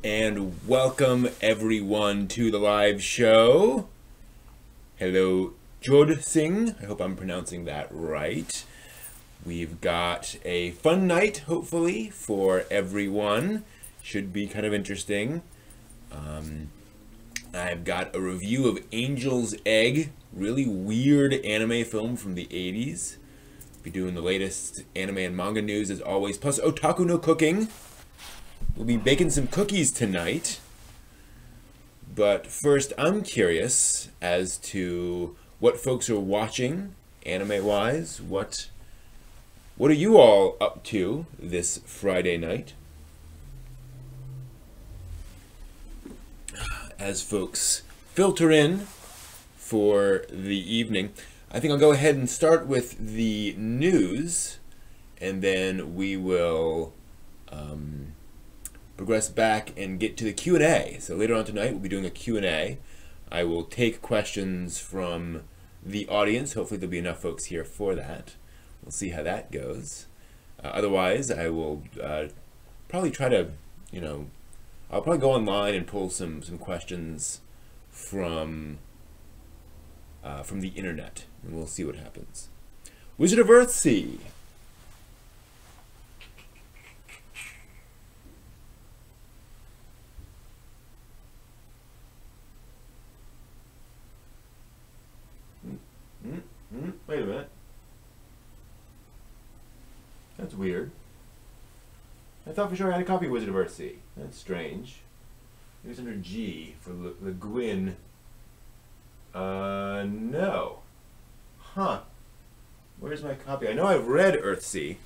And welcome everyone to the live show. Hello, Jod Singh. I hope I'm pronouncing that right. We've got a fun night, hopefully, for everyone. Should be kind of interesting. I've got a review of Angel's Egg, really weird anime film from the 80s. Be doing the latest anime and manga news as always, plus Otaku no cooking. We'll be baking some cookies tonight. But first, I'm curious as to what folks are watching, anime-wise. What are you all up to this Friday night? As folks filter in for the evening, I think I'll go ahead and start with the news, and then we will progress back and get to the Q&A. So later on tonight, we'll be doing a Q&A. I will take questions from the audience. Hopefully there'll be enough folks here for that. We'll see how that goes. Otherwise, I will probably try to, I'll probably go online and pull some questions from the internet, and we'll see what happens. Wizard of Earthsea. Wait a minute. That's weird. I thought for sure I had a copy of Wizard of Earthsea. That's strange. Maybe it's under G for Le Guin. No. Huh. Where's my copy? I know I've read Earthsea.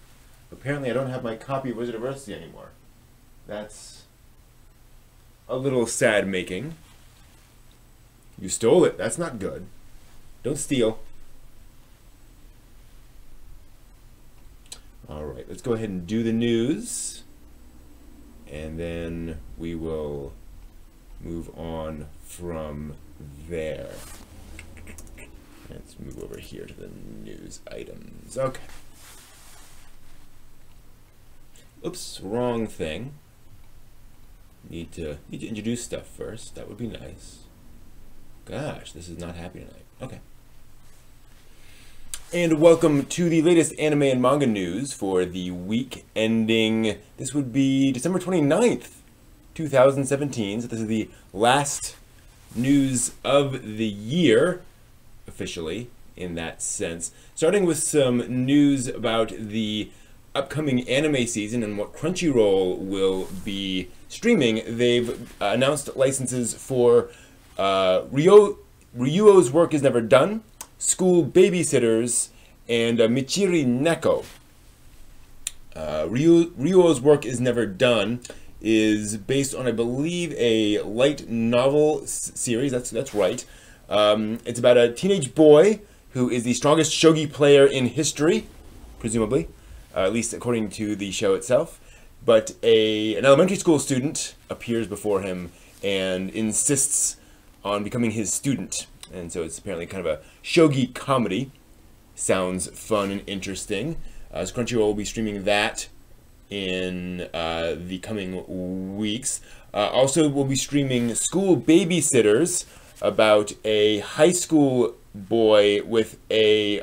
Apparently I don't have my copy of Wizard of Earthsea anymore. That's a little sad making. You stole it. That's not good. Don't steal. Alright, let's go ahead and do the news. And then we will move on from there. Let's move over here to the news items. Okay. Oops, wrong thing. Need to introduce stuff first. That would be nice. Gosh, this is not happy tonight. Okay. And welcome to the latest anime and manga news for the week ending, this would be December 29th, 2017. So this is the last news of the year, officially, in that sense. Starting with some news about the upcoming anime season and what Crunchyroll will be streaming. They've announced licenses for Ryuo's Work Is Never Done, School Babysitters, and Michiri Neko. Ryuo's Work Is Never Done is based on, I believe, a light novel series. That's right. It's about a teenage boy who is the strongest shogi player in history, presumably, at least according to the show itself. But an elementary school student appears before him and insists on becoming his student. And so it's apparently kind of a shogi comedy. Sounds fun and interesting. So Crunchyroll will be streaming that in the coming weeks. Also, we'll be streaming School Babysitters, about a high school boy with a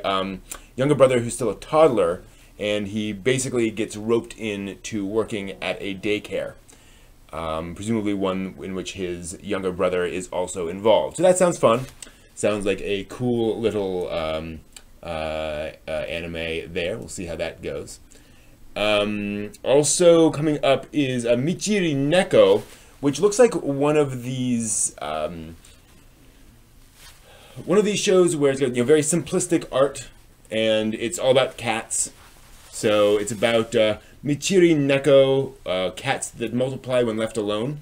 younger brother who's still a toddler, and he basically gets roped into working at a daycare. Presumably one in which his younger brother is also involved. So that sounds fun. Sounds like a cool little anime there. We'll see how that goes. Also coming up is Michiri Neko, which looks like one of these shows where it's got very simplistic art, and it's all about cats. So it's about Michiri Neko, cats that multiply when left alone.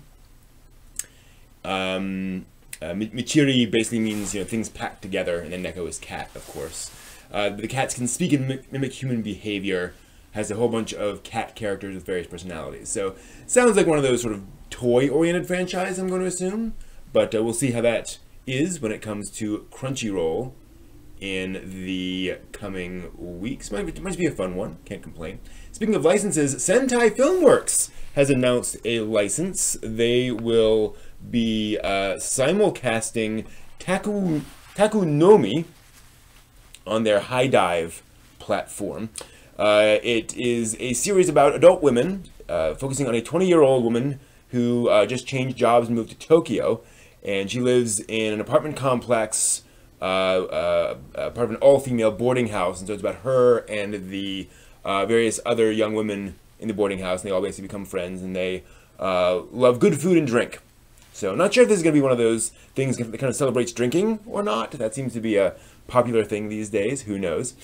Michiri basically means things packed together, and then Neko is cat, of course. The cats can speak and mimic human behavior. Has a whole bunch of cat characters with various personalities. So sounds like one of those sort of toy-oriented franchise, I'm going to assume. But we'll see how that is when it comes to Crunchyroll in the coming weeks. Might be a fun one. Can't complain. Speaking of licenses, Sentai Filmworks has announced a license. They will be simulcasting Takunomi on their High Dive platform. It is a series about adult women, focusing on a 20-year-old woman who just changed jobs and moved to Tokyo, and she lives in an apartment complex, part of an all-female boarding house, and so it's about her and the various other young women in the boarding house, and they all basically become friends, and they love good food and drink. So not sure if this is going to be one of those things that kind of celebrates drinking or not. That seems to be a popular thing these days. Who knows?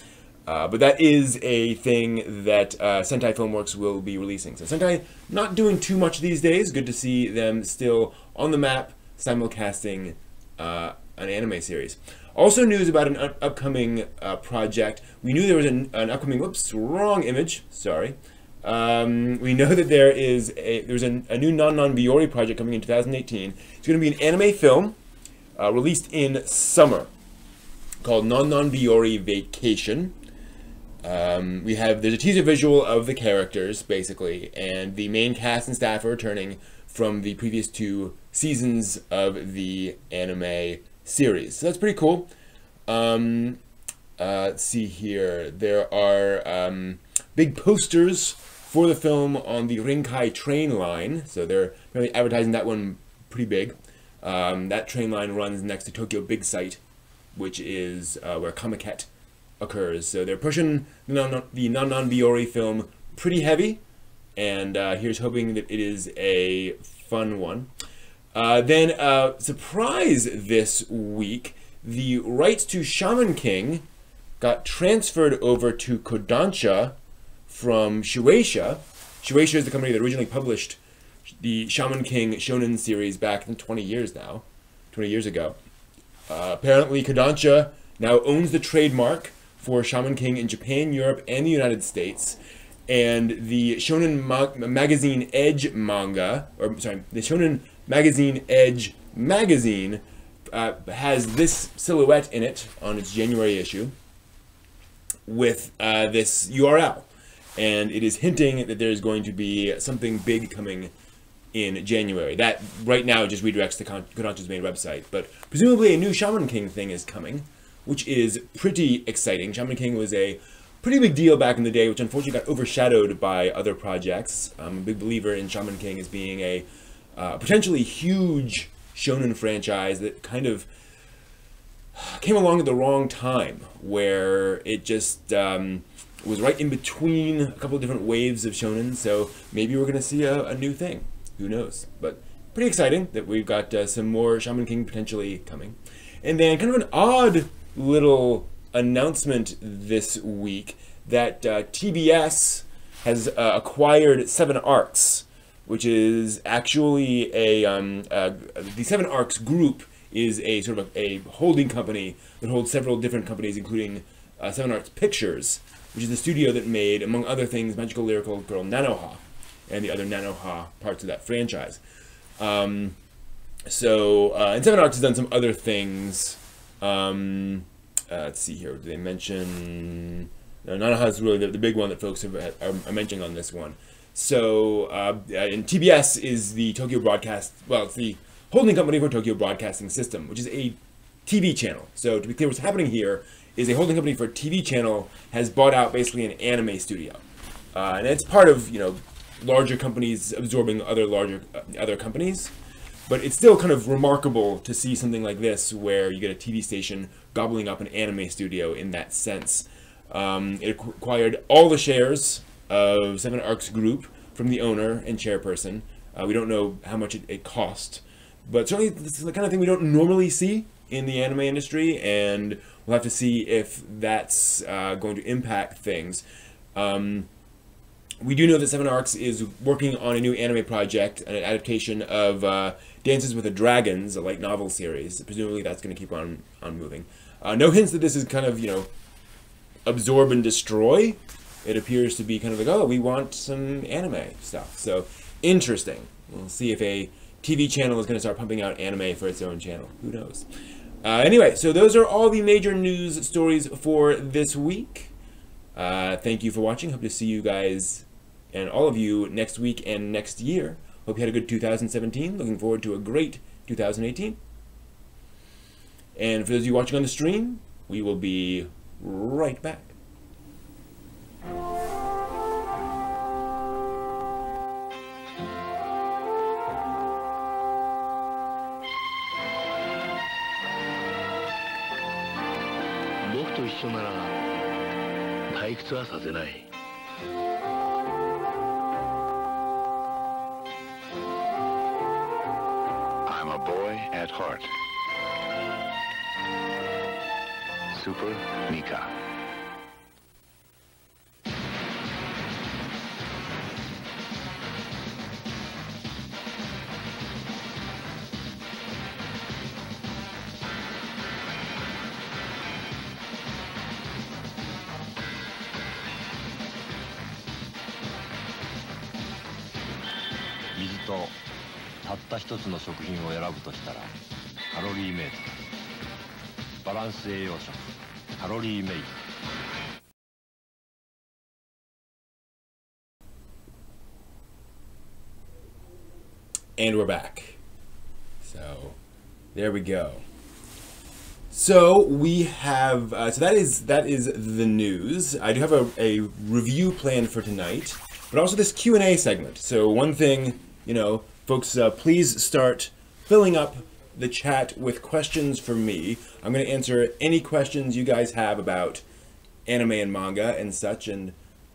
But that is a thing that Sentai Filmworks will be releasing. So Sentai not doing too much these days. Good to see them still on the map, simulcasting an anime series. Also news about an upcoming project. We knew there was an upcoming, whoops, wrong image, sorry. We know that there's a new Non-Non-Biori project coming in 2018. It's going to be an anime film released in summer called Non-Non-Biori Vacation. There's a teaser visual of the characters, basically, and the main cast and staff are returning from the previous 2 seasons of the anime series. So that's pretty cool. Let's see here. There are big posters for the film on the Rinkai train line, so they're really advertising that one pretty big. That train line runs next to Tokyo Big Sight, which is where Kamaket occurs. So they're pushing the Non-Non-Biori film pretty heavy, and here's hoping that it is a fun one. Then, surprise this week, the rights to Shaman King got transferred over to Kodansha from Shueisha. Shueisha is the company that originally published the Shaman King Shonen series back in 20 years ago. Apparently, Kodansha now owns the trademark for Shaman King in Japan, Europe, and the United States. And the Shonen Magazine Edge manga, the Shonen Magazine Edge magazine has this silhouette in it on its January issue with this URL. And it is hinting that there's going to be something big coming in January. That right now just redirects to Kodansha's main website, but presumably a new Shaman King thing is coming, which is pretty exciting. Shaman King was a pretty big deal back in the day, which unfortunately got overshadowed by other projects. I'm a big believer in Shaman King as being a potentially huge shonen franchise that kind of came along at the wrong time, where it just was right in between a couple of different waves of shonen, so maybe we're going to see a new thing. Who knows? But pretty exciting that we've got some more Shaman King potentially coming. And then kind of an odd little announcement this week that TBS has acquired 7 Arcs, which is actually the 7 Arcs group is a sort of a holding company that holds several different companies, including 7 Arcs Pictures, which is the studio that made, among other things, Magical Lyrical Girl Nanoha and the other Nanoha parts of that franchise. And 7 Arcs has done some other things. Let's see here. Did they mention? No, Nanoha is really the big one that folks are mentioning on this one. So, and TBS is the Tokyo Broadcast. Well, it's the holding company for Tokyo Broadcasting System, which is a TV channel. So, to be clear, what's happening here is a holding company for a TV channel has bought out basically an anime studio, and it's part of larger companies absorbing other companies. But it's still kind of remarkable to see something like this, where you get a TV station gobbling up an anime studio in that sense. It acquired all the shares of 7 Arcs Group from the owner and chairperson. We don't know how much it cost, but certainly this is the kind of thing we don't normally see in the anime industry, and we'll have to see if that's going to impact things. We do know that 7 Arcs is working on a new anime project, an adaptation of Dances with the Dragons, a light novel series. Presumably that's going to keep on moving. No hints that this is kind of, absorb and destroy. It appears to be kind of like, oh, we want some anime stuff. So, interesting. We'll see if a TV channel is going to start pumping out anime for its own channel. Who knows? Anyway, so those are all the major news stories for this week. Thank you for watching. Hope to see you guys and all of you next week and next year. Hope you had a good 2017. Looking forward to a great 2018. And for those of you watching on the stream, we will be right back. I'm a boy at heart. Super Mika. Water たった一つの食品を選ぶとしたらカロリーメイトだ。バランス栄養食カロリーメイト。And we're back. So, there we go. So we have so that is the news. I do have a review planned for tonight, but also this Q&A segment. So one thing, you know, folks, please start filling up the chat with questions for me. I'm going to answer any questions you guys have about anime and manga and such. And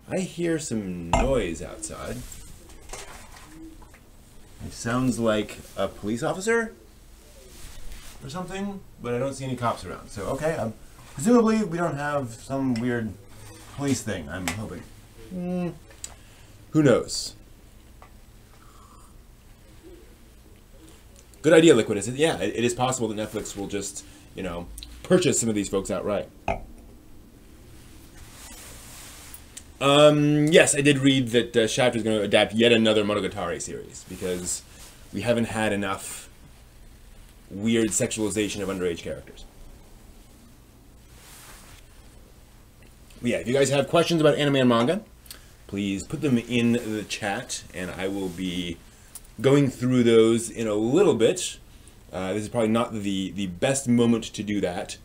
I hear some noise outside. It sounds like a police officer or something, but I don't see any cops around. So, okay, presumably we don't have some weird police thing, I'm hoping. Who knows? Good idea, Liquid. Yeah, it is possible that Netflix will just, you know, purchase some of these folks outright. Yes, I did read that Shaft is going to adapt yet another Monogatari series, because we haven't had enough weird sexualization of underage characters. But yeah, if you guys have questions about anime and manga, please put them in the chat, and I will be going through those in a little bit. This is probably not the best moment to do that,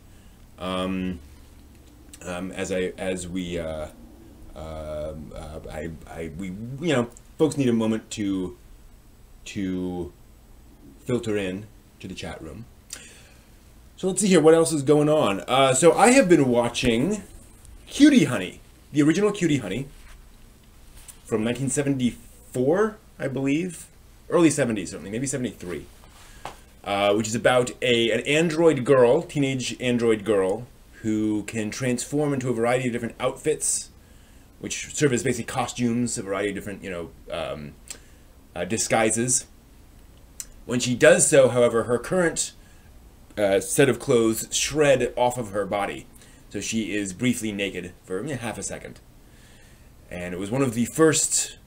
we you know, folks need a moment to filter in to the chat room. So let's see here, what else is going on? So I have been watching Cutie Honey, the original Cutie Honey from 1974, I believe. Early 70s, certainly, maybe 73. Which is about an android girl, teenage android girl, who can transform into a variety of different outfits, which serve as basically costumes, a variety of different, you know, disguises. When she does so, however, her current set of clothes shred off of her body. So she is briefly naked for half a second. And it was one of the first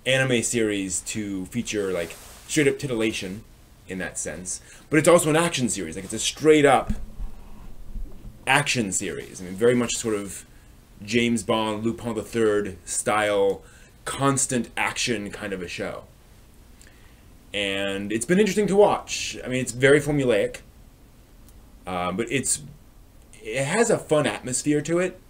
anime series to feature, like, straight up titillation in that sense. But it's also an action series. Like, it's a straight up action series. I mean, very much sort of James Bond, Lupin III style, constant action kind of a show. And it's been interesting to watch. I mean, it's very formulaic, but it has a fun atmosphere to it,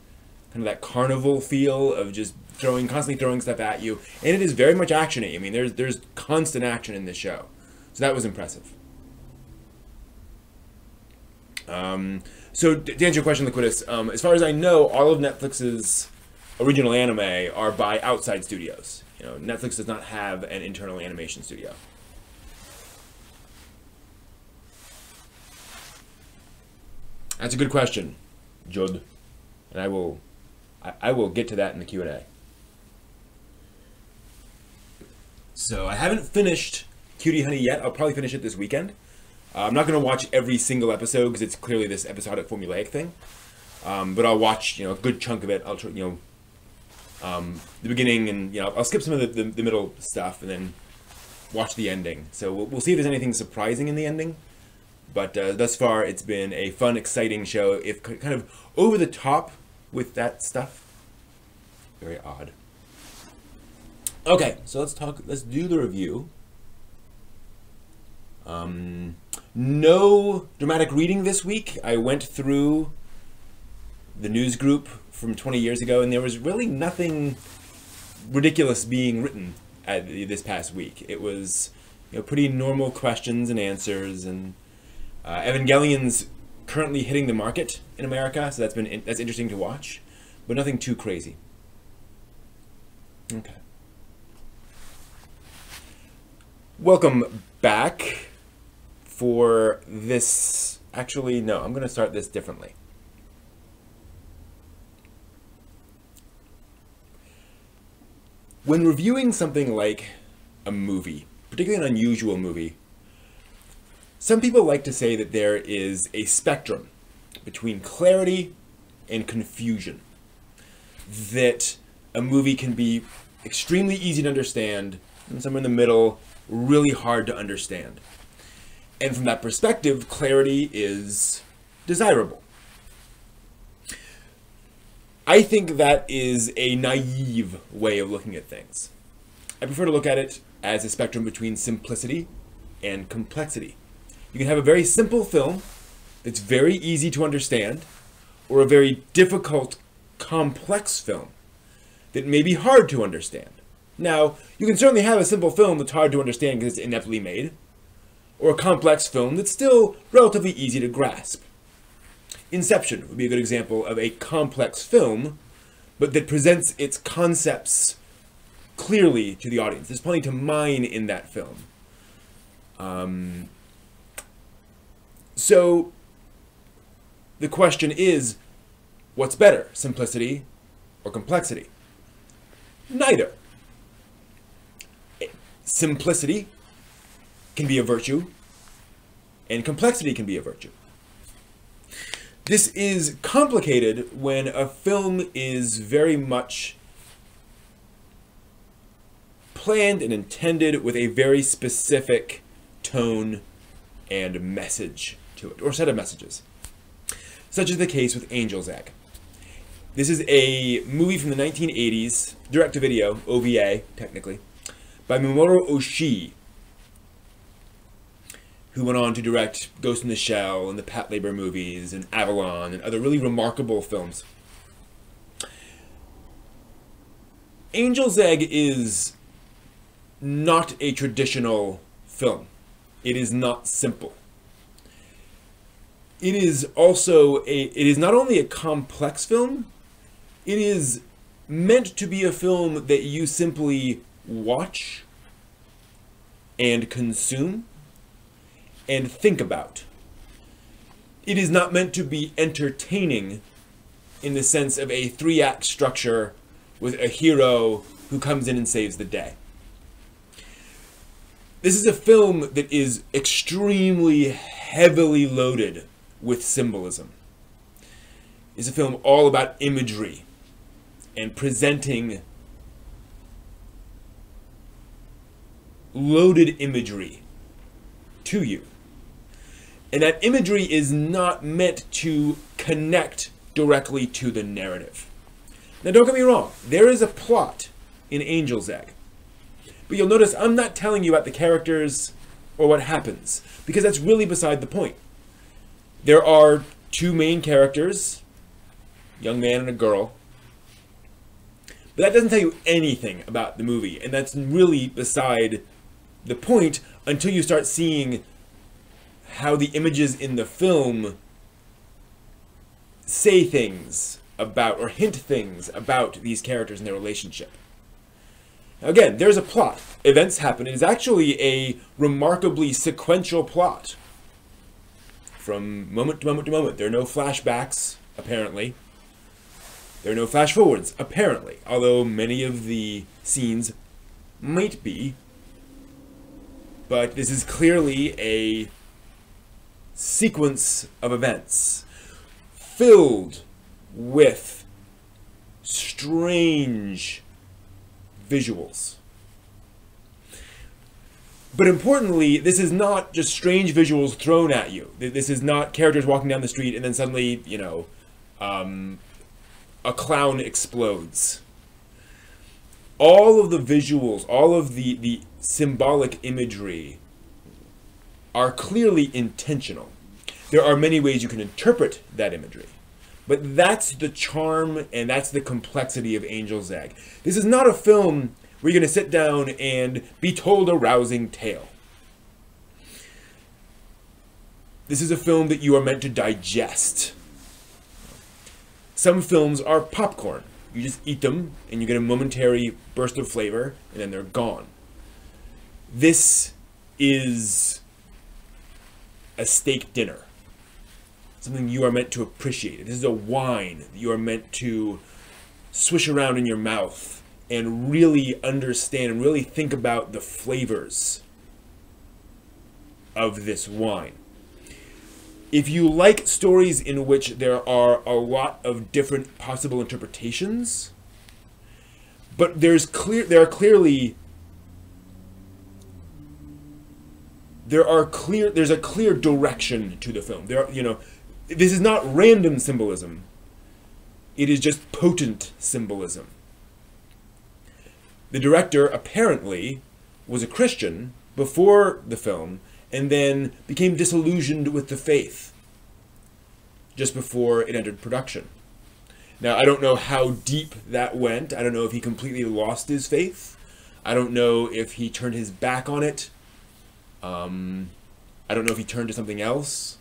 kind of that carnival feel of just constantly throwing stuff at you, and it is very much actiony. I mean, there's constant action in this show, so that was impressive. So to answer your question, Liquidus, as far as I know, all of Netflix's original anime are by outside studios. You know, Netflix does not have an internal animation studio. That's a good question, Judd, and I will get to that in the Q&A. So I haven't finished Cutie Honey yet. I'll probably finish it this weekend. I'm not going to watch every single episode because it's clearly this episodic formulaic thing. But I'll watch, you know, a good chunk of it. I'll try, you know, the beginning, and you know, I'll skip some of the middle stuff and then watch the ending. So we'll see if there's anything surprising in the ending. But thus far, it's been a fun, exciting show. If kind of over the top with that stuff. Very odd. Okay, so let's do the review. No dramatic reading this week. I went through the news group from 20 years ago, and there was really nothing ridiculous being written this past week. It was, pretty normal questions and answers, and Evangelion's currently hitting the market in America, so that's interesting to watch, but nothing too crazy. Okay. Welcome back for this. Actually, no, I'm going to start this differently. When reviewing something like a movie, particularly an unusual movie, some people like to say that there is a spectrum between clarity and confusion. That a movie can be extremely easy to understand, and somewhere in the middle, really hard to understand. And from that perspective, clarity is desirable. I think that is a naive way of looking at things. I prefer to look at it as a spectrum between simplicity and complexity. You can have a very simple film that's very easy to understand, or a very difficult, complex film that may be hard to understand. Now, you can certainly have a simple film that's hard to understand because it's ineptly made, or a complex film that's still relatively easy to grasp. Inception would be a good example of a complex film, but that presents its concepts clearly to the audience. There's plenty to mine in that film. So, the question is, what's better, simplicity or complexity? Neither. Simplicity can be a virtue, and complexity can be a virtue. This is complicated when a film is very much planned and intended with a very specific tone and message to it, or set of messages. Such is the case with Angel's Egg. This is a movie from the 1980s, direct-to-video, OVA, technically, by Mamoru Oshii, who went on to direct Ghost in the Shell and the Pat Labor movies and Avalon and other really remarkable films. Angel's Egg is not a traditional film. It is not simple. It is also it is not only a complex film, it is meant to be a film that you simply watch and consume and think about. It is not meant to be entertaining in the sense of a 3-act structure with a hero who comes in and saves the day. This is a film that is extremely heavily loaded with symbolism. It's a film all about imagery and presenting loaded imagery to you. And that imagery is not meant to connect directly to the narrative. Now don't get me wrong, there is a plot in Angel's Egg. But you'll notice I'm not telling you about the characters or what happens, because that's really beside the point. There are two main characters, a young man and a girl. But that doesn't tell you anything about the movie, and that's really beside the point until you start seeing how the images in the film say things about, or hint things about these characters and their relationship. Now again, there's a plot. Events happen. It is actually a remarkably sequential plot. From moment to moment to moment. There are no flashbacks, apparently. There are no flash forwards, apparently. Although many of the scenes might be. But this is clearly a sequence of events filled with strange visuals. But importantly, this is not just strange visuals thrown at you. This is not characters walking down the street and then suddenly, you know, a clown explodes. All of the visuals, all of the symbolic imagery are clearly intentional. There are many ways you can interpret that imagery. But that's the charm and that's the complexity of Angel's Egg. This is not a film where you're going to sit down and be told a rousing tale. This is a film that you are meant to digest. Some films are popcorn. You just eat them and you get a momentary burst of flavor and then they're gone. This is a steak dinner. Something you are meant to appreciate. This is a wine that you are meant to swish around in your mouth and really understand and really think about the flavors of this wine. If you like stories in which there are a lot of different possible interpretations, but there's a clear direction to the film. This is not random symbolism. It is just potent symbolism. The director apparently was a Christian before the film and then became disillusioned with the faith just before it entered production. Now, I don't know how deep that went. I don't know if he completely lost his faith. I don't know if he turned his back on it. I don't know if he turned to something else.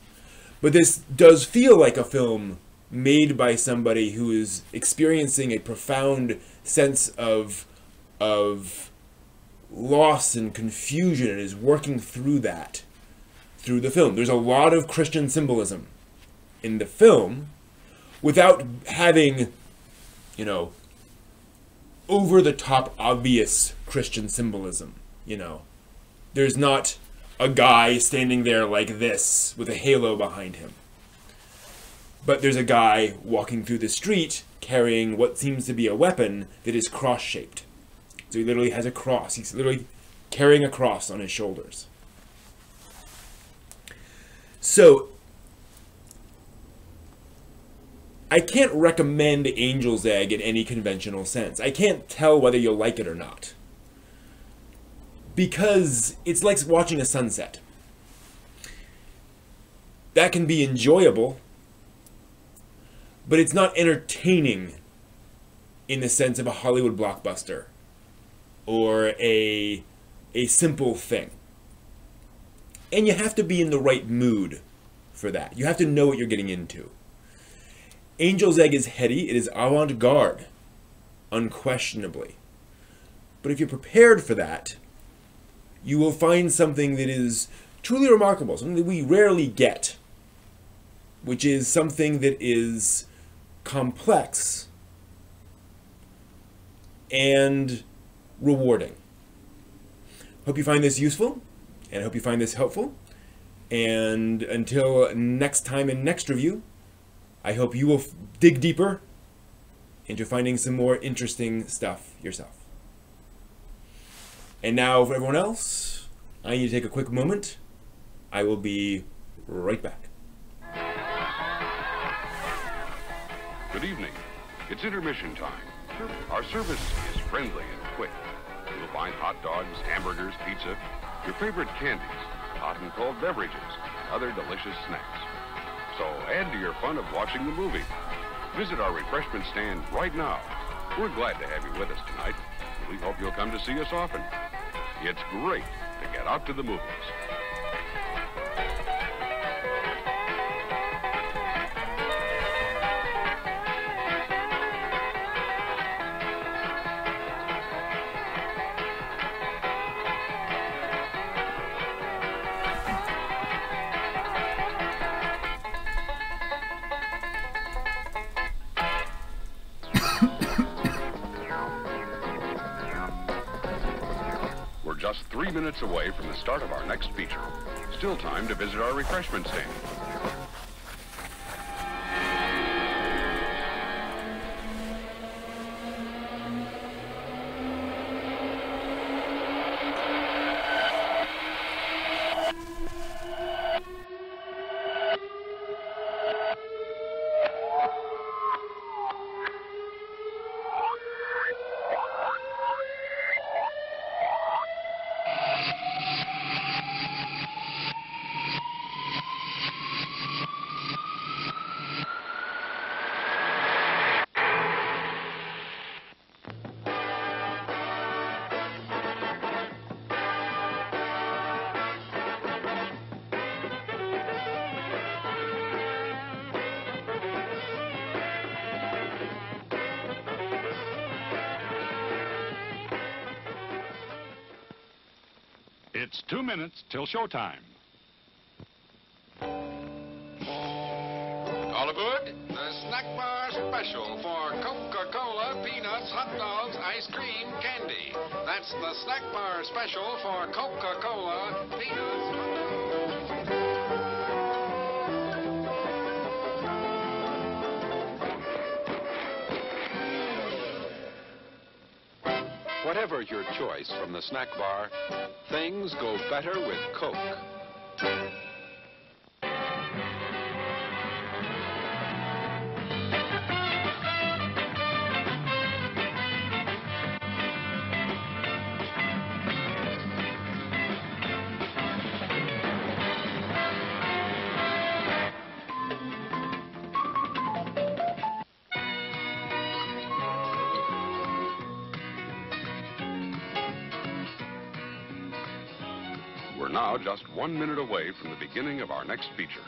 But this does feel like a film made by somebody who is experiencing a profound sense of loss and confusion and is working through that through the film. There's a lot of Christian symbolism in the film without having, over-the-top obvious Christian symbolism, There's not a guy standing there like this with a halo behind him. But there's a guy walking through the street carrying what seems to be a weapon that is cross-shaped. So he literally has a cross. He's literally carrying a cross on his shoulders. So, I can't recommend Angel's Egg in any conventional sense. I can't tell whether you'll like it or not. Because it's like watching a sunset. That can be enjoyable, but it's not entertaining in the sense of a Hollywood blockbuster or a simple thing. And you have to be in the right mood for that. You have to know what you're getting into. Angel's Egg is heady. It is avant-garde, unquestionably. But if you're prepared for that, you will find something that is truly remarkable, something that we rarely get, which is something that is complex and rewarding. Hope you find this useful, and I hope you find this helpful. And until next time in next review, I hope you will dig deeper into finding some more interesting stuff yourself. And now, for everyone else, I need to take a quick moment. I will be right back. Good evening. It's intermission time. Our service is friendly and quick. You'll find hot dogs, hamburgers, pizza, your favorite candies, hot and cold beverages, and other delicious snacks. So add to your fun of watching the movie. Visit our refreshment stand right now. We're glad to have you with us tonight. We hope you'll come to see us often. It's great to get out to the movies. Just 3 minutes away from the start of our next feature. Still time to visit our refreshment stand. It's 2 minutes till showtime. All aboard, the snack bar special for Coca-Cola, peanuts, hot dogs, ice cream, candy. That's the snack bar special for Coca-Cola, peanuts, hot dogs. Whatever your choice from the snack bar, things go better with Coke. We're now just 1 minute away from the beginning of our next feature.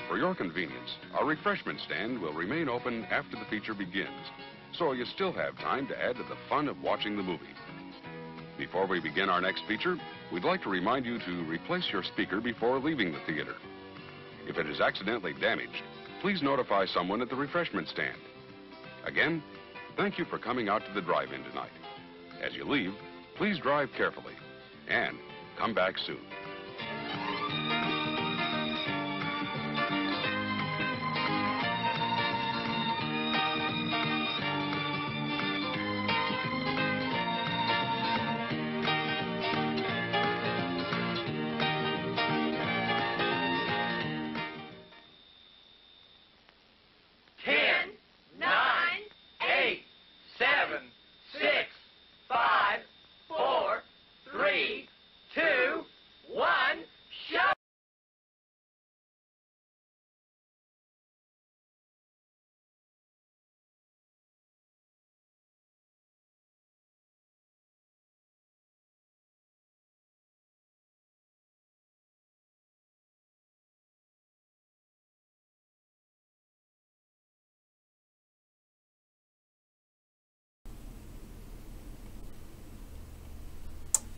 For your convenience, our refreshment stand will remain open after the feature begins, so you still have time to add to the fun of watching the movie. Before we begin our next feature, we'd like to remind you to replace your speaker before leaving the theater. If it is accidentally damaged, please notify someone at the refreshment stand. Again, thank you for coming out to the drive-in tonight. As you leave, please drive carefully and come back soon.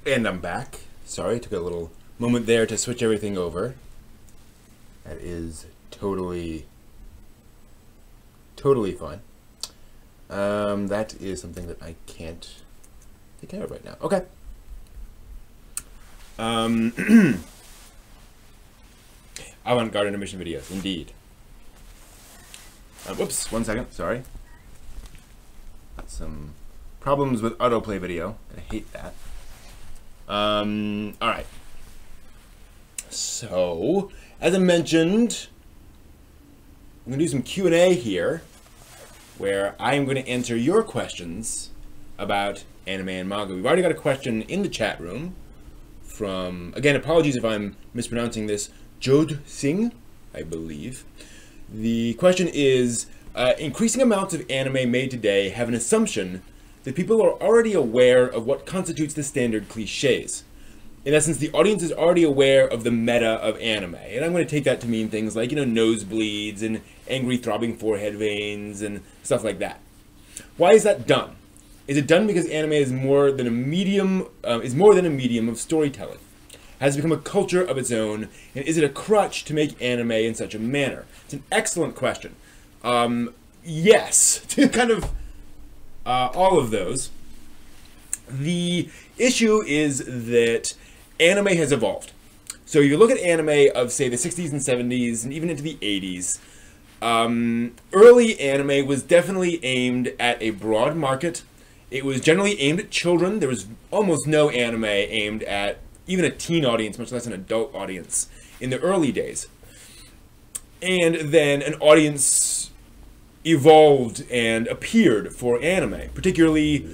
And I'm back. Sorry, took a little moment there to switch everything over. That is totally fine. That is something that I can't take care of right now. Okay. Avant-garde intermission videos, indeed. Whoops, 1 second, sorry. Got some problems with autoplay video, and I hate that. Alright. So, as I mentioned, I'm going to do some Q&A here, where I am going to answer your questions about anime and manga. We've already got a question in the chat room from, again, apologies if I'm mispronouncing this, Jod Singh, I believe. The question is, increasing amounts of anime made today have an assumption that people are already aware of what constitutes the standard cliches. In essence, the audience is already aware of the meta of anime. And I'm going to take that to mean things like, nosebleeds and angry throbbing forehead veins and stuff like that. Why is that done? Is it done because anime is more than a medium of storytelling? Has it become a culture of its own? And is it a crutch to make anime in such a manner? It's an excellent question. Yes, to kind of all of those. The issue is that anime has evolved. So you look at anime of, say, the 60s and 70s and even into the 80s. Early anime was definitely aimed at a broad market. It was generally aimed at children. There was almost no anime aimed at even a teen audience, much less an adult audience, in the early days. And then an audience evolved and appeared for anime, particularly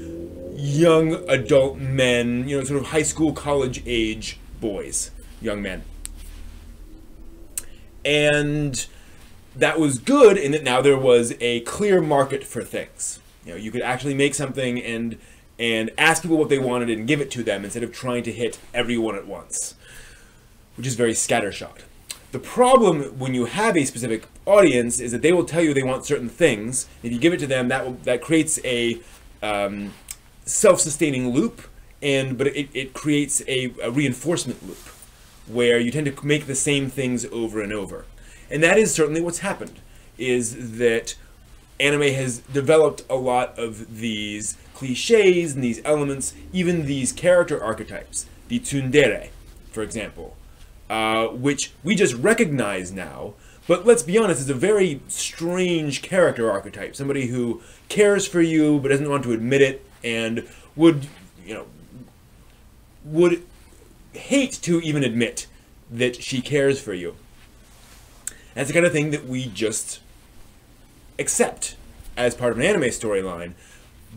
young adult men, sort of high school, college age boys, young men. And that was good in that now there was a clear market for things. You could actually make something and ask people what they wanted and give it to them instead of trying to hit everyone at once, which is very scattershot. The problem when you have a specific audience is that they will tell you they want certain things. If you give it to them, that creates a self-sustaining loop, but it creates a reinforcement loop where you tend to make the same things over and over. And that is certainly what's happened, is that anime has developed a lot of these cliches and these elements, even these character archetypes, the tsundere, for example, which we just recognize now, but let's be honest, it's a very strange character archetype, somebody who cares for you but doesn't want to admit it and would hate to even admit that she cares for you. That's the kind of thing that we just accept as part of an anime storyline,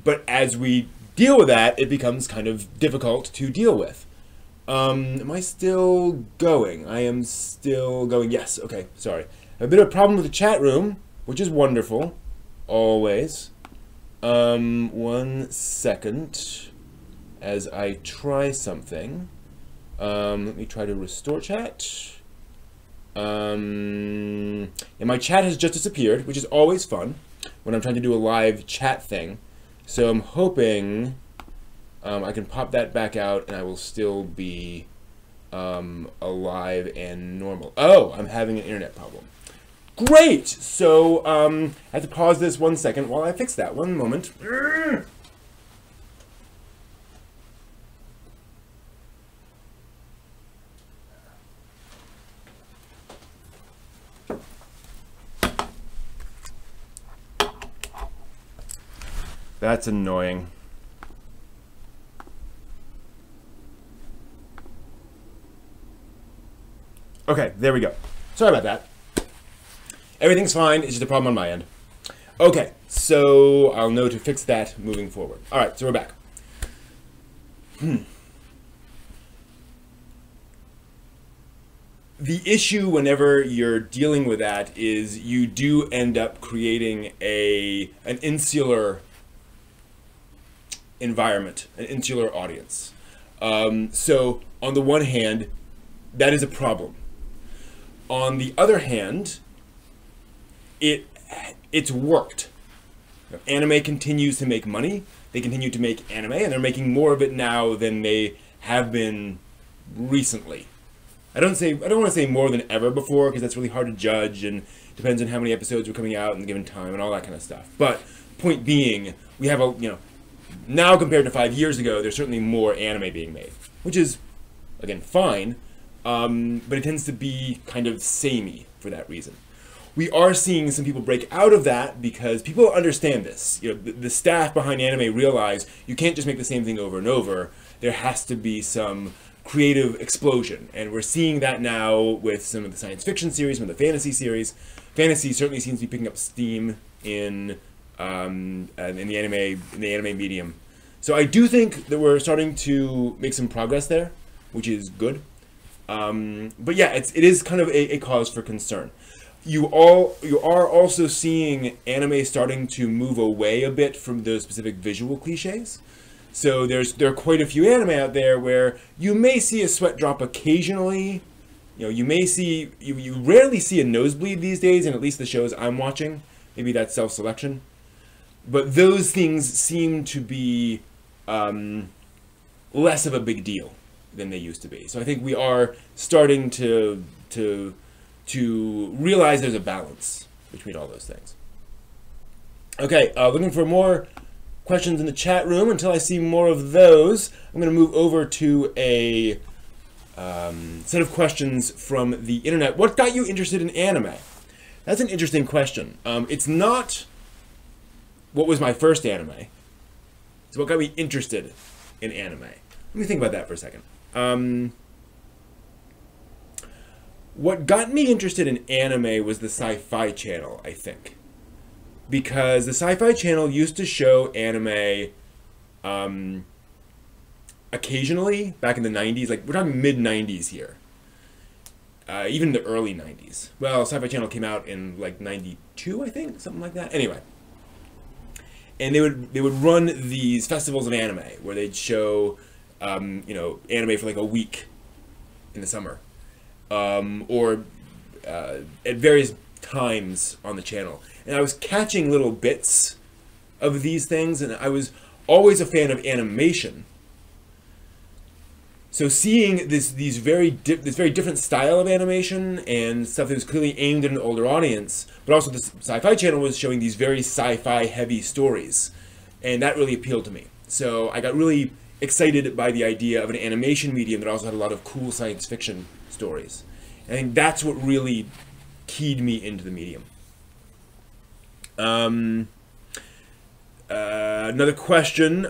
but as we deal with that, it becomes kind of difficult to deal with. Am I still going? I am still going. Yes, okay, sorry. A bit of a problem with the chat room, which is wonderful, always. 1 second, as I try something. Let me try to restore chat. And my chat has just disappeared, which is always fun when I'm trying to do a live chat thing. So I'm hoping I can pop that back out and I will still be alive and normal. Oh, I'm having an internet problem. Great! So I have to pause this 1 second while I fix that. 1 moment. That's annoying. Okay, there we go. Sorry about that. Everything's fine, it's just a problem on my end. Okay, so I'll know to fix that moving forward. Alright, so we're back. The issue whenever you're dealing with that is you do end up creating an insular environment, an insular audience. So on the one hand, that is a problem. On the other hand, it's worked. Anime continues to make money. They continue to make anime, and they're making more of it now than they have been recently. I don't want to say more than ever before, because that's really hard to judge, and depends on how many episodes are coming out in a given time and all that kind of stuff. But point being, we have now compared to 5 years ago, there's certainly more anime being made, which is, again, fine, but it tends to be kind of samey for that reason. We are seeing some people break out of that because people understand this. The staff behind anime realize you can't just make the same thing over and over. There has to be some creative explosion, and we're seeing that now with some of the science fiction series, some of the fantasy series. Fantasy certainly seems to be picking up steam in the anime medium. So I do think that we're starting to make some progress there, which is good. But yeah, it is kind of a cause for concern. You are also seeing anime starting to move away a bit from those specific visual cliches. So there are quite a few anime out there where you may see a sweat drop occasionally. You may see you rarely see a nosebleed these days, in at least the shows I'm watching. Maybe that's self-selection. But those things seem to be less of a big deal than they used to be. So I think we are starting to realize there's a balance between all those things. Okay, looking for more questions in the chat room. Until I see more of those, I'm going to move over to a set of questions from the internet. What got you interested in anime? That's an interesting question. It's not what was my first anime. It's what got me interested in anime. Let me think about that for a second. What got me interested in anime was the Sci-Fi Channel, I think. Because the Sci-Fi Channel used to show anime occasionally, back in the 90s. Like, we're talking mid-90s here. Even the early 90s. Well, Sci-Fi Channel came out in, like, 92, I think? Something like that. Anyway. And they would run these festivals of anime, where they'd show, anime for, like, a week in the summer. Or at various times on the channel. And I was catching little bits of these things, and I was always a fan of animation. So seeing this very different style of animation and stuff that was clearly aimed at an older audience, but also the Sci-Fi Channel was showing these very sci-fi heavy stories, and that really appealed to me. So I got really excited by the idea of an animation medium that also had a lot of cool science fiction stories. I think that's what really keyed me into the medium. Another question.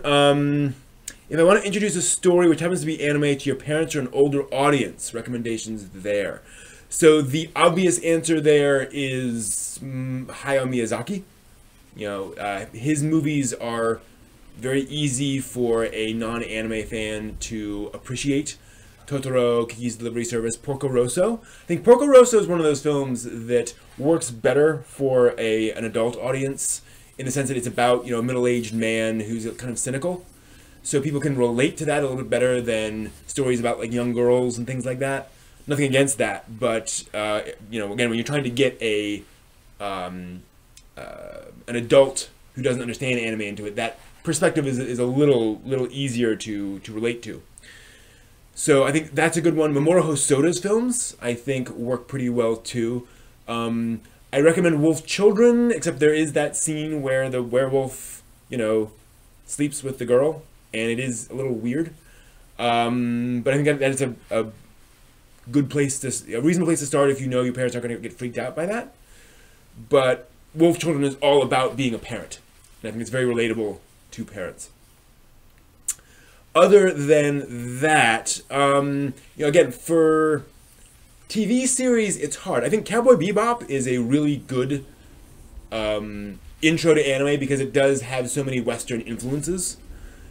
If I want to introduce a story which happens to be anime to your parents or an older audience, recommendations there. So the obvious answer there is Hayao Miyazaki. You know, his movies are very easy for a non-anime fan to appreciate. Totoro, Kiki's Delivery Service, Porco Rosso. I think Porco Rosso is one of those films that works better for an adult audience in the sense that it's about, you know, a middle-aged man who's kind of cynical. So people can relate to that a little bit better than stories about like young girls and things like that. Nothing against that, but you know, again, when you're trying to get an adult who doesn't understand anime into it, that perspective is a little easier to relate to. So I think that's a good one. Mamoru Hosoda's films, I think, work pretty well too. I recommend Wolf Children, except there is that scene where the werewolf, you know, sleeps with the girl, and it is a little weird. But I think that is a good place a reasonable place to start if you know your parents aren't going to get freaked out by that. But Wolf Children is all about being a parent, and I think it's very relatable to parents. Other than that, you know, again, for TV series, it's hard. I think Cowboy Bebop is a really good intro to anime because it does have so many Western influences.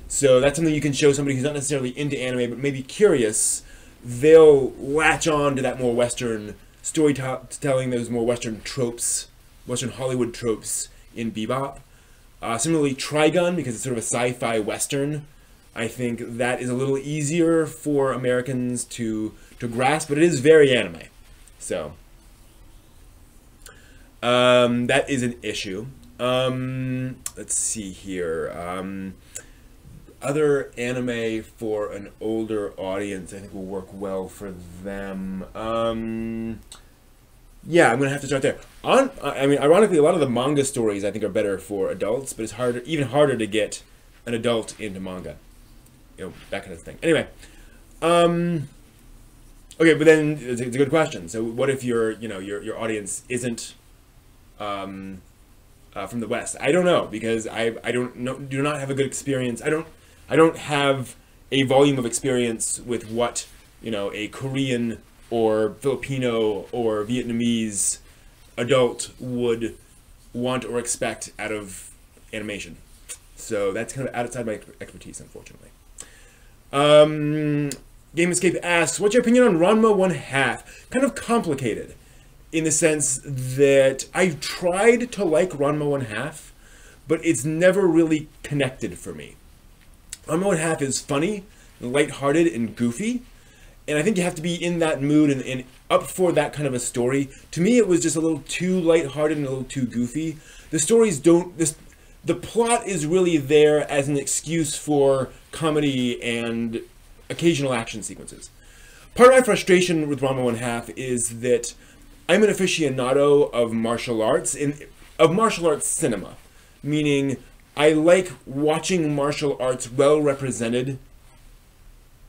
So that's something you can show somebody who's not necessarily into anime but maybe curious. They'll latch on to that more Western storytelling, those more Western tropes, Western Hollywood tropes in Bebop. Similarly, Trigun, because it's sort of a sci-fi Western, I think that is a little easier for Americans to grasp, but it is very anime. So that is an issue. Let's see here. Other anime for an older audience, I think will work well for them. Yeah, I'm gonna have to start there. I mean, ironically, a lot of the manga stories I think are better for adults, but it's harder, even harder to get an adult into manga. You know, that kind of thing. Anyway, okay, but then it's a good question. So, what if your audience isn't from the West? I don't know, because I do not have a good experience. I don't have a volume of experience with what, you know, a Korean or Filipino or Vietnamese adult would want or expect out of animation. So that's kind of outside my expertise, unfortunately. Game Escape asks, what's your opinion on Ranma 1/2? Kind of complicated, in the sense that I've tried to like Ranma 1/2, but it's never really connected for me. Ranma 1/2 is funny, lighthearted, and goofy, and I think you have to be in that mood and up for that kind of a story. To me, it was just a little too lighthearted and a little too goofy. The stories don't... The plot is really there as an excuse for comedy and occasional action sequences. Part of my frustration with Ranma 1/2 is that I'm an aficionado of martial arts, of martial arts cinema, meaning I like watching martial arts well represented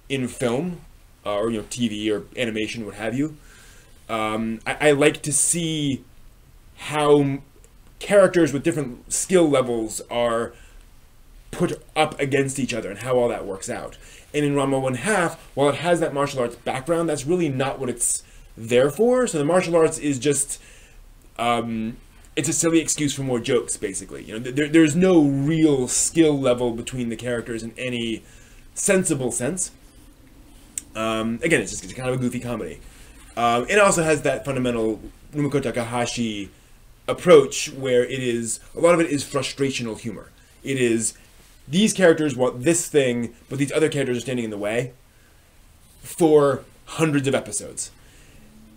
in film, or, you know, TV or animation, what have you. I like to see how characters with different skill levels are put up against each other and how all that works out. And in Ranma 1/2, while it has that martial arts background, that's really not what it's there for. So the martial arts is just, it's a silly excuse for more jokes, basically. You know, there's no real skill level between the characters in any sensible sense. Again, it's kind of a goofy comedy. It also has that fundamental Rumiko Takahashi approach where a lot of it is frustrational humor. It is, these characters want this thing, but these other characters are standing in the way for hundreds of episodes.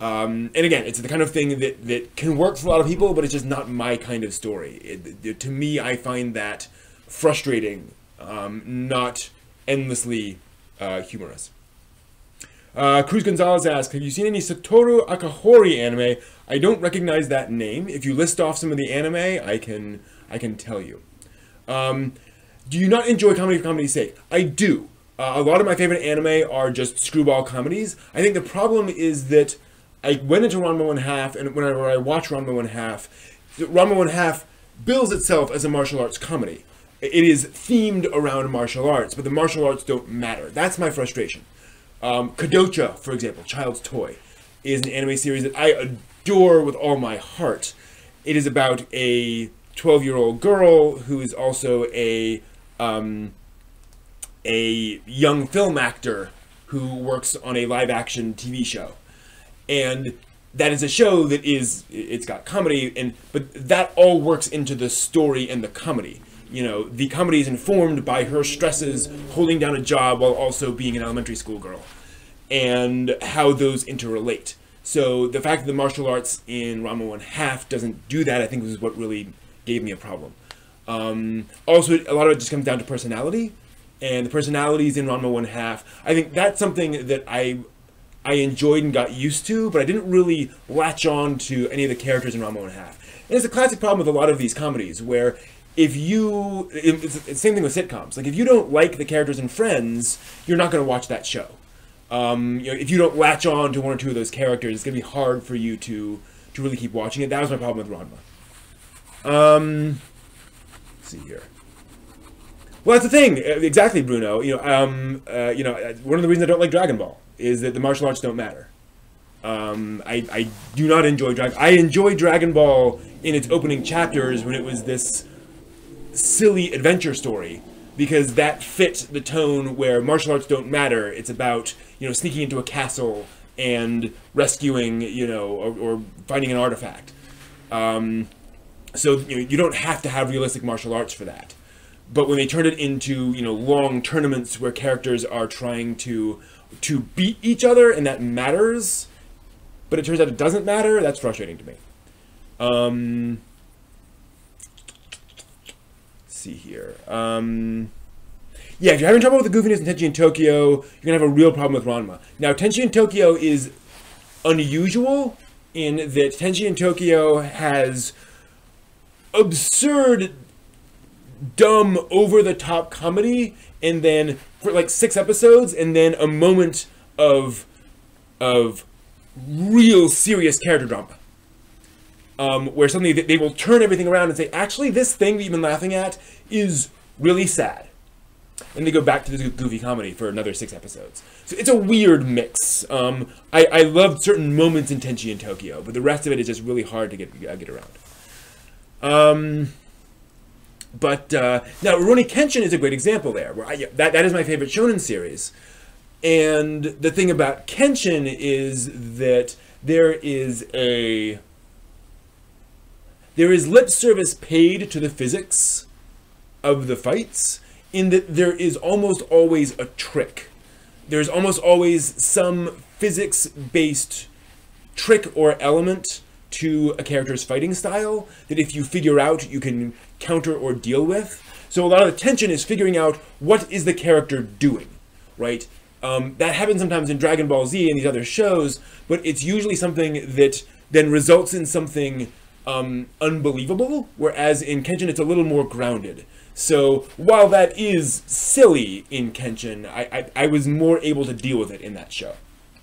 And again, it's the kind of thing that can work for a lot of people, but it's just not my kind of story. To me, I find that frustrating, not endlessly humorous. Cruz Gonzalez asks, have you seen any Satoru Akahori anime? I don't recognize that name. If you list off some of the anime, I can tell you. Do you not enjoy comedy for comedy's sake? I do. A lot of my favorite anime are just screwball comedies. I think the problem is that I went into Ranma 1/2, and whenever I watch Ranma 1/2, Ranma 1/2 bills itself as a martial arts comedy. It is themed around martial arts, but the martial arts don't matter. That's my frustration. Kadocha, for example, Child's Toy, is an anime series that I adore with all my heart. It is about a 12-year-old girl who is also a young film actor who works on a live-action TV show. And that is a show that it's got comedy, but that all works into the story and the comedy. You know, the comedy is informed by her stresses holding down a job while also being an elementary school girl, and how those interrelate. So the fact that the martial arts in Ranma 1/2 doesn't do that, I think, was what really gave me a problem. Also, a lot of it just comes down to personality, and the personalities in Ranma 1/2, I think that's something that I enjoyed and got used to, but I didn't really latch on to any of the characters in Ranma 1/2. And it's a classic problem with a lot of these comedies, where it's the same thing with sitcoms. Like, if you don't like the characters in Friends, you're not going to watch that show. If you don't latch on to one or two of those characters, it's going to be hard for you to really keep watching it. That was my problem with Ranma. Let's see here. Well, that's the thing. Exactly, Bruno. One of the reasons I don't like Dragon Ball is that the martial arts don't matter. I do not enjoy Dragon. I enjoy Dragon Ball in its opening chapters when it was this silly adventure story, because that fit the tone where martial arts don't matter. It's about, sneaking into a castle and rescuing, or finding an artifact. So you don't have to have realistic martial arts for that. But when they turn it into, long tournaments where characters are trying to beat each other, and that matters, but it turns out it doesn't matter, that's frustrating to me. Let's see here. Yeah, if you're having trouble with the goofiness in Tenchi in Tokyo, you're going to have a real problem with Ranma. Now, Tenchi in Tokyo is unusual in that Tenchi in Tokyo has absurd, dumb, over-the-top comedy, and then for like 6 episodes, and then a moment of real serious character drama. Where suddenly they will turn everything around and say, actually, this thing that you've been laughing at is really sad. And they go back to this goofy comedy for another 6 episodes. So it's a weird mix. I loved certain moments in Tenchi in Tokyo, but the rest of it is just really hard to get around. But now, Rurouni Kenshin is a great example there. Where that is my favorite shonen series. And the thing about Kenshin is that there is lip service paid to the physics of the fights, in that there is almost always a trick. There's almost always some physics-based trick or element to a character's fighting style that if you figure out, you can counter or deal with. So a lot of the tension is figuring out what is the character doing, right? That happens sometimes in Dragon Ball Z and these other shows, but it's usually something that then results in something unbelievable, whereas in Kenshin it's a little more grounded. So while that is silly in Kenshin, I was more able to deal with it in that show,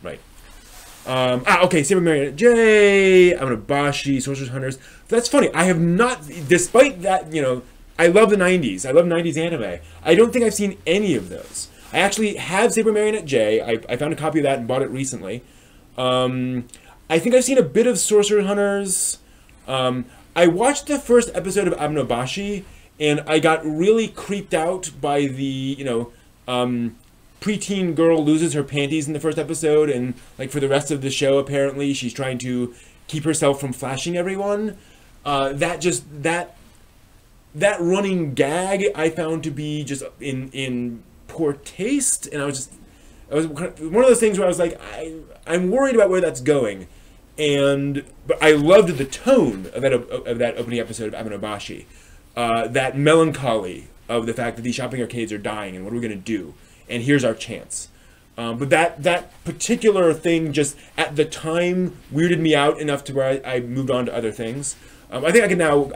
right? Okay, Saber Marionette J, Amanabashi, Sorcerer's Hunters. That's funny. I have not, despite that, I love the 90s. I love 90s anime. I don't think I've seen any of those. I actually have Saber Marionette J. I found a copy of that and bought it recently. I think I've seen a bit of Sorcerer Hunters. I watched the first episode of Amanabashi, and I got really creeped out by the, preteen girl loses her panties in the first episode, and like for the rest of the show, apparently she's trying to keep herself from flashing everyone. That running gag I found to be just in poor taste, and I was one of those things where I was like, I'm worried about where that's going, but I loved the tone of that opening episode of Amanabashi, that melancholy of the fact that these shopping arcades are dying, and what are we going to do? And here's our chance. But that particular thing just at the time weirded me out enough to where I moved on to other things. I think I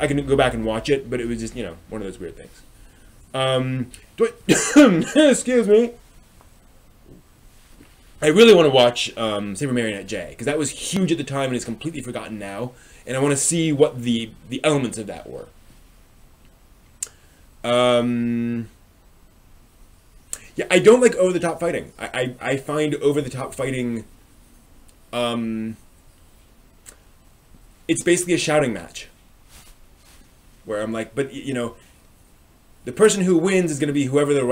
can go back and watch it, but it was just, one of those weird things. Excuse me. I really want to watch Saber Marionette J, because that was huge at the time and is completely forgotten now, and I want to see what the elements of that were. Yeah, I don't like over-the-top fighting. I find over-the-top fighting, it's basically a shouting match. Where I'm like, but, the person who wins is going to be whoever the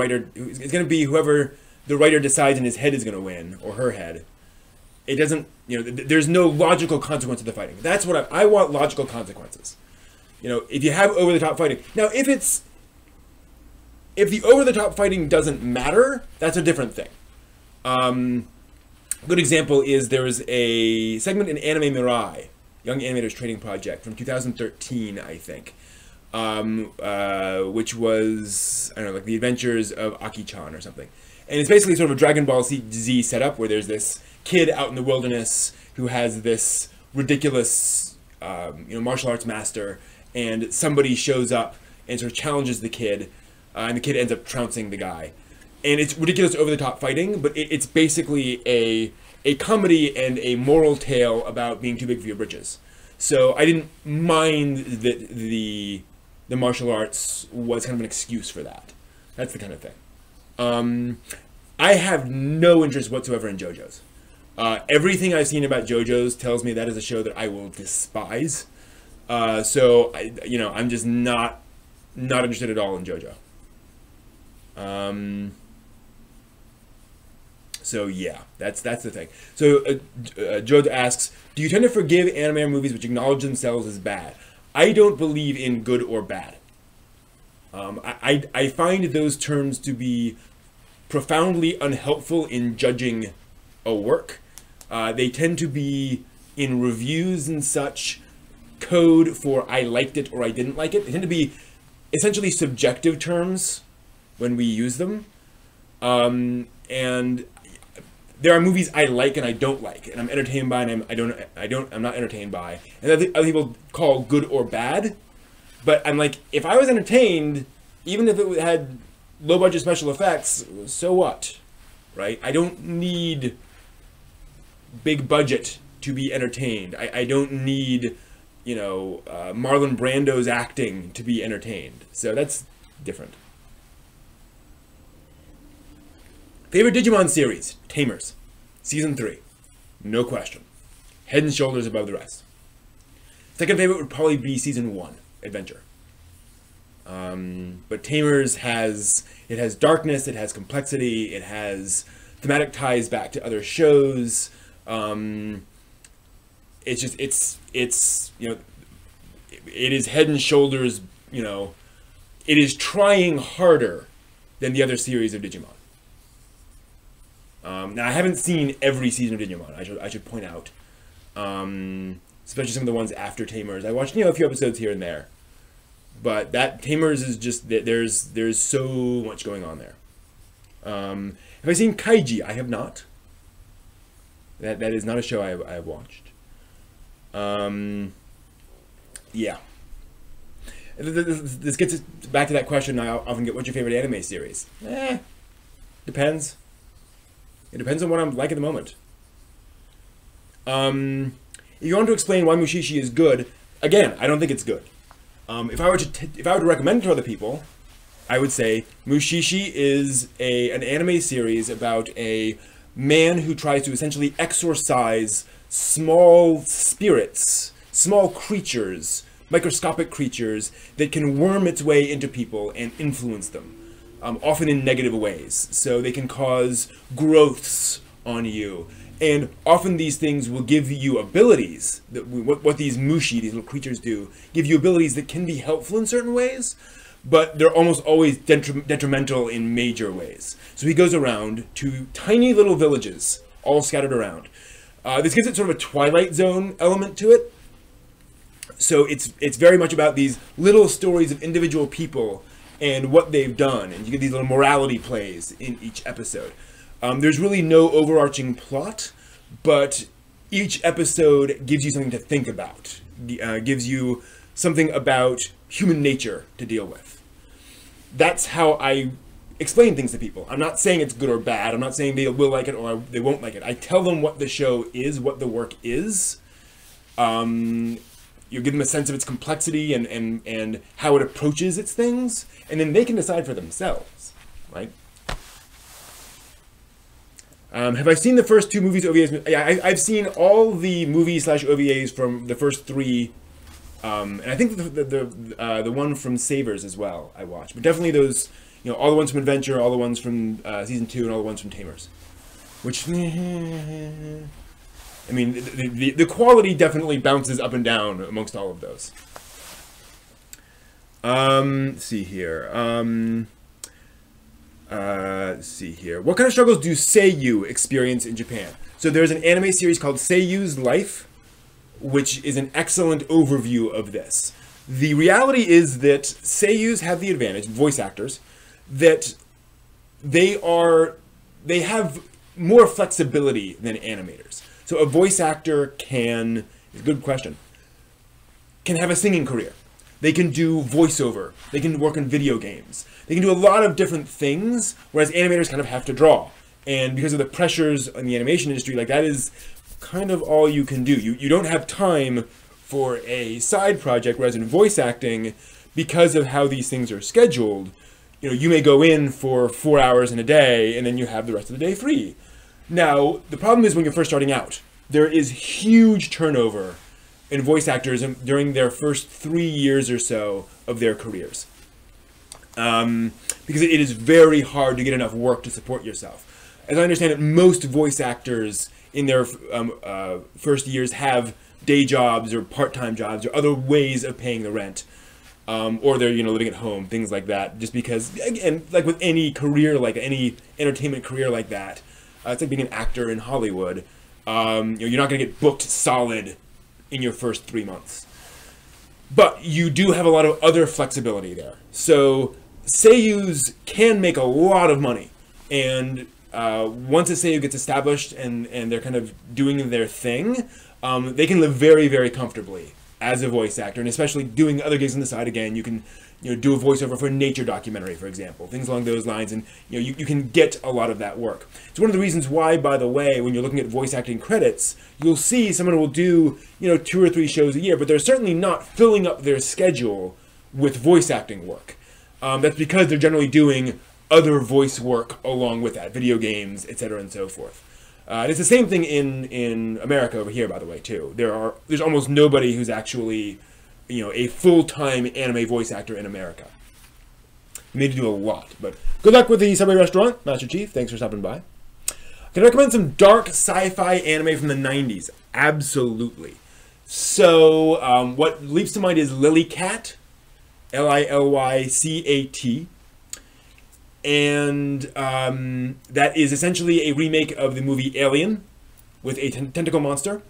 writer decides in his head is going to win, or her head. It doesn't, there's no logical consequence of the fighting. That's what I want, logical consequences. If you have over-the-top fighting. Now, if the over-the-top fighting doesn't matter, that's a different thing. Good example is there was a segment in Anime Mirai, Young Animators Training Project, from 2013, I think, which was, I don't know, like the adventures of Aki-chan or something. And it's basically sort of a Dragon Ball Z setup where there's this kid out in the wilderness who has this ridiculous, martial arts master, and somebody shows up and sort of challenges the kid, and the kid ends up trouncing the guy. And it's ridiculous over-the-top fighting, but it's basically a comedy and a moral tale about being too big for your britches. So I didn't mind that the martial arts was kind of an excuse for that. That's the kind of thing. I have no interest whatsoever in JoJo's. Everything I've seen about JoJo's tells me that is a show that I will despise. So I'm just not interested at all in JoJo. So yeah, that's the thing. So Joe asks, do you tend to forgive anime movies which acknowledge themselves as bad? I don't believe in good or bad. I find those terms to be profoundly unhelpful in judging a work. They tend to be, in reviews and such, code for I liked it or I didn't like it. They tend to be essentially subjective terms when we use them. And there are movies I like and I don't like, and I'm entertained by, and I'm not entertained by. And other people call good or bad. But I'm like, if I was entertained, even if it had low-budget special effects, so what, right? I don't need big budget to be entertained. I don't need, Marlon Brando's acting to be entertained. So that's different. Favorite Digimon series? Tamers. Season 3. No question. Head and shoulders above the rest. Second favorite would probably be Season 1, Adventure. But Tamers has darkness, it has complexity, it has thematic ties back to other shows. It is head and shoulders, it is trying harder than the other series of Digimon. Now I haven't seen every season of Digimon, I should point out. Especially some of the ones after Tamers. I watched, a few episodes here and there. But that Tamers is just, there's so much going on there. Have I seen Kaiji? I have not. That is not a show I have watched. Yeah. This gets back to that question I often get, what's your favorite anime series? Depends. It depends on what I'm like at the moment. If you want to explain why Mushishi is good, again, I don't think it's good. If I were to recommend it to other people, I would say Mushishi is an anime series about a man who tries to essentially exorcise small spirits, small creatures, microscopic creatures that can worm its way into people and influence them, often in negative ways. So they can cause growths on you. And often these things will give you abilities, what these mushi, these little creatures do, give you abilities that can be helpful in certain ways, but they're almost always detrimental in major ways. So he goes around to tiny little villages, all scattered around. This gives it sort of a Twilight Zone element to it. So it's very much about these little stories of individual people and what they've done, and you get these little morality plays in each episode. There's really no overarching plot, but each episode gives you something to think about, gives you something about human nature to deal with. That's how I explain things to people. I'm not saying it's good or bad. I'm not saying they will like it or they won't like it. I tell them what the show is, what the work is. You give them a sense of its complexity and how it approaches its things, and then they can decide for themselves, right? Have I seen the first 2 movies, OVAs? Yeah, I've seen all the movies / OVAs from the first 3, and I think the one from Savers as well I watched. But definitely those, you know, all the ones from Adventure, all the ones from Season 2, and all the ones from Tamers. Which, I mean, the quality definitely bounces up and down amongst all of those. Let's see here. What kind of struggles do Seiyu experience in Japan? So there's an anime series called Seiyu's Life, which is an excellent overview of this. The reality is that Seiyus have the advantage, voice actors, that they have more flexibility than animators. So a voice actor can, it's a good question, can have a singing career. They can do voiceover. They can work in video games. They can do a lot of different things, whereas animators kind of have to draw. And because of the pressures in the animation industry, like that is kind of all you can do. You don't have time for a side project, whereas in voice acting, because of how these things are scheduled, you know, you may go in for 4 hours in a day, and then you have the rest of the day free. Now, the problem is when you're first starting out, there is huge turnover in voice actors during their first 3 years or so of their careers. Because it is very hard to get enough work to support yourself. As I understand it, most voice actors in their first years have day jobs or part-time jobs or other ways of paying the rent. Or they're, you know, living at home, things like that. Just because, again, like with any career, like any entertainment career like that, it's like being an actor in Hollywood. You know, you're not going to get booked solid in your first 3 months. But you do have a lot of other flexibility there. So seiyus can make a lot of money. And once a seiyu gets established and they're kind of doing their thing, they can live very, very comfortably as a voice actor, and especially doing other gigs on the side. Again, you can, you know, do a voiceover for a nature documentary, for example, things along those lines, and you know, you can get a lot of that work. It's one of the reasons why, by the way, when you're looking at voice acting credits, you'll see someone will do, you know, 2 or 3 shows a year, but they're certainly not filling up their schedule with voice acting work. That's because they're generally doing other voice work along with that, video games, etc., and so forth. And it's the same thing in America over here, by the way, too. There's almost nobody who's actually, you know, a full-time anime voice actor in America. You need to do a lot, but good luck with the Subway restaurant, Master Chief. Thanks for stopping by. Can I recommend some dark sci-fi anime from the 90s? Absolutely. So, what leaps to mind is Lilycat, LilYcat. And that is essentially a remake of the movie Alien with a tentacle monster.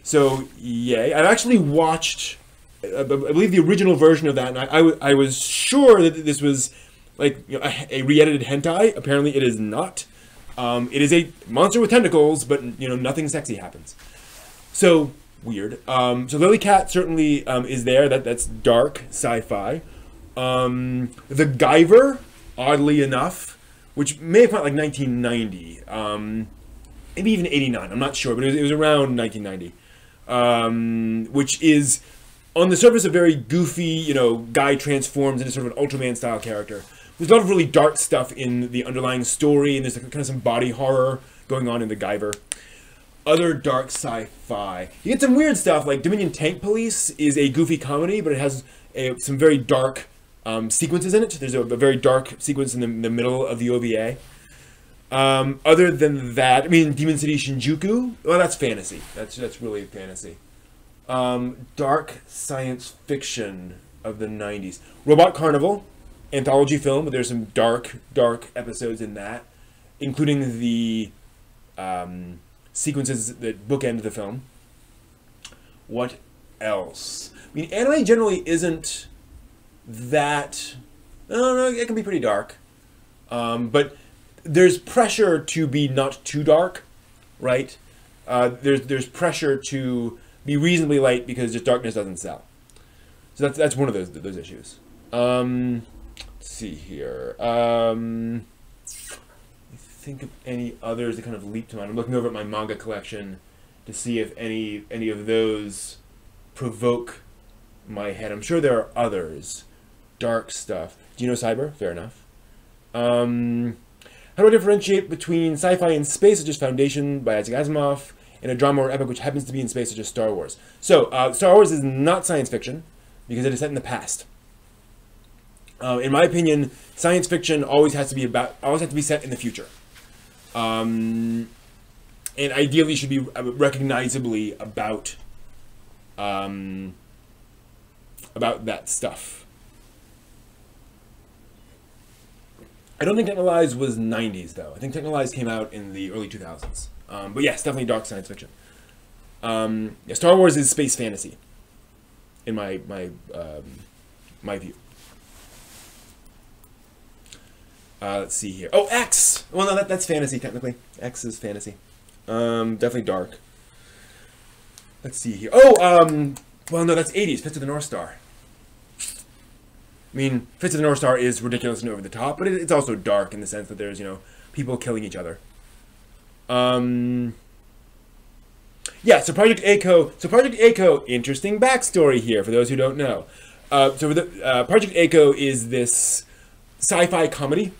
So, yay. I've actually watched, I believe, the original version of that, and I was sure that this was like, you know, a re-edited hentai. Apparently it is not. It is a monster with tentacles, but, you know, nothing sexy happens. So, weird. So Lilycat certainly is there. That's dark sci-fi. The Guyver, oddly enough, which may have come out like 1990, maybe even 89, I'm not sure, but it was around 1990, which is, on the surface, a very goofy, you know, guy transforms into sort of an Ultraman-style character. There's a lot of really dark stuff in the underlying story, and there's kind of some body horror going on in the Guyver. Other dark sci-fi. You get some weird stuff, like Dominion Tank Police is a goofy comedy, but it has some very dark sequences in it. There's a very dark sequence in the middle of the OVA. Other than that, I mean, Demon City Shinjuku, well, that's fantasy. That's really fantasy. Dark science fiction of the 90s. Robot Carnival, anthology film, but there's some dark episodes in that, including the sequences that bookend the film. What else? I mean, anime generally isn't that, I don't know, it can be pretty dark. But there's pressure to be not too dark, right? There's pressure to be reasonably light because just darkness doesn't sell. So that's one of those issues. Let's see here. Think of any others that kind of leap to mind. I'm looking over at my manga collection to see if any of those provoke my head. I'm sure there are others. Dark stuff. Do you know Cyber? Fair enough. How do I differentiate between sci-fi and space, such as Foundation by Isaac Asimov, and a drama or epic which happens to be in space, such as Star Wars? So, Star Wars is not science fiction because it is set in the past. In my opinion, science fiction always has to be set in the future. And ideally should be recognizably about that stuff. I don't think Technolize was 90s though. I think Technolize came out in the early 2000s. But yes, definitely dark science fiction. Yeah, Star Wars is space fantasy, in my view. Let's see here. Oh, X! Well, no, that's fantasy, technically. X is fantasy. Definitely dark. Let's see here. Oh, well, no, that's 80s. Fist of the North Star. I mean, Fist of the North Star is ridiculous and over the top, but it's also dark in the sense that there's, people killing each other. Yeah, so Project A-ko, interesting backstory here for those who don't know. Project A-ko is this sci-fi comedy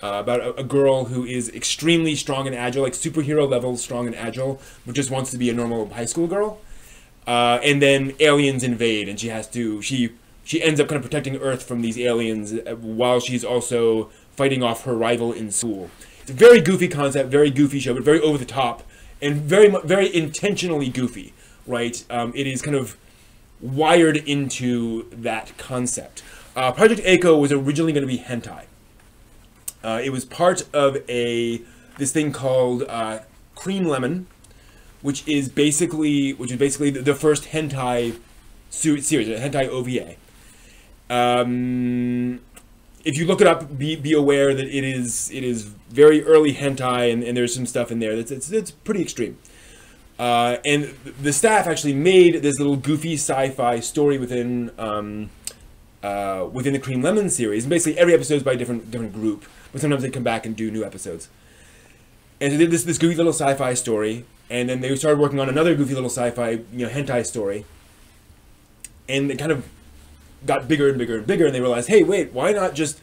about a girl who is extremely strong and agile, like superhero level strong and agile, but just wants to be a normal high school girl. And then aliens invade, and she ends up kind of protecting Earth from these aliens while she's also fighting off her rival in school. It's a very goofy concept, very goofy show, but very over the top, and very intentionally goofy, right? It is kind of wired into that concept. Project A-ko was originally going to be hentai. It was part of this thing called Cream Lemon, which is basically the first hentai series, a hentai OVA. If you look it up, be aware that it is very early hentai, and there's some stuff in there it's pretty extreme. And the staff actually made this little goofy sci-fi story within the Cream Lemon series, and basically every episode is by a different group, but sometimes they come back and do new episodes. And so they did this goofy little sci-fi story, and then they started working on another goofy little sci-fi, hentai story, and it kind of got bigger and bigger and bigger, and they realized, hey, wait, why not just,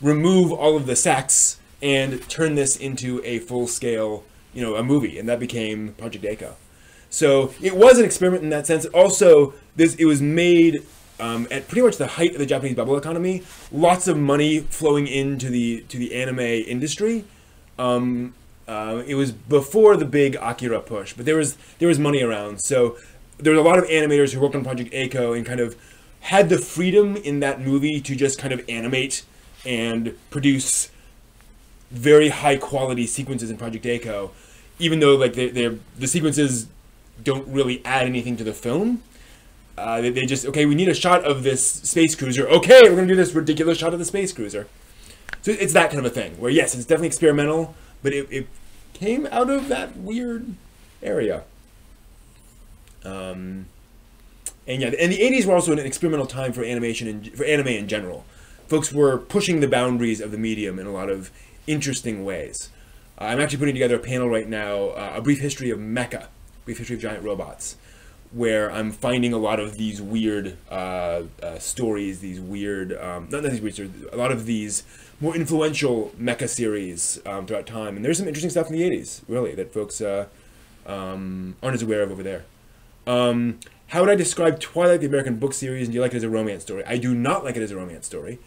remove all of the sex and turn this into a full-scale, a movie, and that became Project A-ko. So it was an experiment in that sense. Also, it was made at pretty much the height of the Japanese bubble economy. Lots of money flowing into the anime industry. It was before the big Akira push, but there was money around. So there were a lot of animators who worked on Project A-ko and kind of had the freedom in that movie to just kind of animate and produce very high quality sequences in Project A-ko, even though like the sequences don't really add anything to the film. They just, okay, we need a shot of this space cruiser. Okay, we're gonna do this ridiculous shot of the space cruiser. So it's that kind of a thing where yes, it's definitely experimental, but it came out of that weird area. And yeah, and the 80s were also an experimental time for animation and for anime in general. Folks were pushing the boundaries of the medium in a lot of interesting ways. I'm actually putting together a panel right now, a brief history of mecha, brief history of giant robots, where I'm finding a lot of these weird stories, these weird, a lot of these more influential mecha series throughout time. And there's some interesting stuff in the 80s, really, that folks aren't as aware of over there. How would I describe Twilight, the American book series, and do you like it as a romance story? I do not like it as a romance story.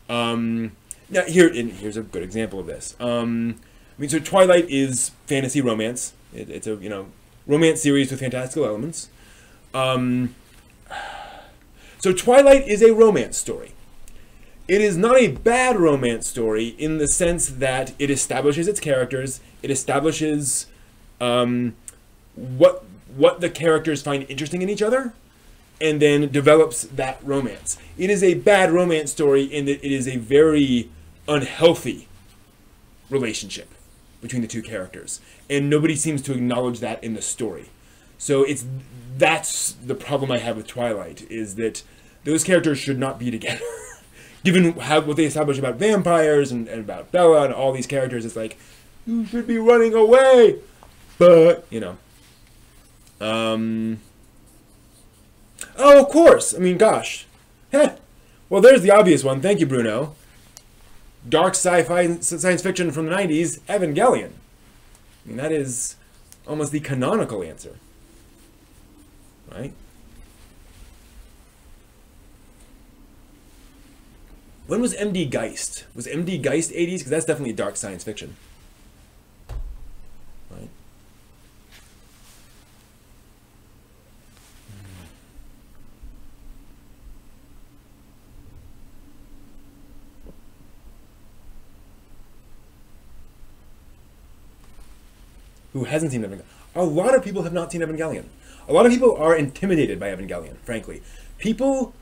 Now, here's a good example of this. So Twilight is fantasy romance. It's a, romance series with fantastical elements. So Twilight is a romance story. It is not a bad romance story in the sense that it establishes its characters, it establishes what the characters find interesting in each other, and then develops that romance. It is a bad romance story in that it is a very unhealthy relationship between the two characters, and nobody seems to acknowledge that in the story. So that's the problem I have with Twilight, is that those characters should not be together. Given what they establish about vampires and about Bella and all these characters, it's like, you should be running away. But, you know. Oh, of course. I mean, gosh. Heh. Well, there's the obvious one. Thank you, Bruno. Dark sci-fi science fiction from the 90s, Evangelion. I mean, that is almost the canonical answer. Right? When was MD Geist? Was MD Geist 80s? Because that's definitely dark science fiction. Right? Who hasn't seen Evangelion? A lot of people have not seen Evangelion. A lot of people are intimidated by Evangelion, frankly. People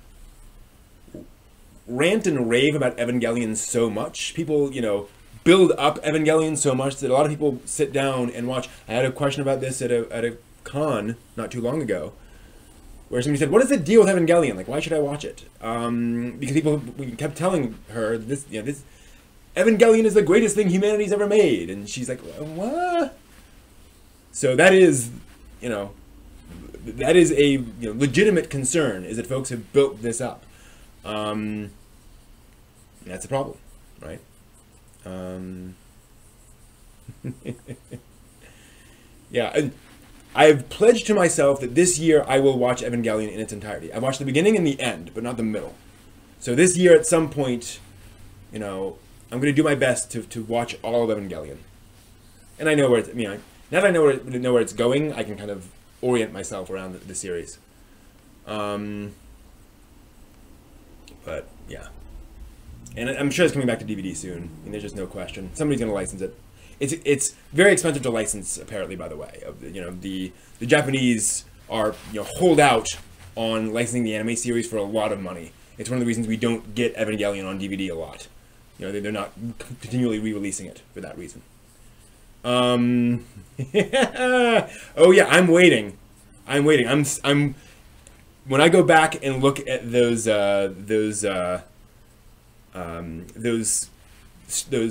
rant and rave about Evangelion so much. People, you know, build up Evangelion so much that a lot of people sit down and watch. I had a question about this at a con not too long ago, where somebody said, "What is the deal with Evangelion? Like, why should I watch it?" Because we kept telling her this, you know, this Evangelion is the greatest thing humanity's ever made, and she's like, "What?" So that is, you know, that is a legitimate concern, is that folks have built this up. That's a problem, right? Yeah, and I've pledged to myself that this year I will watch Evangelion in its entirety. I've watched the beginning and the end, but not the middle. So this year at some point, you know, I'm going to do my best to watch all of Evangelion. And I know where it's, you know, now that I know where it's going, I can kind of orient myself around the series. But yeah, and I'm sure it's coming back to DVD soon. I mean, there's just no question. Somebody's going to license it. It's very expensive to license, apparently. By the way, you know, the Japanese are, you know, hold out on licensing the anime series for a lot of money. It's one of the reasons we don't get Evangelion on DVD a lot. You know, they're not continually re-releasing it for that reason. Oh yeah, I'm waiting. I'm when I go back and look at those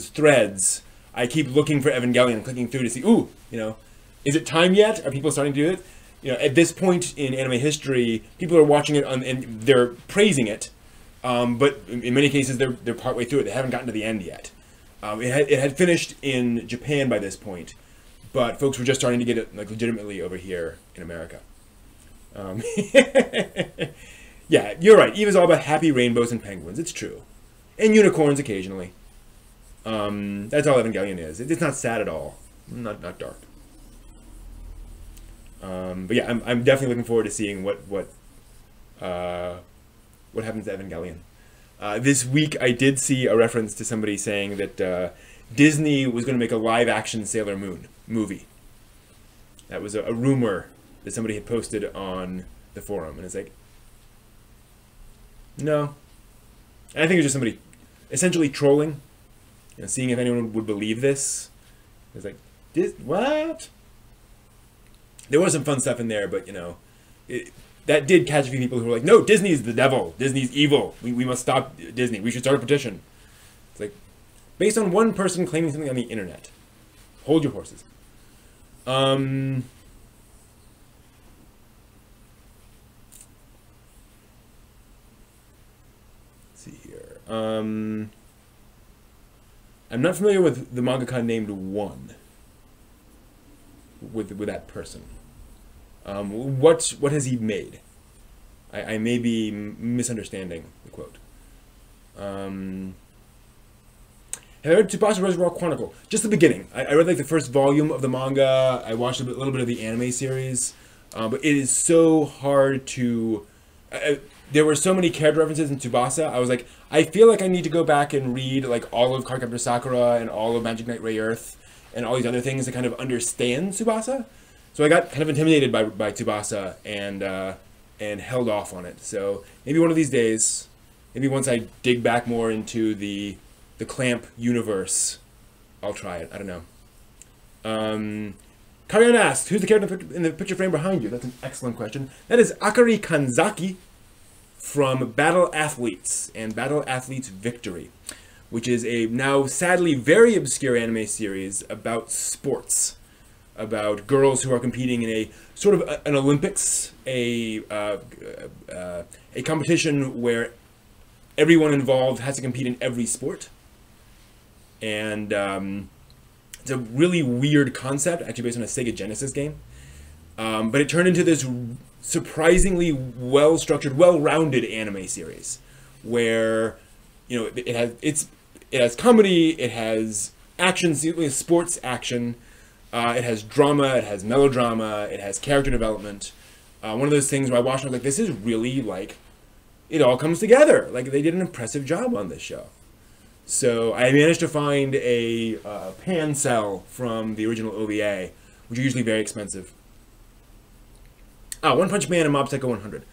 threads, I keep looking for Evangelion, clicking through to see, ooh, you know, is it time yet? Are people starting to do it? You know, at this point in anime history, people are watching it and they're praising it, but in many cases they're partway through it. They haven't gotten to the end yet. It had finished in Japan by this point, but folks were just starting to get it, like, legitimately over here in America. Yeah, you're right. Eva's all about happy rainbows and penguins. It's true, and unicorns occasionally. That's all Evangelion is. It's not sad at all. Not dark. But yeah, I'm definitely looking forward to seeing what happens to Evangelion. This week I did see a reference to somebody saying that Disney was going to make a live-action Sailor Moon movie. That was a rumor that somebody had posted on the forum, and it's like, no. And I think it was just somebody essentially trolling, you know, seeing if anyone would believe this. It's like, what? There was some fun stuff in there, but, you know, that did catch a few people who were like, no, Disney's the devil. Disney's evil. We must stop Disney. We should start a petition. It's like, based on one person claiming something on the internet. Hold your horses. Let's see here. I'm not familiar with the mangaka named One. With that person. What has he made? I may be misunderstanding the quote. Have I read Tsubasa Reservoir Chronicle? Just the beginning. I read like the first volume of the manga. I watched a little bit of the anime series. But it is so hard to... there were so many character references in Tsubasa. I was like, I feel like I need to go back and read like all of Cardcaptor Sakura and all of Magic Knight Ray Earth and all these other things to kind of understand Tsubasa. So I got kind of intimidated by Tsubasa and held off on it. So maybe one of these days, maybe once I dig back more into the Clamp universe, I'll try it. I don't know. Karian asks, who's the character in the picture frame behind you? That's an excellent question. That is Akari Kanzaki from Battle Athletes and Battle Athletes Victory, which is a now sadly very obscure anime series about sports, about girls who are competing in a sort of an Olympics, a competition where everyone involved has to compete in every sport. And it's a really weird concept, actually based on a Sega Genesis game. But it turned into this surprisingly well-structured, well-rounded anime series, where it has comedy, it has action, sports action, it has drama, it has melodrama, it has character development. One of those things where I watched and I was like, this is really like, it all comes together. Like, they did an impressive job on this show. So I managed to find a pan cell from the original OVA, which are usually very expensive. One Punch Man and Mob Psycho 100.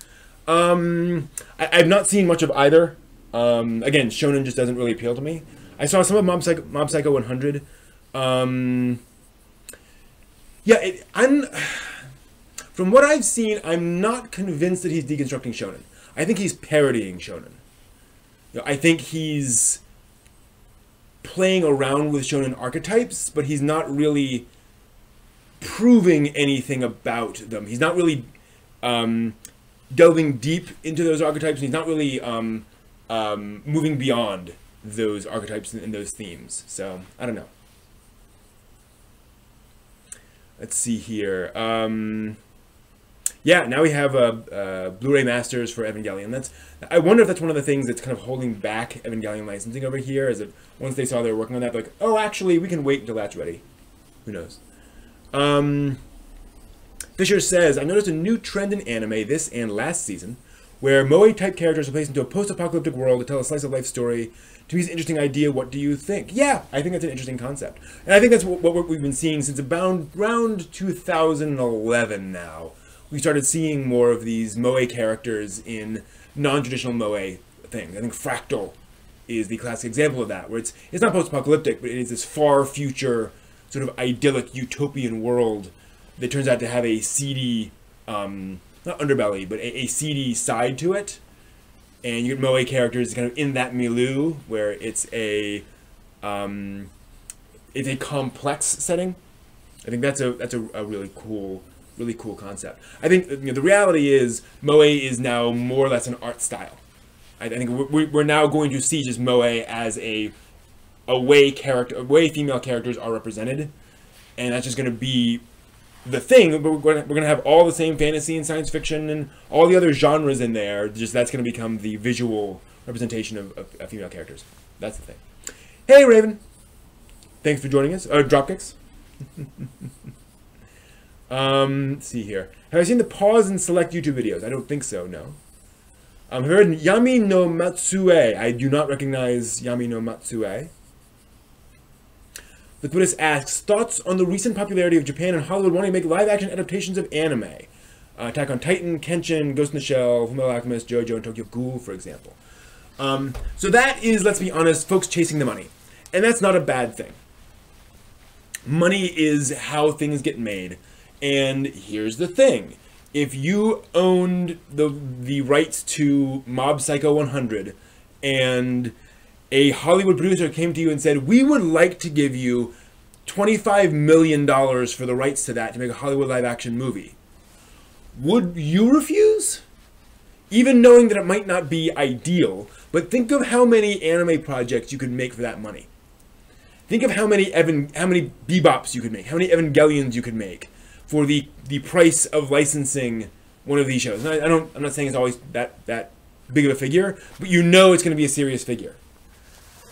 I've not seen much of either. Again, shonen just doesn't really appeal to me. I saw some of Mob Psycho 100. From what I've seen, I'm not convinced that he's deconstructing shonen. I think he's parodying shonen. I think he's playing around with shonen archetypes, but he's not really proving anything about them. He's not really delving deep into those archetypes, and he's not really moving beyond those archetypes and those themes. So, I don't know. Let's see here. Yeah, now we have Blu-ray masters for Evangelion. I wonder if that's one of the things that's kind of holding back Evangelion licensing over here, is that once they saw they were working on that, they're like, oh, actually, we can wait until that's ready. Who knows? Fisher says, I noticed a new trend in anime this and last season, where Moe-type characters are placed into a post-apocalyptic world to tell a slice-of-life story. To me, it's an interesting idea. What do you think? Yeah, I think that's an interesting concept. And I think that's what we've been seeing since about around 2011 now. We started seeing more of these Moe characters in non-traditional Moe things. I think Fractal is the classic example of that, where it's not post-apocalyptic, but it is this far future, sort of idyllic, utopian world that turns out to have a seedy, not underbelly, but a seedy side to it. And you get Moe characters kind of in that milieu, where it's a complex setting. I think that's a really cool concept. I think the reality is Moe is now more or less an art style. I think we're now going to see just Moe as a way female characters are represented, and that's just going to be the thing. But we're going to have all the same fantasy and science fiction and all the other genres in there. Just that's going to become the visual representation of female characters. That's the thing. Hey Raven, thanks for joining us. Dropkicks. Let's see here. Have I seen the pause and select YouTube videos? I don't think so, no. I've heard Yami no Matsue. I do not recognize Yami no Matsue. Liquidus asks, thoughts on the recent popularity of Japan and Hollywood wanting to make live-action adaptations of anime? Attack on Titan, Kenshin, Ghost in the Shell, Fullmetal Alchemist, JoJo, and Tokyo Ghoul, for example. So that is, let's be honest, folks chasing the money. And that's not a bad thing. Money is how things get made. And here's the thing. If you owned the rights to Mob Psycho 100 and a Hollywood producer came to you and said, we would like to give you $25 million for the rights to that to make a Hollywood live-action movie, would you refuse? Even knowing that it might not be ideal, but think of how many anime projects you could make for that money. Think of how many Bebops you could make, how many Evangelions you could make for the price of licensing one of these shows. And I'm not saying it's always that big of a figure, but you know it's going to be a serious figure.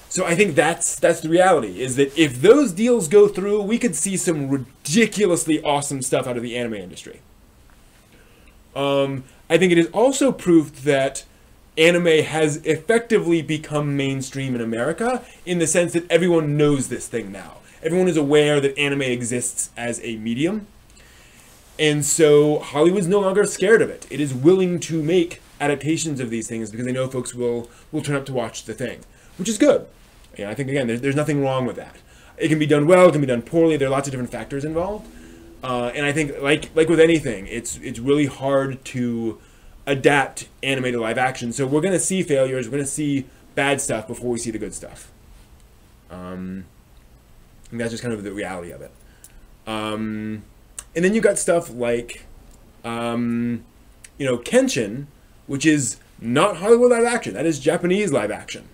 So I think that's the reality, is that if those deals go through, we could see some ridiculously awesome stuff out of the anime industry. I think it is also proof that anime has effectively become mainstream in America, in the sense that everyone knows this thing now. Everyone is aware that anime exists as a medium. And so Hollywood's no longer scared of it. It is willing to make adaptations of these things because they know folks will turn up to watch the thing, which is good. And I think, again, there's nothing wrong with that. It can be done well, it can be done poorly. There are lots of different factors involved. And I think, like with anything, it's really hard to adapt anime to live action. So we're going to see failures, we're going to see bad stuff before we see the good stuff. And that's just kind of the reality of it. And then you got stuff like, Kenshin, which is not Hollywood live action. That is Japanese live action.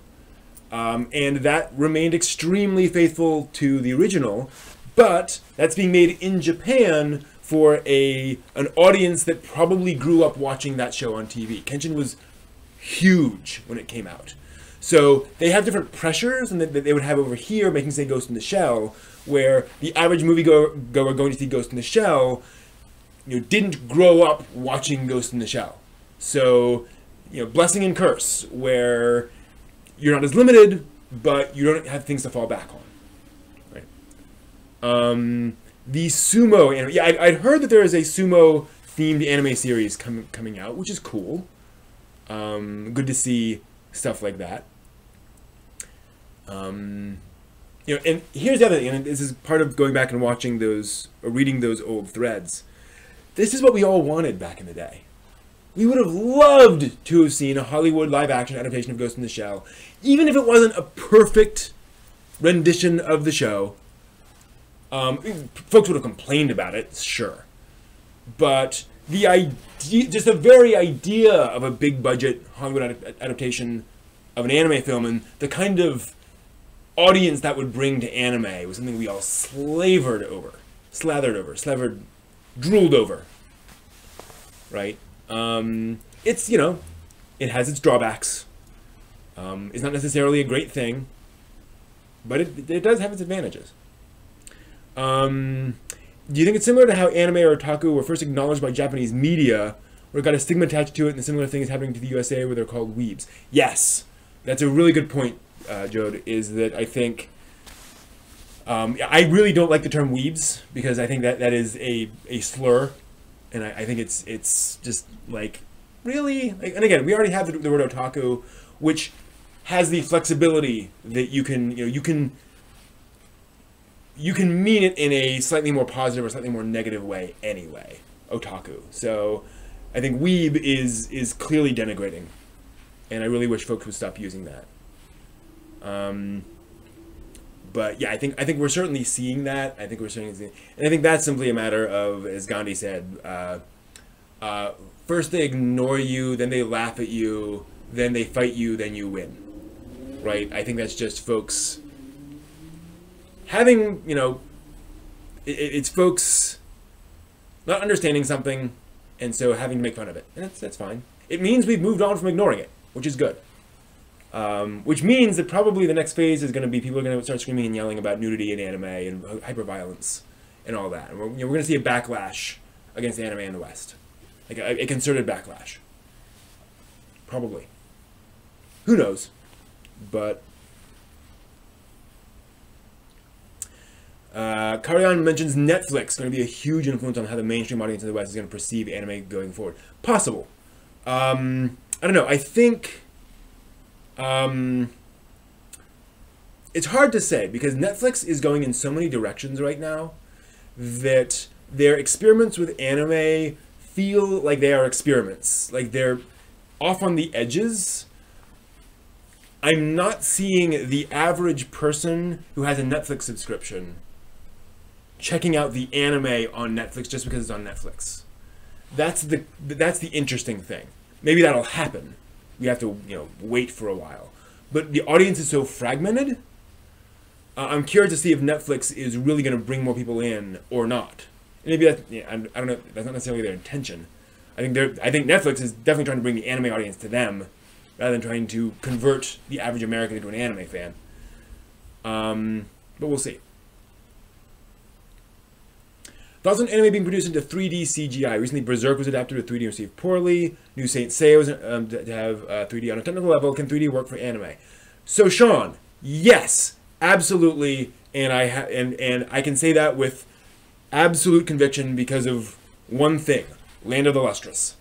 And that remained extremely faithful to the original, but that's being made in Japan for an audience that probably grew up watching that show on TV. Kenshin was huge when it came out. So they have different pressures than that they would have over here, making, say, Ghost in the Shell, where the average moviegoer going to see Ghost in the Shell, didn't grow up watching Ghost in the Shell. So, blessing and curse, where you're not as limited, but you don't have things to fall back on. Right? The sumo anime. Yeah, I'd heard that there is a sumo-themed anime series coming out, which is cool. Good to see stuff like that. And here's the other thing, and this is part of going back and watching those, or reading those old threads. This is what we all wanted back in the day. We would have loved to have seen a Hollywood live-action adaptation of Ghost in the Shell, even if it wasn't a perfect rendition of the show. Folks would have complained about it, sure. But the idea, just the very idea of a big-budget Hollywood adaptation of an anime film, and the kind of audience that would bring to anime, was something we all slathered over, drooled over, right? It's, it has its drawbacks. It's not necessarily a great thing, but it does have its advantages. Do you think it's similar to how anime or otaku were first acknowledged by Japanese media, where it got a stigma attached to it, and a similar thing is happening to the USA where they're called weebs? Yes, that's a really good point, Jode, is that I think, I really don't like the term weebs, because I think that is a slur. And I think it's just like, really? Like, and again, we already have the word otaku, which has the flexibility that you can mean it in a slightly more positive or slightly more negative way anyway. Otaku. So I think weeb is clearly denigrating, and I really wish folks would stop using that. But yeah, I think we're certainly seeing that. And I think that's simply a matter of, as Gandhi said, first they ignore you, then they laugh at you, then they fight you, then you win. Right? I think that's just folks having, it's folks not understanding something, and so having to make fun of it. And that's fine. It means we've moved on from ignoring it, which is good. Which means that probably the next phase is going to be people are going to start screaming and yelling about nudity in anime and hyperviolence and all that. And we're going to see a backlash against anime in the West, like a concerted backlash. Probably. Who knows? But Karyan mentions Netflix going to be a huge influence on how the mainstream audience in the West is going to perceive anime going forward. Possible. I don't know. I think. It's hard to say, because Netflix is going in so many directions right now that their experiments with anime feel like they are experiments. Like they're off on the edges. I'm not seeing the average person who has a Netflix subscription checking out the anime on Netflix just because it's on Netflix. That's the interesting thing. Maybe that'll happen. We have to, wait for a while. But the audience is so fragmented. I'm curious to see if Netflix is really going to bring more people in or not. And maybe I don't know. That's not necessarily their intention. I think Netflix is definitely trying to bring the anime audience to them, rather than trying to convert the average American into an anime fan. But we'll see. Thoughts on anime being produced into 3D CGI. Recently, Berserk was adapted to 3D and received poorly. New Saint Seiya was to have 3D on a technical level. Can 3D work for anime? So, Sean, yes, absolutely, and I can say that with absolute conviction because of one thing: Land of the Lustrous,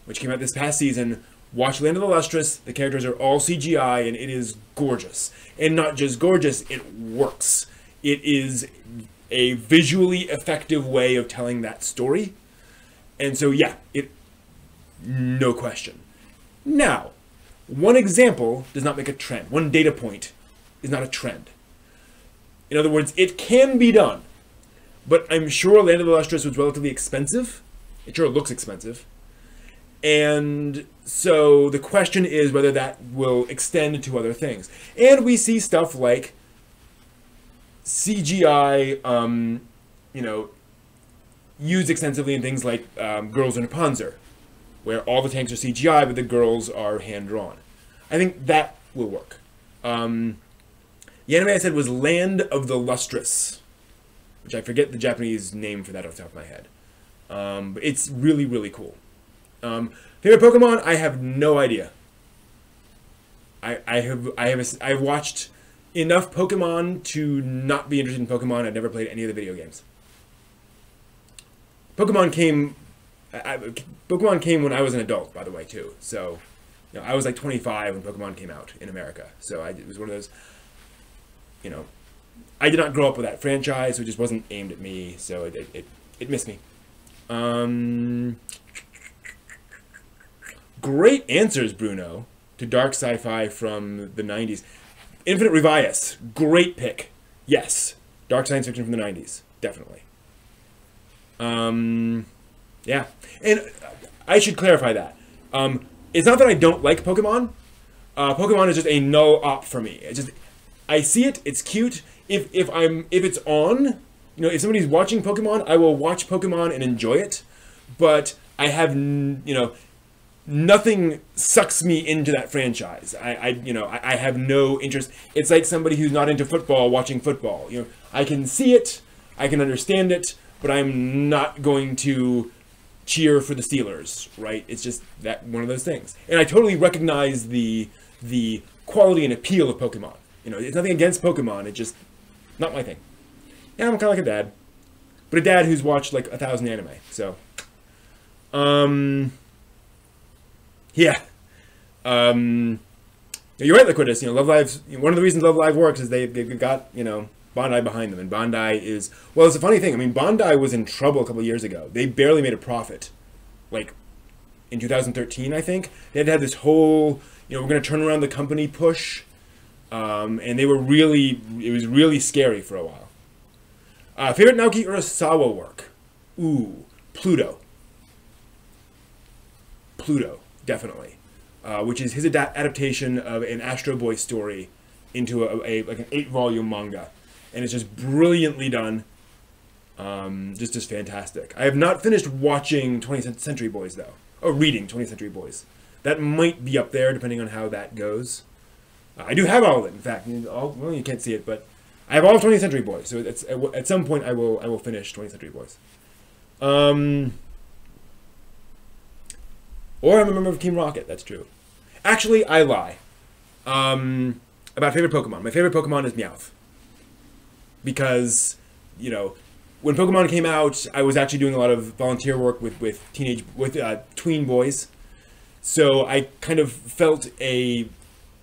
which came out this past season. Watch Land of the Lustrous. The characters are all CGI, and it is gorgeous. And not just gorgeous, it works. it is a visually effective way of telling that story. And so, yeah, no question. Now, one example does not make a trend. One data point is not a trend. In other words, it can be done, but I'm sure Land of the Lustrous was relatively expensive. It sure looks expensive. And so the question is whether that will extend to other things. And we see stuff like CGI, used extensively in things like Girls in Panzer, where all the tanks are CGI, but the girls are hand-drawn. I think that will work. The anime I said was Land of the Lustrous, which I forget the Japanese name for that off the top of my head. But it's really, really cool. Favorite Pokemon? I have no idea. I've watched enough Pokemon to not be interested in Pokemon. I've never played any of the video games. Pokemon came when I was an adult, by the way, too. So, I was like 25 when Pokemon came out in America. So it was one of those, I did not grow up with that franchise, so it just wasn't aimed at me. So it missed me. Great answers, Bruno, to dark sci-fi from the 90s. Infinite Revias, great pick. Yes, dark science fiction from the 90s, definitely. Yeah, and I should clarify that. It's not that I don't like Pokemon. Pokemon is just a null op for me. It's just, I see it, it's cute. If it's on, if somebody's watching Pokemon, I will watch Pokemon and enjoy it. But I have, nothing sucks me into that franchise. I have no interest. It's like somebody who's not into football watching football. I can see it, I can understand it, but I'm not going to cheer for the Steelers, right? It's just that one of those things. And I totally recognize the quality and appeal of Pokemon. It's nothing against Pokemon. It's just not my thing. Yeah, I'm kind of like a dad, but a dad who's watched like 1,000 anime. So, yeah. You're right, Liquidus. Love Live's one of the reasons Love Live works is they've got Bandai behind them, and Bandai is, well, it's a funny thing. I mean, Bandai was in trouble a couple of years ago. They barely made a profit, like in 2013, I think. They had to have this whole, we're going to turn around the company push, and it was really scary for a while. Favorite Naoki Urasawa work? Ooh, Pluto, definitely. Which is his adaptation of an Astro Boy story into like an 8-volume manga. And it's just brilliantly done. Just fantastic. I have not finished watching 20th Century Boys, though. Oh, reading 20th Century Boys. That might be up there, depending on how that goes. I do have all of it, in fact. Well, you can't see it, but I have all of 20th Century Boys. So at some point, I will finish 20th Century Boys. Or I'm a member of Team Rocket. That's true. Actually, I lie. About favorite Pokemon. My favorite Pokemon is Meowth. Because, when Pokemon came out, I was actually doing a lot of volunteer work with tween boys. So I kind of felt a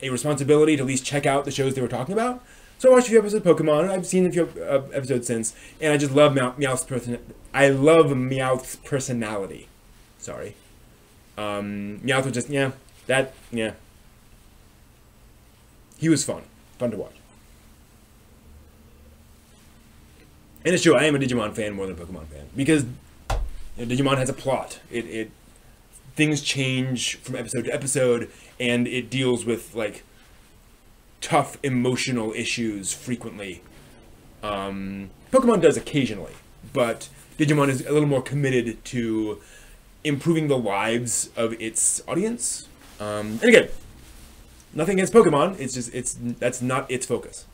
responsibility to at least check out the shows they were talking about. So I watched a few episodes of Pokemon, and I've seen a few episodes since, and I just love Meowth's personality. Sorry. Meowth was just, he was fun to watch. And it's true, I am a Digimon fan more than a Pokemon fan, because Digimon has a plot. Things change from episode to episode, and it deals with like tough emotional issues frequently. Pokemon does occasionally, but Digimon is a little more committed to improving the lives of its audience. And again, nothing against Pokemon. It's just that's not its focus.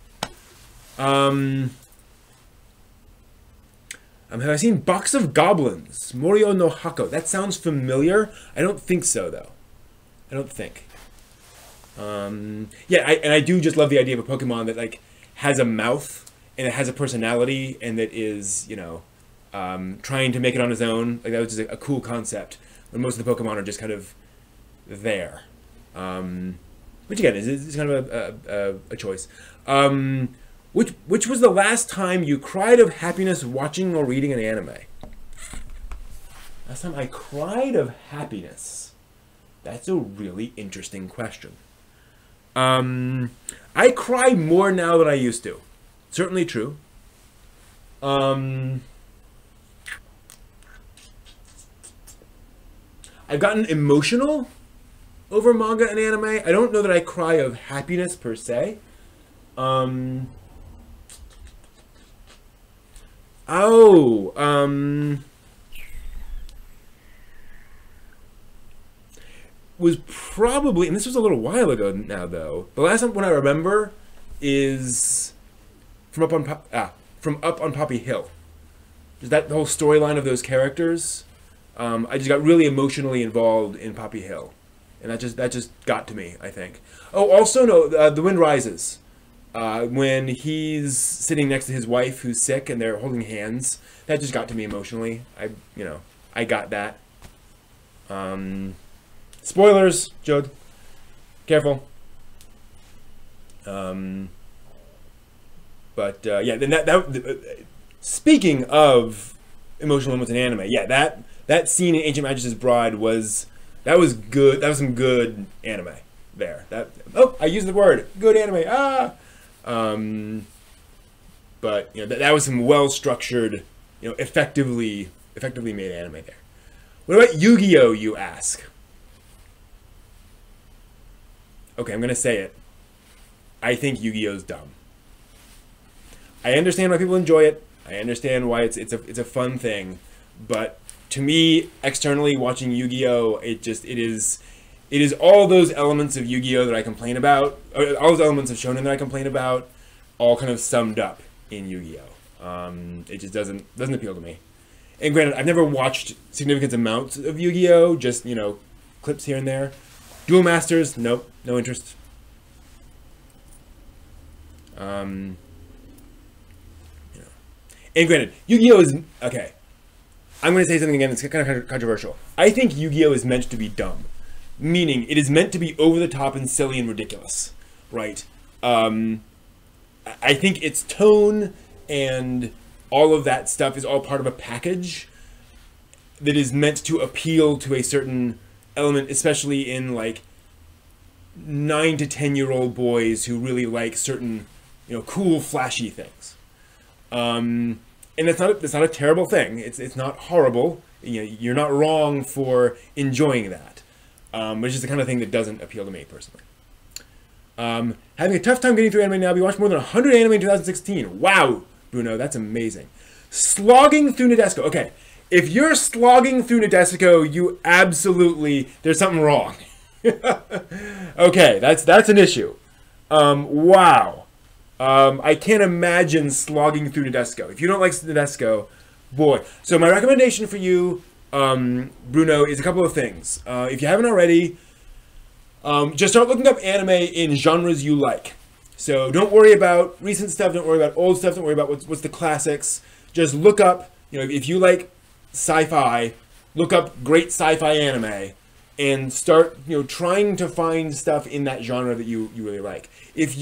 Have I seen Box of Goblins? Morio no Hako. That sounds familiar. I don't think so, though. I don't think. Yeah, I do just love the idea of a Pokemon that like has a mouth and it has a personality and that is, trying to make it on his own. Like that was just a cool concept. When most of the Pokemon are just kind of there. Which again is kind of a choice. Which was the last time you cried of happiness watching or reading an anime? Last time I cried of happiness. That's a really interesting question. I cry more now than I used to. Certainly true. I've gotten emotional over manga and anime. I don't know that I cry of happiness per se. Was probably, and this was a little while ago now though. The last one I remember is from Up on Poppy Hill. Just that the whole storyline of those characters. I just got really emotionally involved in Poppy Hill, and that just got to me, I think. Oh, also no, The Wind Rises. When he's sitting next to his wife who's sick and they're holding hands, that just got to me emotionally. I got that. Spoilers, Judd. Careful. But yeah, then speaking of emotional moments in anime, yeah, that scene in Ancient Magus' Bride was good. That was some good anime there. I used the word good anime. But that was some well structured, effectively made anime there. What about Yu-Gi-Oh, you ask? Okay, I'm gonna say it. I think Yu-Gi-Oh's dumb. I understand why people enjoy it. I understand why it's a fun thing, but to me, externally watching Yu-Gi-Oh, it is all those elements of Yu-Gi-Oh that I complain about, or all those elements of Shonen that I complain about, all kind of summed up in Yu-Gi-Oh. It just doesn't appeal to me. And granted, I've never watched significant amounts of Yu-Gi-Oh, just clips here and there. Duel Masters, nope, no interest. And granted, Yu-Gi-Oh is okay. I'm going to say something again that's kind of controversial. I think Yu-Gi-Oh is meant to be dumb, meaning it is meant to be over the top and silly and ridiculous, right? I think its tone and all of that stuff is all part of a package that is meant to appeal to a certain element, especially in like 9 to 10-year-old boys who really like certain, cool, flashy things. And it's not a terrible thing. It's not horrible. You're not wrong for enjoying that. But it's just the kind of thing that doesn't appeal to me personally. Having a tough time getting through anime now. We watched more than 100 anime in 2016. Wow, Bruno, that's amazing. Slogging through Nadesico. Okay, if you're slogging through Nadesico, there's something wrong. Okay, that's an issue. Wow. I can't imagine slogging through Nadesico. If you don't like Nadesico, boy. So my recommendation for you, Bruno, is a couple of things. If you haven't already, just start looking up anime in genres you like. So don't worry about recent stuff, don't worry about old stuff, don't worry about what's the classics. Just look up, if you like sci-fi, look up great sci-fi anime and start, trying to find stuff in that genre that you really like. If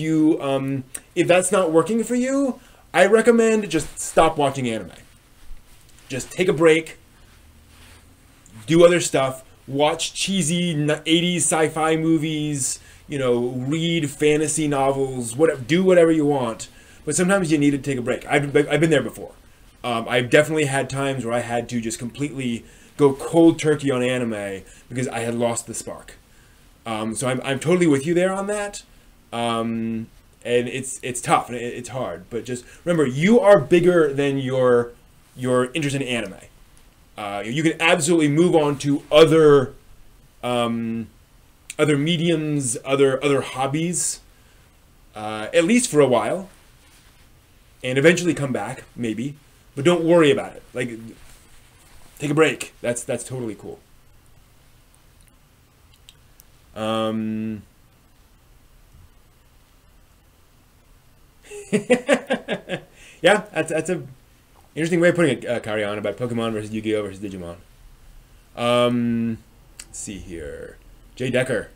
that's not working for you, I recommend just stop watching anime. Just take a break, do other stuff, watch cheesy 80s sci-fi movies, read fantasy novels, do whatever you want. But sometimes you need to take a break. I've been there before. I've definitely had times where I had to just completely go cold turkey on anime because I had lost the spark. So I'm totally with you there on that. And it's tough and it's hard. But just remember, you are bigger than your interest in anime. You can absolutely move on to other mediums, other hobbies, at least for a while, and eventually come back, maybe. But don't worry about it. Like, take a break. That's totally cool. Yeah, that's a interesting way of putting it, Karion, about Pokemon versus Yu-Gi-Oh versus Digimon. Let's see here. Jay Decker.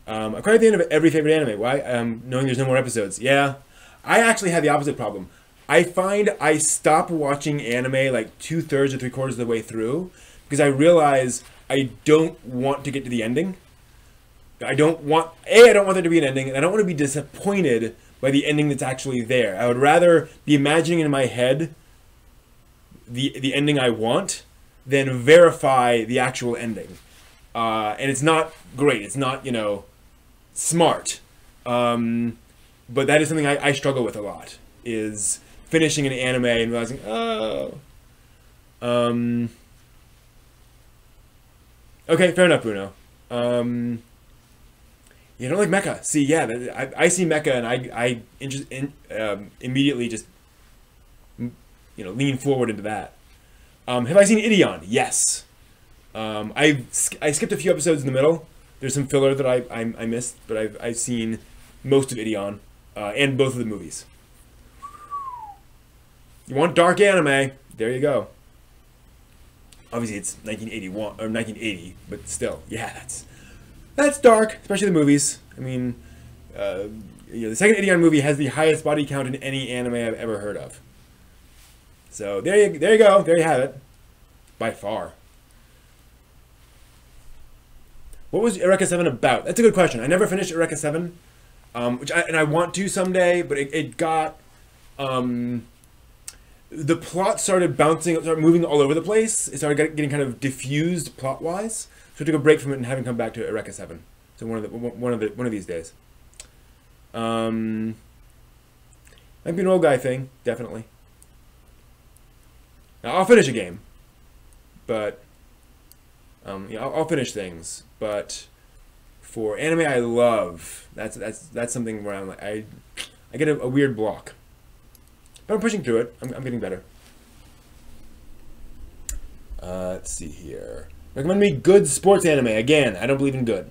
I cried at the end of every favorite anime. Why? Knowing there's no more episodes. Yeah. I actually had the opposite problem. I find I stop watching anime like 2/3 or 3/4 of the way through because I realize I don't want to get to the ending. I don't want there to be an ending, and I don't want to be disappointed by the ending that's actually there. I would rather be imagining in my head the ending I want than verify the actual ending. And it's not great. It's not, smart. But that is something I struggle with a lot, is finishing an anime and realizing, okay, fair enough, Bruno. You don't like mecha. See, yeah, I see mecha and I immediately just, lean forward into that. Have I seen Ideon? Yes. I skipped a few episodes in the middle. There's some filler that I missed, but I've seen most of Ideon and both of the movies. You want dark anime? There you go. Obviously, it's 1981 or 1980, but still, yeah, that's dark, especially the movies. I mean, the second Ideon movie has the highest body count in any anime I've ever heard of. So there you go. There you have it. By far. What was Eureka 7 about? That's a good question. I never finished Eureka 7, which I want to someday, but it got the plot started moving all over the place. It started getting kind of diffused plot-wise. So I took a break from it and haven't come back to Eureka 7. So one of these days. Might be an old guy thing, definitely. Now, I'll finish a game, but I'll finish things. But for anime I love, that's something where I'm like I get a weird block. But I'm pushing through it. I'm getting better. Let's see here. Recommend me good sports anime. Again, I don't believe in good.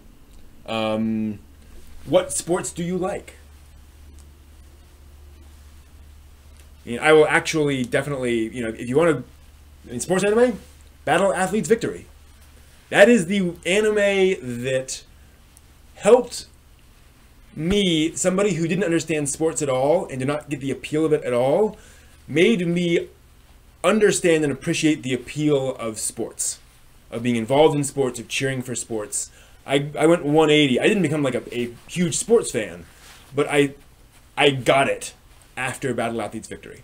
What sports do you like? I will actually definitely, if you want to, in sports anime, Battle Athletes Victory. That is the anime that helped me, somebody who didn't understand sports at all and did not get the appeal of it at all, made me understand and appreciate the appeal of sports, of being involved in sports, of cheering for sports. I went 180. I didn't become like a huge sports fan, but I got it after Battle Athletes Victory.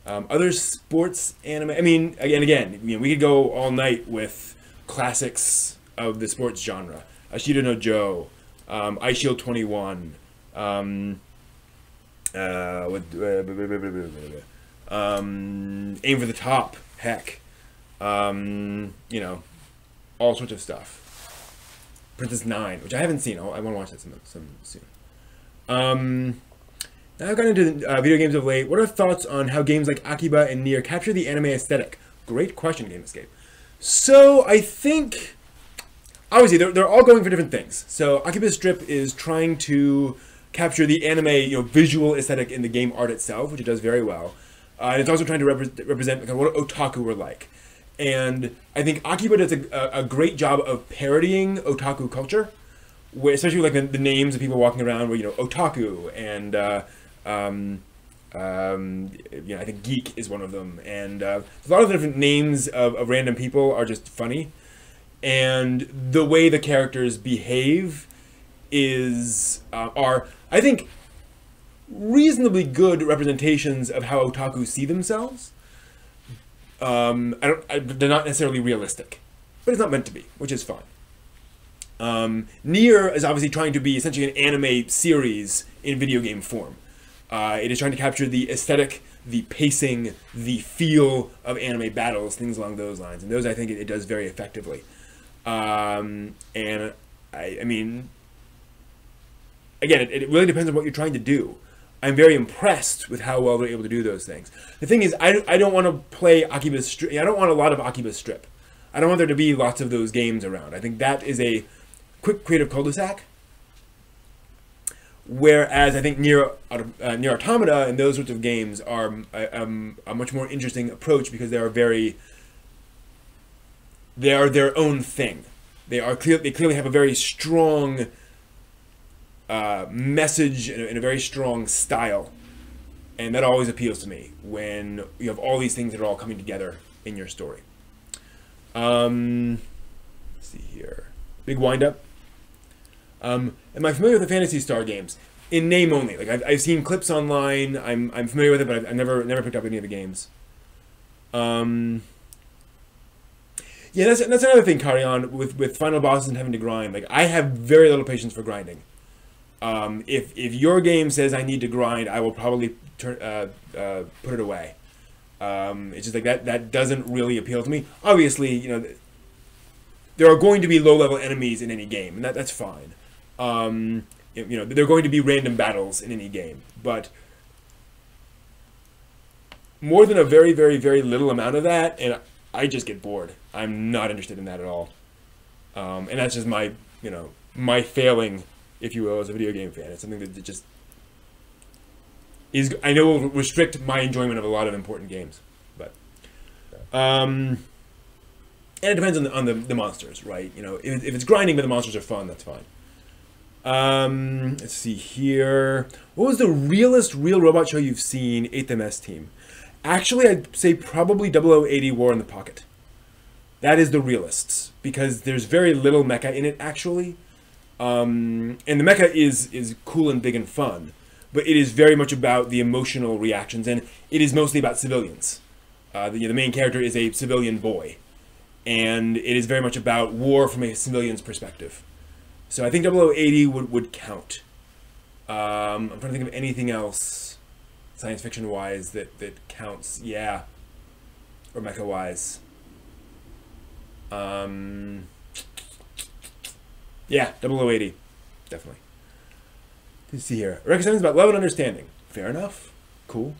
Other sports anime. I mean, again, we could go all night with classics of the sports genre. Ashita no Joe, Ice Shield 21, Aim for the Top. Heck, all sorts of stuff. Princess 9, which I haven't seen. I want to watch that some soon. Now I've gotten into video games of late. What are thoughts on how games like Akiba and Nier capture the anime aesthetic? Great question, Game Escape. So I think, obviously, they're all going for different things. So Akiba Strip is trying to capture the anime, visual aesthetic in the game art itself, which it does very well. And it's also trying to represent kind of what otaku were like. And I think Akiba does a great job of parodying otaku culture, especially like the names of people walking around, where otaku and I think geek is one of them, and a lot of the different names of random people are just funny, and the way the characters behave are I think reasonably good representations of how otaku see themselves. They're not necessarily realistic, but it's not meant to be, which is fine. Nier is obviously trying to be essentially an anime series in video game form. It is trying to capture the aesthetic, the pacing, the feel of anime battles, things along those lines, and those I think it does very effectively. And I mean, again, it really depends on what you're trying to do. I'm very impressed with how well they're able to do those things. The thing is, I don't want to play Akiba Strip. I don't want a lot of Akiba Strip. I don't want there to be lots of those games around. I think that is a quick creative cul-de-sac. Whereas I think Nier Automata and those sorts of games are a much more interesting approach, because they are their own thing. They clearly have a very strong message in a very strong style. And that always appeals to me when you have all these things that are all coming together in your story. Let's see here. Big wind-up. Am I familiar with the Phantasy Star games? In name only. Like I've seen clips online. I'm familiar with it, but I've never picked up any of the games. Yeah, that's another thing, Carry-On, with final bosses and having to grind. Like, I have very little patience for grinding. If your game says I need to grind, I will probably put it away. It's just like that doesn't really appeal to me. Obviously, you know, there are going to be low-level enemies in any game, and that's fine. You know, there are going to be random battles in any game, but more than a very, very, very little amount of that, and I just get bored. I'm not interested in that at all. And that's just my, you know, my failing, if you will, as a video game fan. It's something that just is, I know, will restrict my enjoyment of a lot of important games. But, and it depends on the monsters, right? You know, if it's grinding but the monsters are fun, that's fine. Let's see here. What was the realest real robot show you've seen? 8th MS Team. Actually, I'd say probably 0080 War in the Pocket. That is the realest, because there's very little mecha in it, actually. And the mecha is cool and big and fun, but it is very much about the emotional reactions, and it is mostly about civilians. The main character is a civilian boy, and it is very much about war from a civilian's perspective. So I think 0080 would count. I'm trying to think of anything else, science fiction wise, that counts. Yeah, or mecha wise. Yeah, 0080, definitely. Let's see here. Record is about love and understanding. Fair enough. Cool.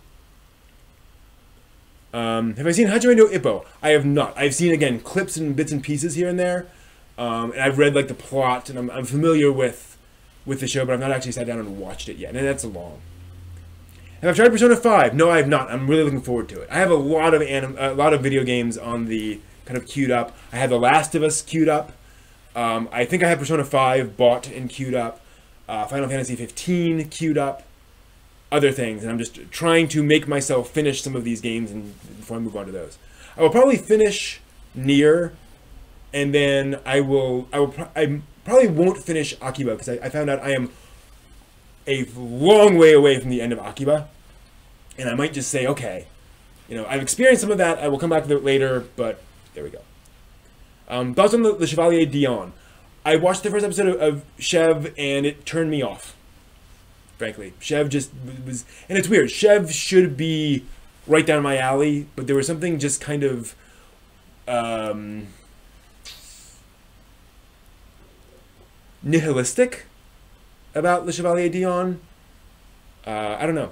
Have I seen Hajime no Ippo? I have not. I've seen, again, clips and bits and pieces here and there. And I've read like the plot, and I'm familiar with the show, but I've not actually sat down and watched it yet, and that's long. Have I tried Persona 5? No, I have not. I'm really looking forward to it. I have a lot of video games on the kind of queued up. I have The Last of Us queued up. I think I have Persona 5 bought and queued up. Final Fantasy 15 queued up. Other things, and I'm just trying to make myself finish some of these games before I move on to those. I will probably finish Nier, and then I probably won't finish Akiba, because I found out I am a long way away from the end of Akiba, and I might just say, okay, you know, I've experienced some of that, I will come back to it later, but there we go. Thoughts on the Chevalier Dion? I watched the first episode of Chev, and it turned me off, frankly. Chev just was, and it's weird, Chev should be right down my alley, but there was something just kind of, nihilistic about Le Chevalier Dion. I don't know.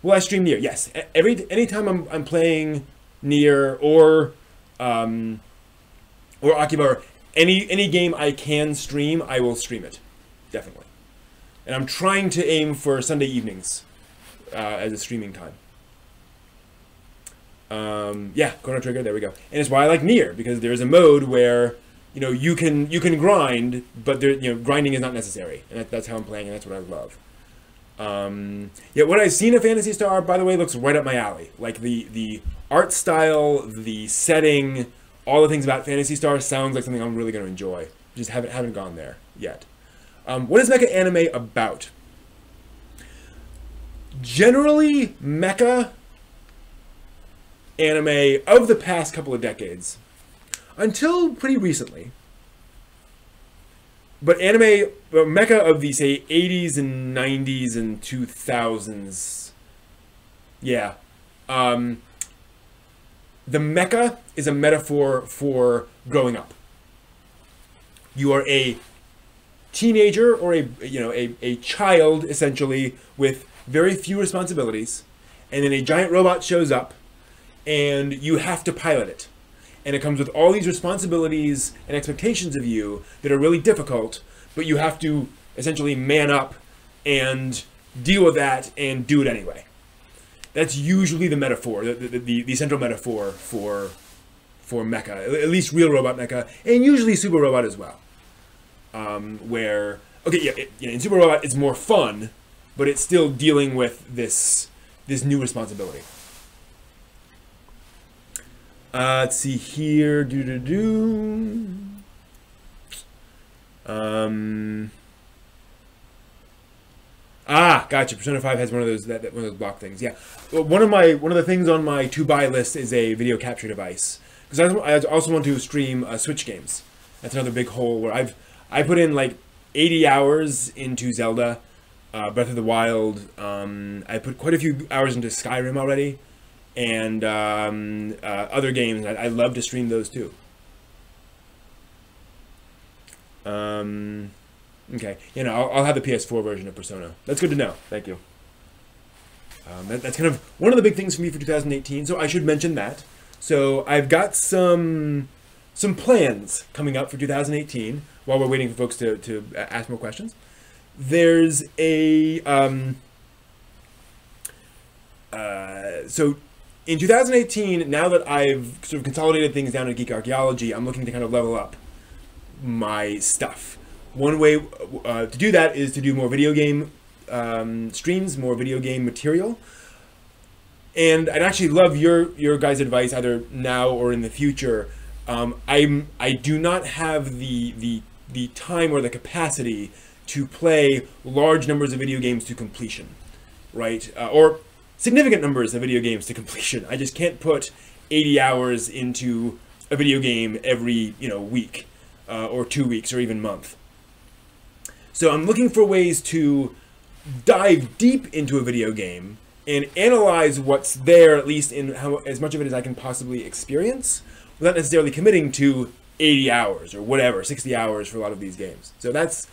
Will I stream Nier? Yes. Anytime I'm playing Nier or Akiba, or any game I can stream, I will stream it, definitely. And I'm trying to aim for Sunday evenings as a streaming time. Yeah, Chrono Trigger. There we go. And it's why I like Nier, because there's a mode where, you know, you can grind, but there, you know, grinding is not necessary, and that's how I'm playing, and that's what I love. Yeah, what I've seen of Phantasy Star, by the way, looks right up my alley. Like the art style, the setting, all the things about Phantasy Star sounds like something I'm really going to enjoy. Just haven't gone there yet. What is mecha anime about? Generally, mecha anime of the past couple of decades, until pretty recently, but anime, mecha of the, say, 80s and 90s and 2000s, yeah. The mecha is a metaphor for growing up. You are a teenager, or a child, essentially, with very few responsibilities, and then a giant robot shows up, and you have to pilot it. And it comes with all these responsibilities and expectations of you that are really difficult, but you have to essentially man up and deal with that and do it anyway. That's usually the metaphor, the central metaphor for mecha, at least real robot mecha, and usually super robot as well. Where okay, yeah, in Super Robot it's more fun, but it's still dealing with this new responsibility. Let's see here. Gotcha. Persona 5 has one of those one of those block things. Yeah, well, one of the things on my to buy list is a video capture device, because I also want to stream Switch games. That's another big hole where I put in like 80 hours into Zelda, Breath of the Wild. I put quite a few hours into Skyrim already, and other games. I love to stream those too. Okay, I'll have the PS4 version of Persona. That's good to know. Thank you. That's kind of one of the big things for me for 2018. So I should mention that. So I've got some plans coming up for 2018 while we're waiting for folks to ask more questions. There's a so in 2018, now that I've sort of consolidated things down to Geek Archaeology, I'm looking to kind of level up my stuff. One way to do that is to do more video game streams, more video game material. And I'd actually love your guys' advice, either now or in the future. I do not have the time or the capacity to play large numbers of video games to completion, right? Or significant numbers of video games to completion. I just can't put 80 hours into a video game every week or 2 weeks or even month. So I'm looking for ways to dive deep into a video game and analyze what's there, at least in as much of it as I can possibly experience, without necessarily committing to 80 hours or whatever, 60 hours for a lot of these games. So that's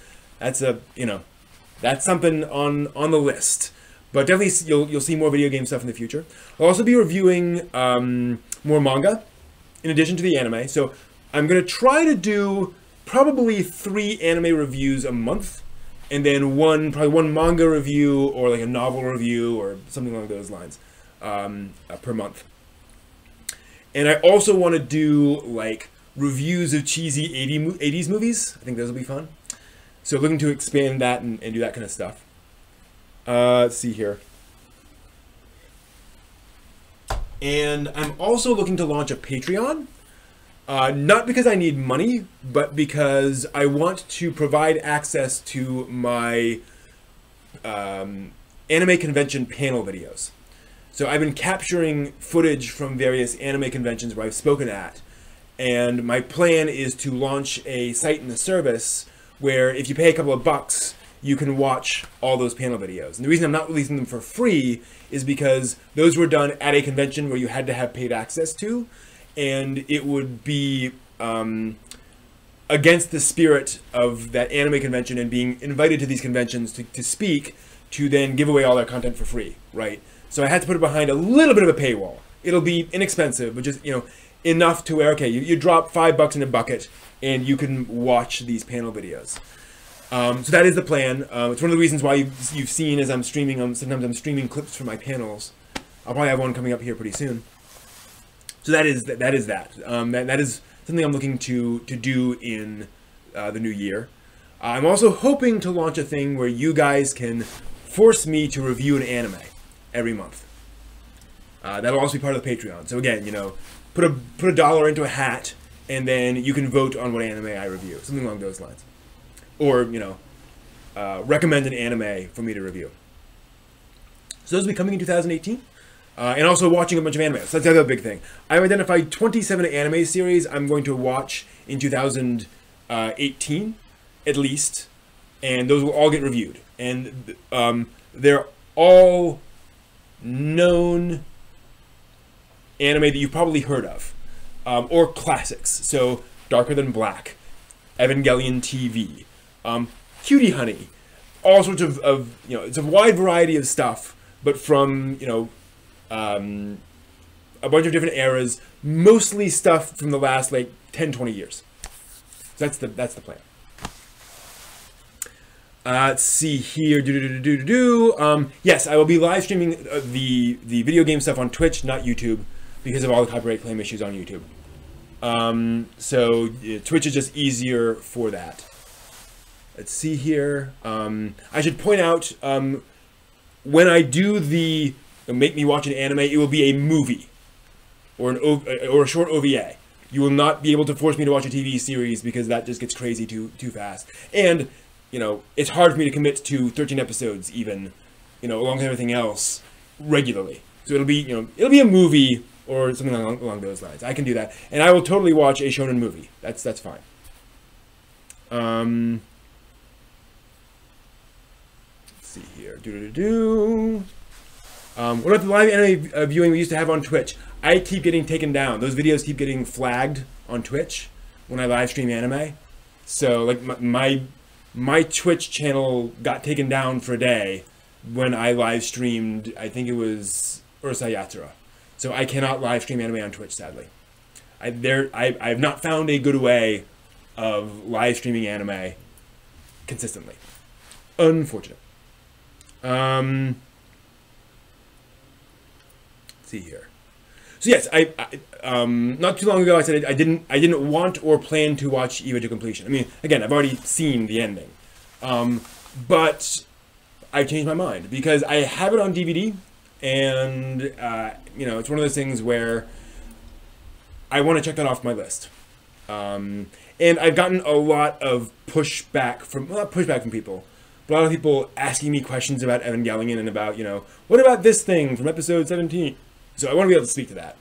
something on the list. But definitely you'll see more video game stuff in the future. I'll also be reviewing more manga in addition to the anime. So I'm going to try to do probably 3 anime reviews a month, and then probably one manga review or like a novel review or something along those lines per month. And I also want to do like reviews of cheesy 80s movies. I think those will be fun. So looking to expand that and do that kind of stuff. Let's see here. And I'm also looking to launch a Patreon. Not because I need money, but because I want to provide access to my anime convention panel videos. So I've been capturing footage from various anime conventions where I've spoken at, and my plan is to launch a site and a service where if you pay a couple of bucks, you can watch all those panel videos. And the reason I'm not releasing them for free is because those were done at a convention where you had to have paid access to, and it would be against the spirit of that anime convention and being invited to these conventions to speak, to then give away all their content for free, right? So I had to put it behind a little bit of a paywall. It'll be inexpensive, but just, enough to where, okay, you drop $5 in a bucket and you can watch these panel videos. So that is the plan. It's one of the reasons why you've seen as I'm streaming, sometimes I'm streaming clips from my panels. I'll probably have one coming up here pretty soon. So that is that. That is something I'm looking to do in the new year. I'm also hoping to launch a thing where you guys can force me to review an anime every month. That'll also be part of the Patreon. So again, put a dollar into a hat, and then you can vote on what anime I review, something along those lines. Or recommend an anime for me to review. So those will be coming in 2018. And also watching a bunch of anime. So that's the other big thing. I've identified 27 anime series I'm going to watch in 2018, at least. And those will all get reviewed. And they're all known anime that you've probably heard of. Or classics. So Darker Than Black, Evangelion TV, Cutie Honey. All sorts of it's a wide variety of stuff, but from, a bunch of different eras, mostly stuff from the last 10-20 years. So that's the plan. Let's see here. Yes, I will be live streaming the video game stuff on Twitch, not YouTube, because of all the copyright claim issues on YouTube. So Twitch is just easier for that. let's see here. I should point out, when I do the make me watch an anime, it will be a movie or or a short OVA. You will not be able to force me to watch a TV series because that just gets crazy too fast. And, you know, it's hard for me to commit to 13 episodes even, you know, along with everything else regularly. So it'll be, you know, it'll be a movie or something along those lines. I can do that. And I will totally watch a shonen movie. That's fine. Let's see here. What about the live anime viewing we used to have on Twitch? I keep getting taken down. Those videos keep getting flagged on Twitch when I live stream anime. So like my Twitch channel got taken down for a day when I live streamed, I think it was Urusei Yatsura. So I cannot live stream anime on Twitch, sadly. I've not found a good way of live streaming anime consistently. Unfortunate. Let's see here. So yes, I not too long ago I said I didn't want or plan to watch Eva to completion. I mean, again, I've already seen the ending, but I changed my mind because I have it on DVD, and you know, it's one of those things where I want to check that off my list. And I've gotten a lot of pushback from people, but a lot of people asking me questions about Evangelion and about, you know, what about this thing from episode 17? So I want to be able to speak to that.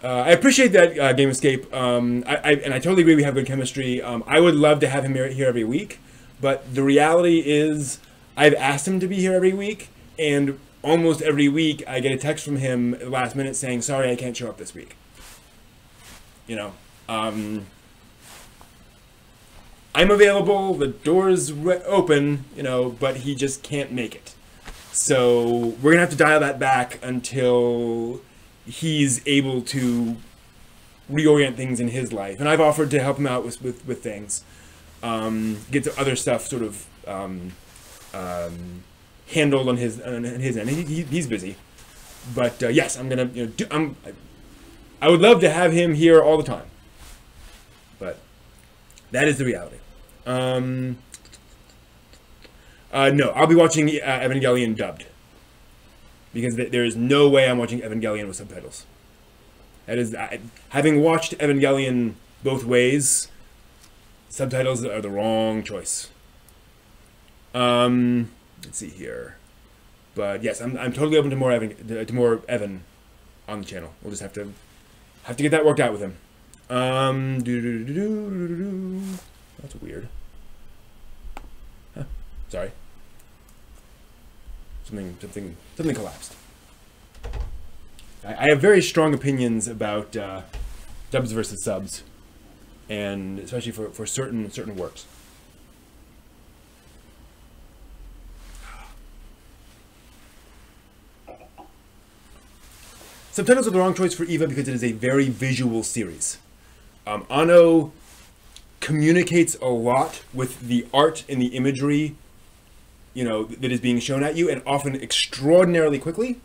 I appreciate that, Game Escape. And I totally agree we have good chemistry. I would love to have him here every week, but the reality is I've asked him to be here every week, and almost every week I get a text from him at the last minute saying, sorry, I can't show up this week. You know, I'm available, the door's open, you know, but he just can't make it. So we're going to have to dial that back until he's able to reorient things in his life. And I've offered to help him out with things. Get the other stuff sort of handled on his end. He's busy. But yes, I'm going to, you know, I would love to have him here all the time. But that is the reality. No, I'll be watching Evangelion dubbed. Because there is no way I'm watching Evangelion with subtitles. That is, having watched Evangelion both ways, subtitles are the wrong choice. Let's see here. But yes, I'm totally open to more Evan on the channel. We'll just have to get that worked out with him. That's weird. Huh. Sorry. Something collapsed. I have very strong opinions about dubs versus subs, and especially for certain works. Subtitles are the wrong choice for Eva because it is a very visual series. Anno communicates a lot with the art and the imagery, you know, that is being shown at you, and often extraordinarily quickly.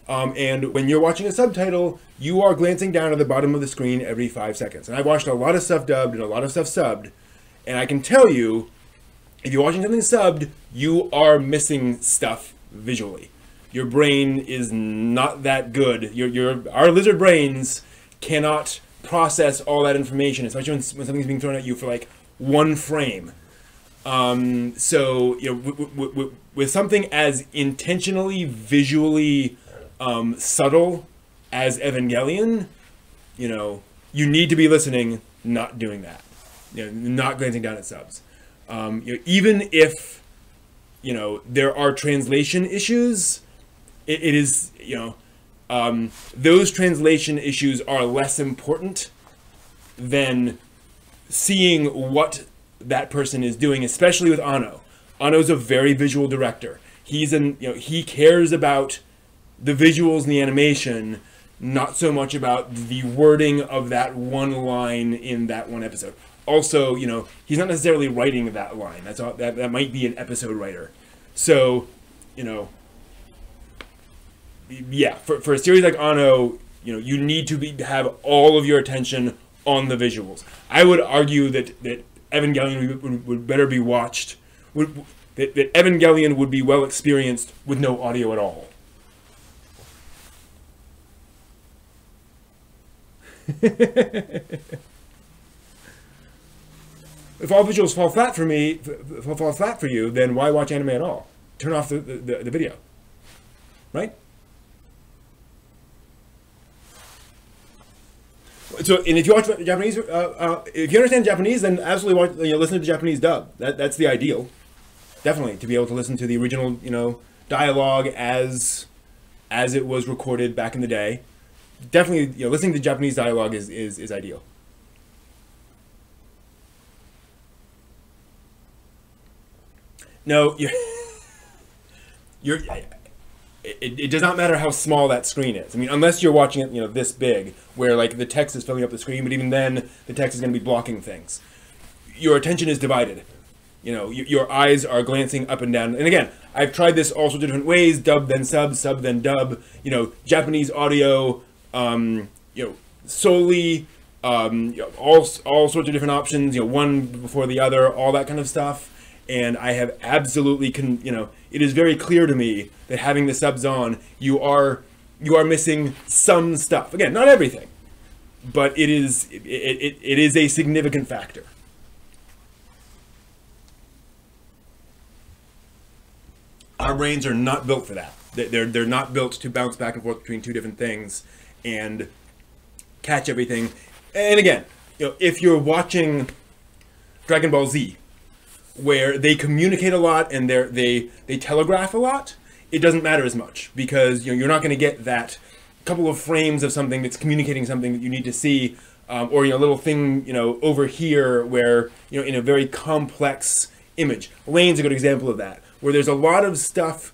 And when you're watching a subtitle, you are glancing down at the bottom of the screen every 5 seconds. And I've watched a lot of stuff dubbed and a lot of stuff subbed, and I can tell you, if you're watching something subbed, you are missing stuff visually. Your brain is not that good. Our lizard brains cannot process all that information, especially when something's being thrown at you for like one frame. So, you know, with something as intentionally visually subtle as Evangelion, you know, you need to be listening, not doing that. You know, not glancing down at subs. You know, even if, you know, there are translation issues, it is, you know, those translation issues are less important than seeing what that person is doing, especially with Anno. Anno's a very visual director. He cares about the visuals and the animation, not so much about the wording of that one line in that one episode. Also, you know, he's not necessarily writing that line. That might be an episode writer. So, you know, yeah, for a series like Anno, you know, you need to have all of your attention on the visuals. I would argue that Evangelion would better be watched. That Evangelion would be well experienced with no audio at all. If all visuals fall flat for me, fall flat for you, then why watch anime at all? Turn off the video, right? So, and if you watch Japanese, if you understand Japanese, then absolutely watch, listen to the Japanese dub. That's the ideal, definitely, to be able to listen to the original, dialogue as it was recorded back in the day. Definitely, listening to Japanese dialogue is ideal. No, it does not matter how small that screen is. I mean, unless you're watching it, this big, where like the text is filling up the screen, but even then, the text is going to be blocking things. Your attention is divided. Your eyes are glancing up and down. And again, I've tried this all sorts of different ways: dub then sub, sub then dub. Japanese audio, solely, all sorts of different options. One before the other, all that kind of stuff. And I have absolutely, it is very clear to me that having the subs on, you are missing some stuff. Again, not everything, but it is a significant factor. Our brains are not built for that. They're not built to bounce back and forth between two different things and catch everything. And again, if you're watching Dragon Ball Z, where they communicate a lot and they telegraph a lot, it doesn't matter as much, because you're not going to get that couple of frames of something that's communicating something that you need to see, or a little thing over here where in a very complex image. Lane's a good example of that, where there's a lot of stuff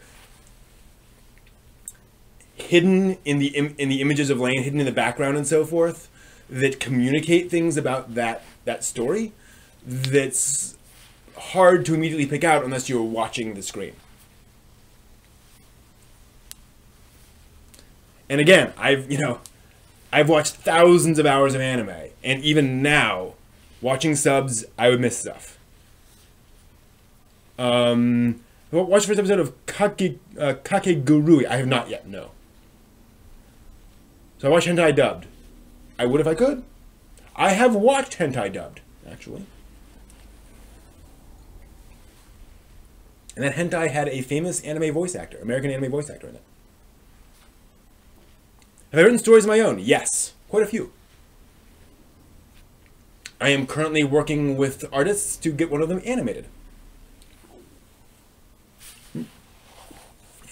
hidden in the images of Lane, hidden in the background and so forth, that communicate things about that story that's hard to immediately pick out unless you're watching the screen. And again, I've watched thousands of hours of anime, and even now, watching subs, I would miss stuff. Watch the first episode of Kakegurui. I have not yet, no. So I watched hentai dubbed. I would if I could. I have watched hentai dubbed, actually. And that hentai had a famous anime voice actor, American anime voice actor in it. Have I written stories of my own? Yes, quite a few. I am currently working with artists to get one of them animated.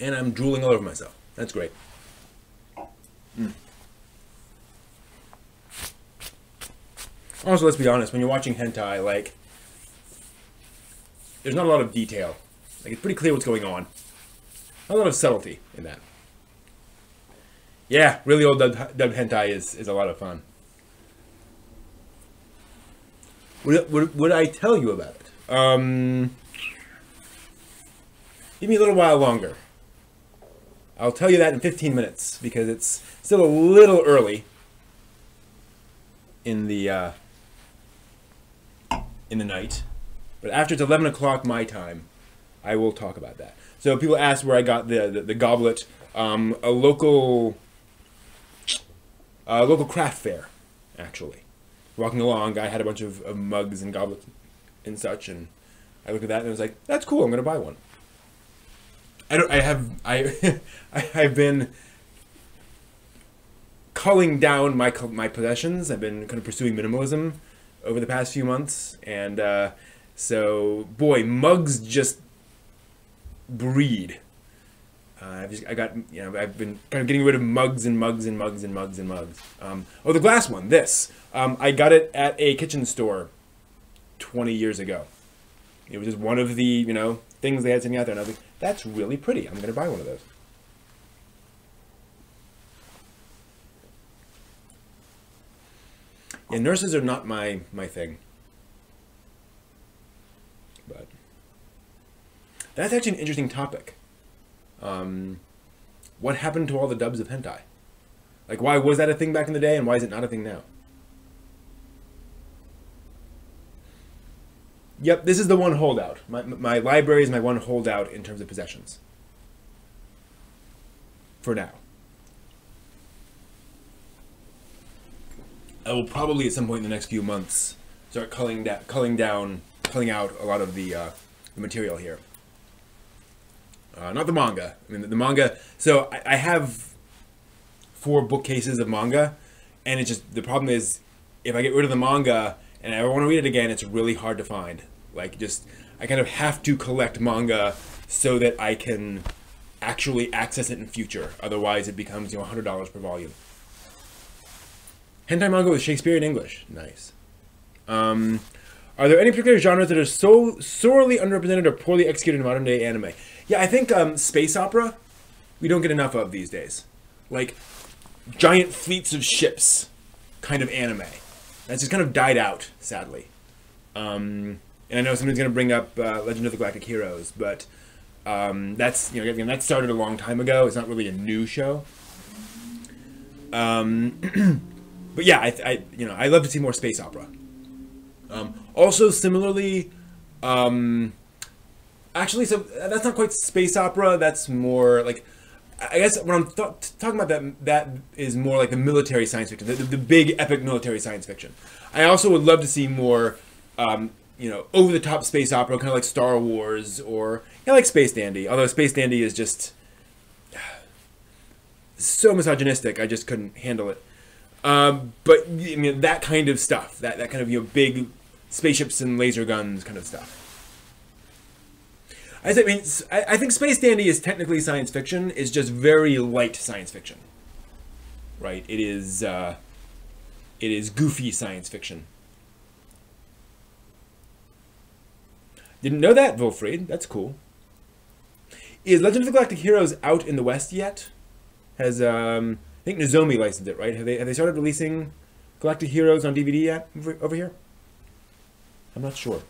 And I'm drooling all over myself. That's great. Also, let's be honest, when you're watching hentai, there's not a lot of detail. It's pretty clear what's going on. Not a lot of subtlety in that. Yeah, really old dubbed hentai is a lot of fun. Would I tell you about it? Give me a little while longer. I'll tell you that in 15 minutes, because it's still a little early in the night. But after it's 11 o'clock my time, I will talk about that. So people ask where I got the goblet. A local craft fair, actually. Walking along, guy had a bunch of mugs and goblets and such, and I looked at that and I was like, "That's cool. I'm gonna buy one." I've been culling down my possessions. I've been kind of pursuing minimalism over the past few months, and so boy, mugs just breed. I've been kind of getting rid of mugs and mugs and mugs and mugs and mugs. Oh, the glass one, this. I got it at a kitchen store 20 years ago. It was just one of the, things they had sitting out there, and I was like, that's really pretty. I'm going to buy one of those. Yeah, nurses are not my thing. But that's actually an interesting topic. What happened to all the dubs of hentai? Why was that a thing back in the day, and why is it not a thing now? Yep, this is the one holdout. My library is my one holdout in terms of possessions. For now. I will probably at some point in the next few months start culling out a lot of the material here. Not the manga. I mean, the manga. So I have 4 bookcases of manga, and it's just the problem is if I get rid of the manga and I ever want to read it again, it's really hard to find. Like, just I kind of have to collect manga so that I can actually access it in future. Otherwise, it becomes $100 per volume. Hentai manga with Shakespeare in English. Nice. Are there any particular genres that are so sorely underrepresented or poorly executed in modern day anime? Yeah, I think space opera, we don't get enough of these days. Like, giant fleets of ships kind of anime. That's just kind of died out, sadly. And I know somebody's going to bring up Legend of the Galactic Heroes, but that's, again, that started a long time ago. It's not really a new show. But yeah, I love to see more space opera. Also, similarly, actually, so that's not quite space opera. That's more like, I guess when I'm talking about that is more like the military science fiction, the big epic military science fiction. I also would love to see more, over the top space opera, kind of like Star Wars or like Space Dandy. Although Space Dandy is just so misogynistic, I just couldn't handle it. But I mean that kind of stuff, that kind of big spaceships and laser guns kind of stuff. I think Space Dandy is technically science fiction. It's just very light science fiction, right? It is goofy science fiction. Didn't know that, Wilfried. That's cool. Is Legend of the Galactic Heroes out in the West yet? Has I think Nozomi licensed it, right? Have they started releasing Galactic Heroes on DVD yet over here? I'm not sure.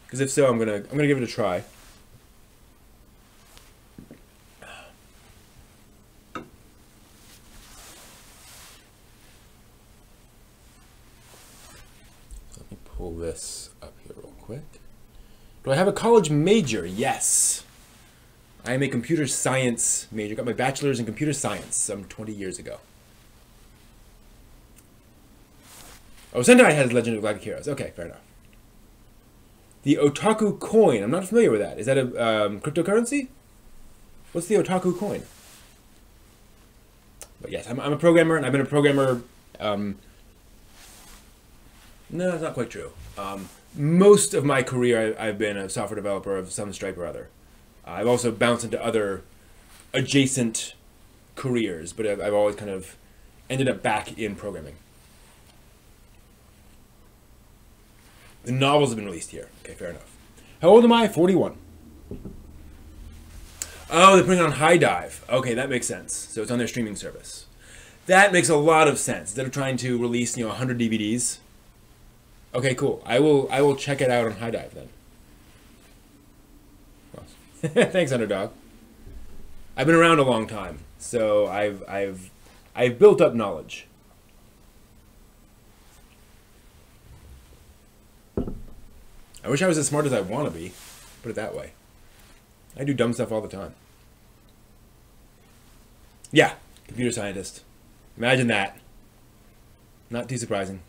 Because if so, I'm gonna give it a try. Let me pull this up here real quick. Do I have a college major? Yes. I am a computer science major. Got my bachelor's in computer science some 20 years ago. Oh, Sentai has Legend of Galactic Heroes. Okay, fair enough. The Otaku coin. I'm not familiar with that. Is that a cryptocurrency? What's the Otaku coin? But yes, I'm a programmer, and I've been a programmer. No, that's not quite true. Most of my career, I've been a software developer of some stripe or other. I've also bounced into other adjacent careers, but I've always kind of ended up back in programming. The novels have been released here. Okay, fair enough. How old am I? 41. Oh, they're putting it on High Dive. Okay, that makes sense. So it's on their streaming service. That makes a lot of sense. Instead of trying to release, 100 DVDs. Okay, cool. I will check it out on High Dive then. Well, thanks, Underdog. I've been around a long time, so I've built up knowledge. I wish I was as smart as I want to be. Put it that way. I do dumb stuff all the time. Yeah, computer scientist. Imagine that. Not too surprising.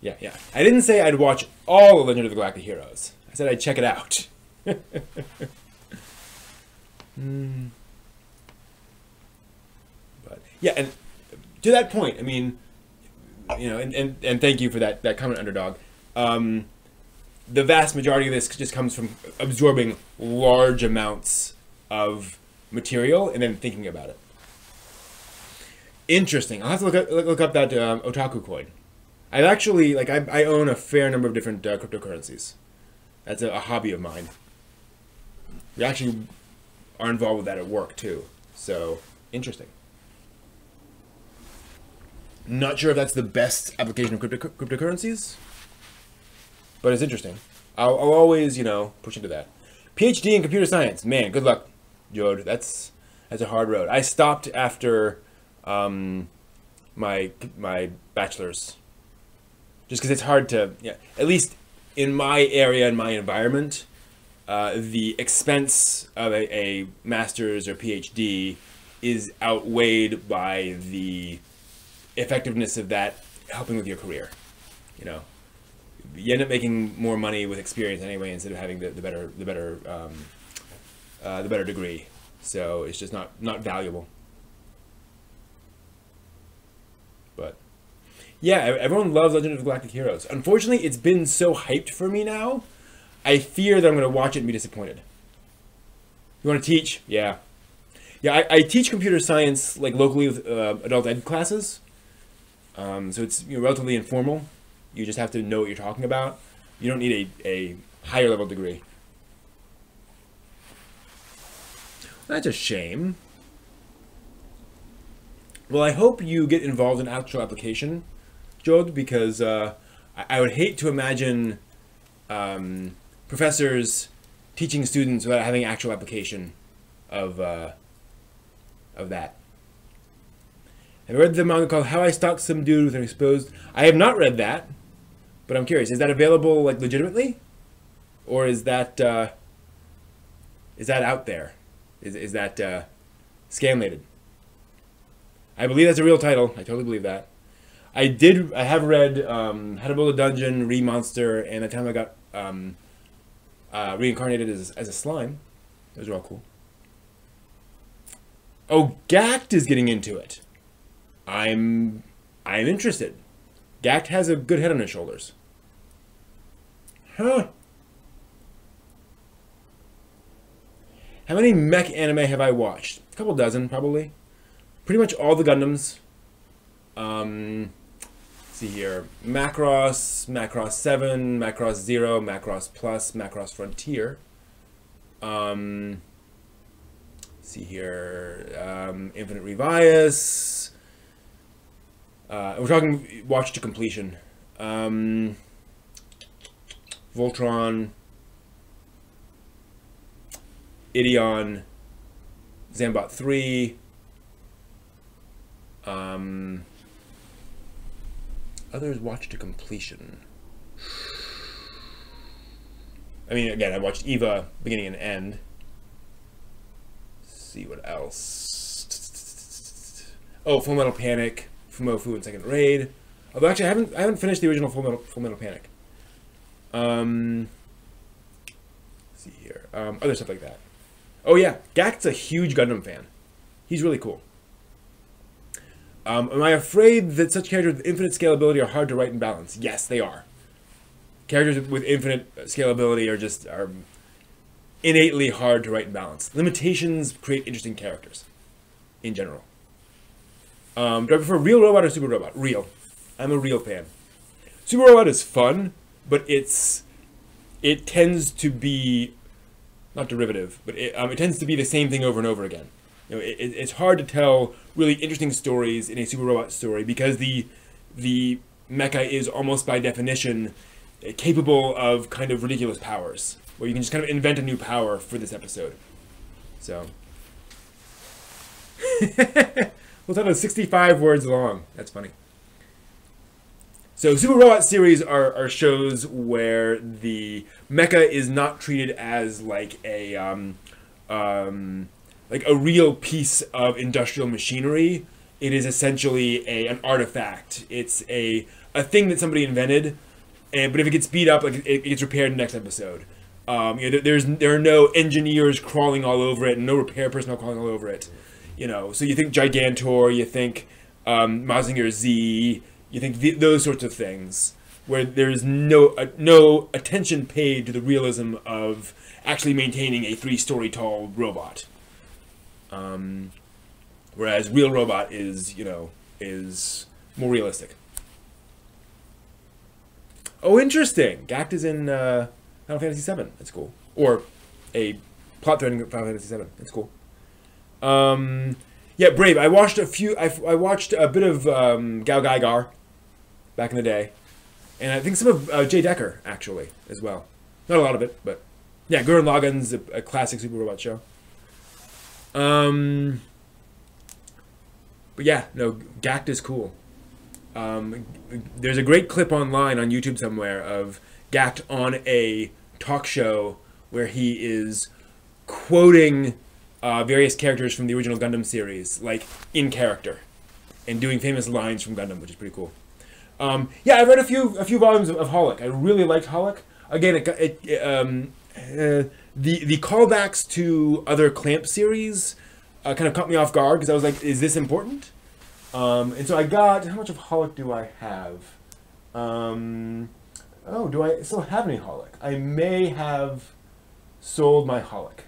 Yeah. I didn't say I'd watch all of Legend of the Galactic Heroes. I said I'd check it out. But yeah, and to that point, I mean, and thank you for that comment, Underdog. The vast majority of this just comes from absorbing large amounts of material and then thinking about it. Interesting. I'll have to look up that Otaku coin. I've actually, I own a fair number of different cryptocurrencies. That's a hobby of mine. We actually are involved with that at work, too. So, interesting. Not sure if that's the best application of cryptocurrencies, but it's interesting. I'll always, push into that. PhD in computer science. Man, good luck, Jode. That's a hard road. I stopped after my my bachelor's, just because it's hard to, yeah, at least in my area and my environment, the expense of a master's or PhD is outweighed by the effectiveness of that helping with your career. You know, you end up making more money with experience anyway, instead of having the better degree. So it's just not valuable. But yeah, everyone loves Legend of the Galactic Heroes. Unfortunately, it's been so hyped for me now. I fear that I'm going to watch it and be disappointed. You want to teach? Yeah. Yeah, I teach computer science like locally with adult ed classes. So it's, you know, relatively informal. You just have to know what you're talking about. You don't need a higher level degree. That's a shame. Well, I hope you get involved in actual application, Jod, because I would hate to imagine professors teaching students without having actual application of that. Have you read the manga called How I Stalked Some Dude with an Exposed? I have not read that, but I'm curious. Is that available like legitimately, or is that out there? Is that scanlated? I believe that's a real title. I totally believe that. I have read How to Build a Dungeon, Re-Monster, and the time I got reincarnated as a slime. Those are all cool. Oh, Gact is getting into it. I'm interested. Gact has a good head on his shoulders. Huh. How many mech anime have I watched? A couple dozen, probably. Pretty much all the Gundams. Let's see here. Macross, Macross 7, Macross 0, Macross Plus, Macross Frontier. Let's see here. Infinite Revias. We're talking watch to completion. Voltron. Ideon. Zambot 3. Others watch to completion. I mean, again, I watched Eva beginning and end. Let's see what else. Oh, Full Metal Panic, Fumofu and Second Raid. Although actually, I haven't finished the original Full Metal Panic. Let's see here. Other stuff like that. Oh yeah, Gact's a huge Gundam fan. He's really cool. Am I afraid that such characters with infinite scalability are hard to write and balance? Yes, they are. Characters with infinite scalability are innately hard to write and balance. Limitations create interesting characters, in general. Do I prefer Real Robot or Super Robot? Real. I'm a Real fan. Super Robot is fun, but it tends to be, not derivative, but it tends to be the same thing over and over again. You know, it's hard to tell really interesting stories in a Super Robot story because the mecha is almost by definition capable of kind of ridiculous powers, where you can just kind of invent a new power for this episode. So, we'll tell us 65 words long. That's funny. So Super Robot series are shows where the mecha is not treated as like a real piece of industrial machinery. It is essentially an artifact. It's a thing that somebody invented, but if it gets beat up, like it gets repaired in the next episode. You know, there are no engineers crawling all over it, and no repair personnel crawling all over it. You know, so you think Gigantor, you think Mazinger Z, you think those sorts of things, where there's no attention paid to the realism of actually maintaining a 3-story tall robot. Whereas Real Robot is more realistic. Oh, interesting. Gact is in Final Fantasy VII. That's cool. Or a plot thread in Final Fantasy VII. That's cool. Yeah, Brave. I watched a bit of Gal Gaigar back in the day, and I think some of Jay Decker actually as well. Not a lot of it, but yeah, Gurren Lagann's a classic Super Robot show. But yeah, no, Gact is cool. there's a great clip online on YouTube somewhere of Gact on a talk show where he is quoting various characters from the original Gundam series, like in character, and doing famous lines from Gundam, which is pretty cool. Yeah, I read a few volumes of Holic. I really liked Holic. Again, the callbacks to other Clamp series kind of caught me off guard because I was like, is this important? And so I got, how much of Holic do I have? Oh, do I still have any Holic? I may have sold my Holic.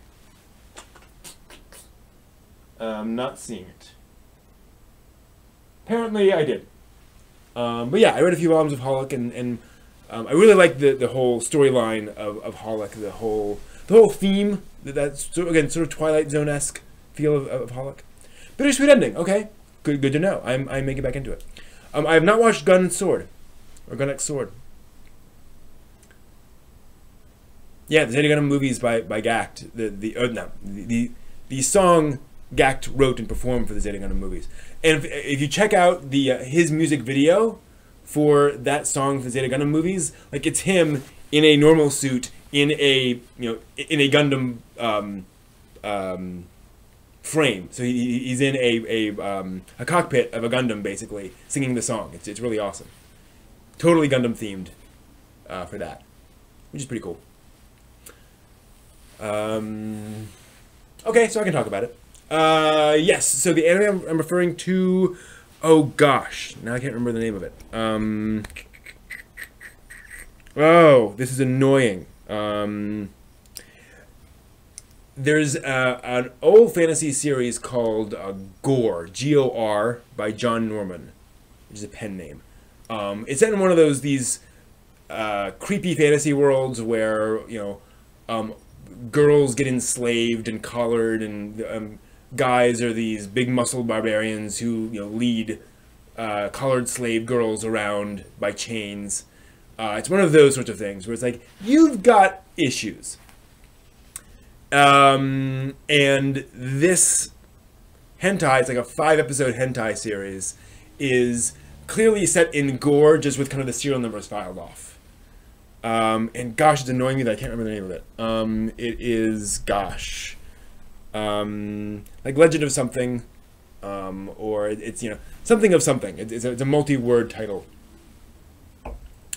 Not seeing it. Apparently I did. But yeah, I read a few volumes of Holic, and I really like the whole storyline of Holic, the whole theme, that's again sort of Twilight Zone-esque feel of Holic. Bittersweet ending. Okay, good to know. I may get back into it. I have not watched Gun Sword or Gun X Sword. Yeah, the Zeta Gundam movies by Gact. The song Gact wrote and performed for the Zeta Gundam movies. And if you check out the his music video for that song for the Zeta Gundam movies, like it's him in a normal suit in a in a Gundam frame. So he's in a cockpit of a Gundam basically singing the song. It's really awesome. Totally Gundam themed for that, which is pretty cool. Okay, so I can talk about it. Yes, so the anime I'm referring to, oh gosh, now I can't remember the name of it. Oh, this is annoying. There's an old fantasy series called Gore, G-O-R, by John Norman, which is a pen name. It's set in one of these creepy fantasy worlds where, girls get enslaved and collared, and guys are these big muscle barbarians who lead collared slave girls around by chains. It's one of those sorts of things where it's like, you've got issues. And this hentai, it's like a 5-episode hentai series, is clearly set in Gore, just with kind of the serial numbers filed off. And gosh, it's annoying me that I can't remember the name of it. It is, gosh, like Legend of Something, or it's, something of something. It's a multi-word title.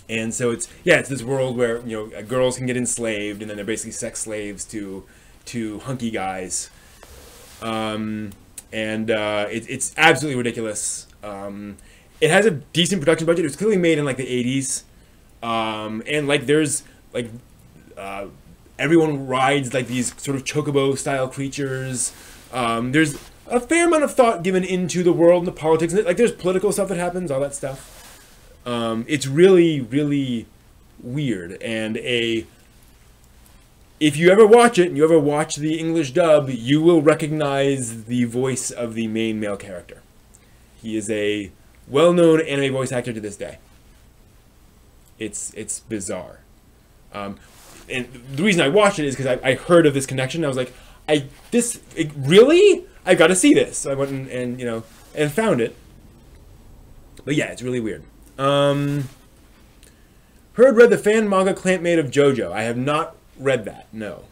And so it's this world where, girls can get enslaved, and then they're basically sex slaves to hunky guys. It's absolutely ridiculous. It has a decent production budget. It was clearly made in like the 80s. And like there's like everyone rides like these sort of chocobo style creatures. There's a fair amount of thought given into the world and the politics. Like there's political stuff that happens, all that stuff. It's really, really weird. And if you ever watch it and you ever watch the English dub, you will recognize the voice of the main male character. He is a well-known anime voice actor to this day. It's bizarre. And the reason I watched it is because I heard of this connection. I was like, really? I've got to see this. So I went and found it. But yeah, it's really weird. Read the fan manga Clamp made of JoJo. I have not read that. No.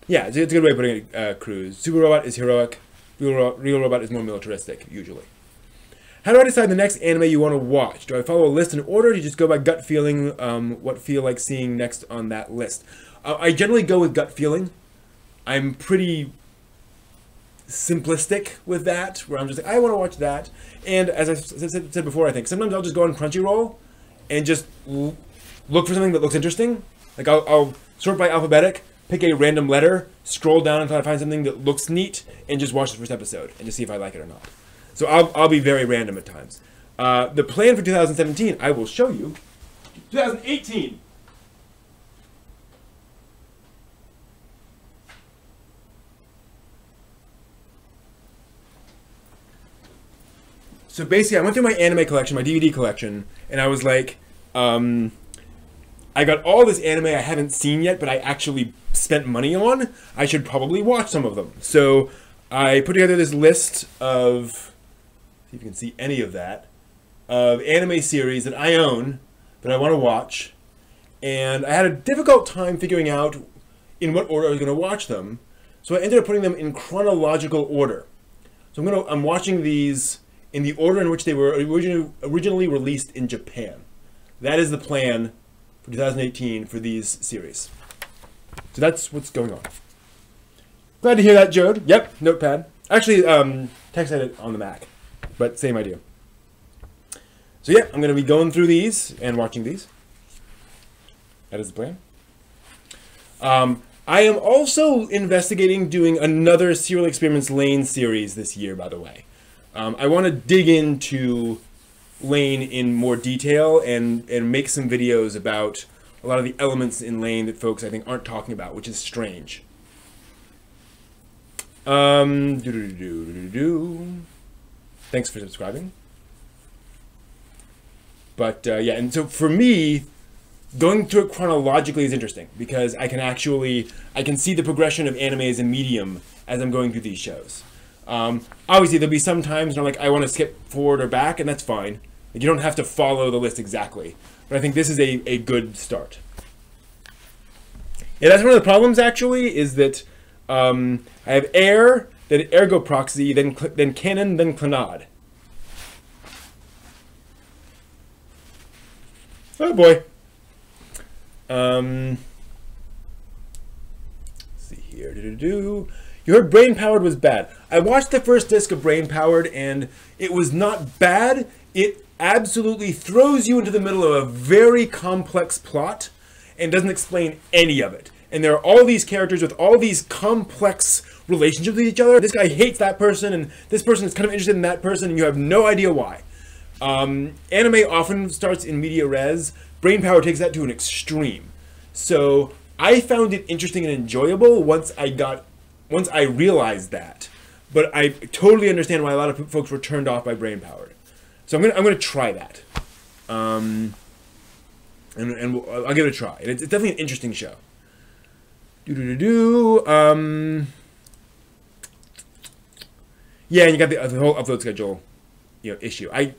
Yeah, it's a good way of putting it. Cruz. Super Robot is heroic. Real Robot is more militaristic usually. How do I decide the next anime you want to watch? Do I follow a list in order, or do you just go by gut feeling, what feel like seeing next on that list? I generally go with gut feeling. I'm pretty simplistic with that, where I'm just like, I want to watch that. And as I said before, I think, sometimes I'll just go on Crunchyroll and just look for something that looks interesting. Like I'll sort by alphabetic, pick a random letter, scroll down until I find something that looks neat, and just watch the first episode and just see if I like it or not. So I'll be very random at times. The plan for 2017, I will show you. 2018. So basically, I went through my anime collection, my DVD collection, and I was like, I got all this anime I haven't seen yet, but I actually spent money on. I should probably watch some of them. So I put together this list of See if you can see any of that. Of anime series that I own, that I want to watch. And I had a difficult time figuring out in what order I was going to watch them. So I ended up putting them in chronological order. So I'm watching these in the order in which they were originally released in Japan. That is the plan for 2018 for these series. So that's what's going on. Glad to hear that, Jode. Yep, notepad. Actually, text edit on the Mac, but same idea. So yeah, I'm going to be going through these and watching these. That is the plan. I am also investigating doing another Serial Experiments Lane series this year, by the way. I want to dig into Lane in more detail and make some videos about a lot of the elements in Lane that folks, I think, aren't talking about, which is strange. Thanks for subscribing. But yeah, and so for me, going through it chronologically is interesting because I can see the progression of anime as a medium as I'm going through these shows. Obviously, there'll be some times when I'm like, I want to skip forward or back, and that's fine. Like, you don't have to follow the list exactly. But I think this is a good start. Yeah, that's one of the problems, actually, is that I have air, then ergo proxy, then canon, then Clannad. Oh boy. Let's see here. You heard Brain Powered was bad. I watched the first disc of Brain Powered and it was not bad. It absolutely throws you into the middle of a very complex plot and doesn't explain any of it. And there are all these characters with all these complex relationships with each other. This guy hates that person and this person is kind of interested in that person and you have no idea why. Anime often starts in media res. Brain Power takes that to an extreme. So I found it interesting and enjoyable once I realized that. But I totally understand why a lot of folks were turned off by Brain Powered. So I'm gonna try that. And I'll give it a try. It's definitely an interesting show. Yeah, and you got the whole upload schedule, issue. I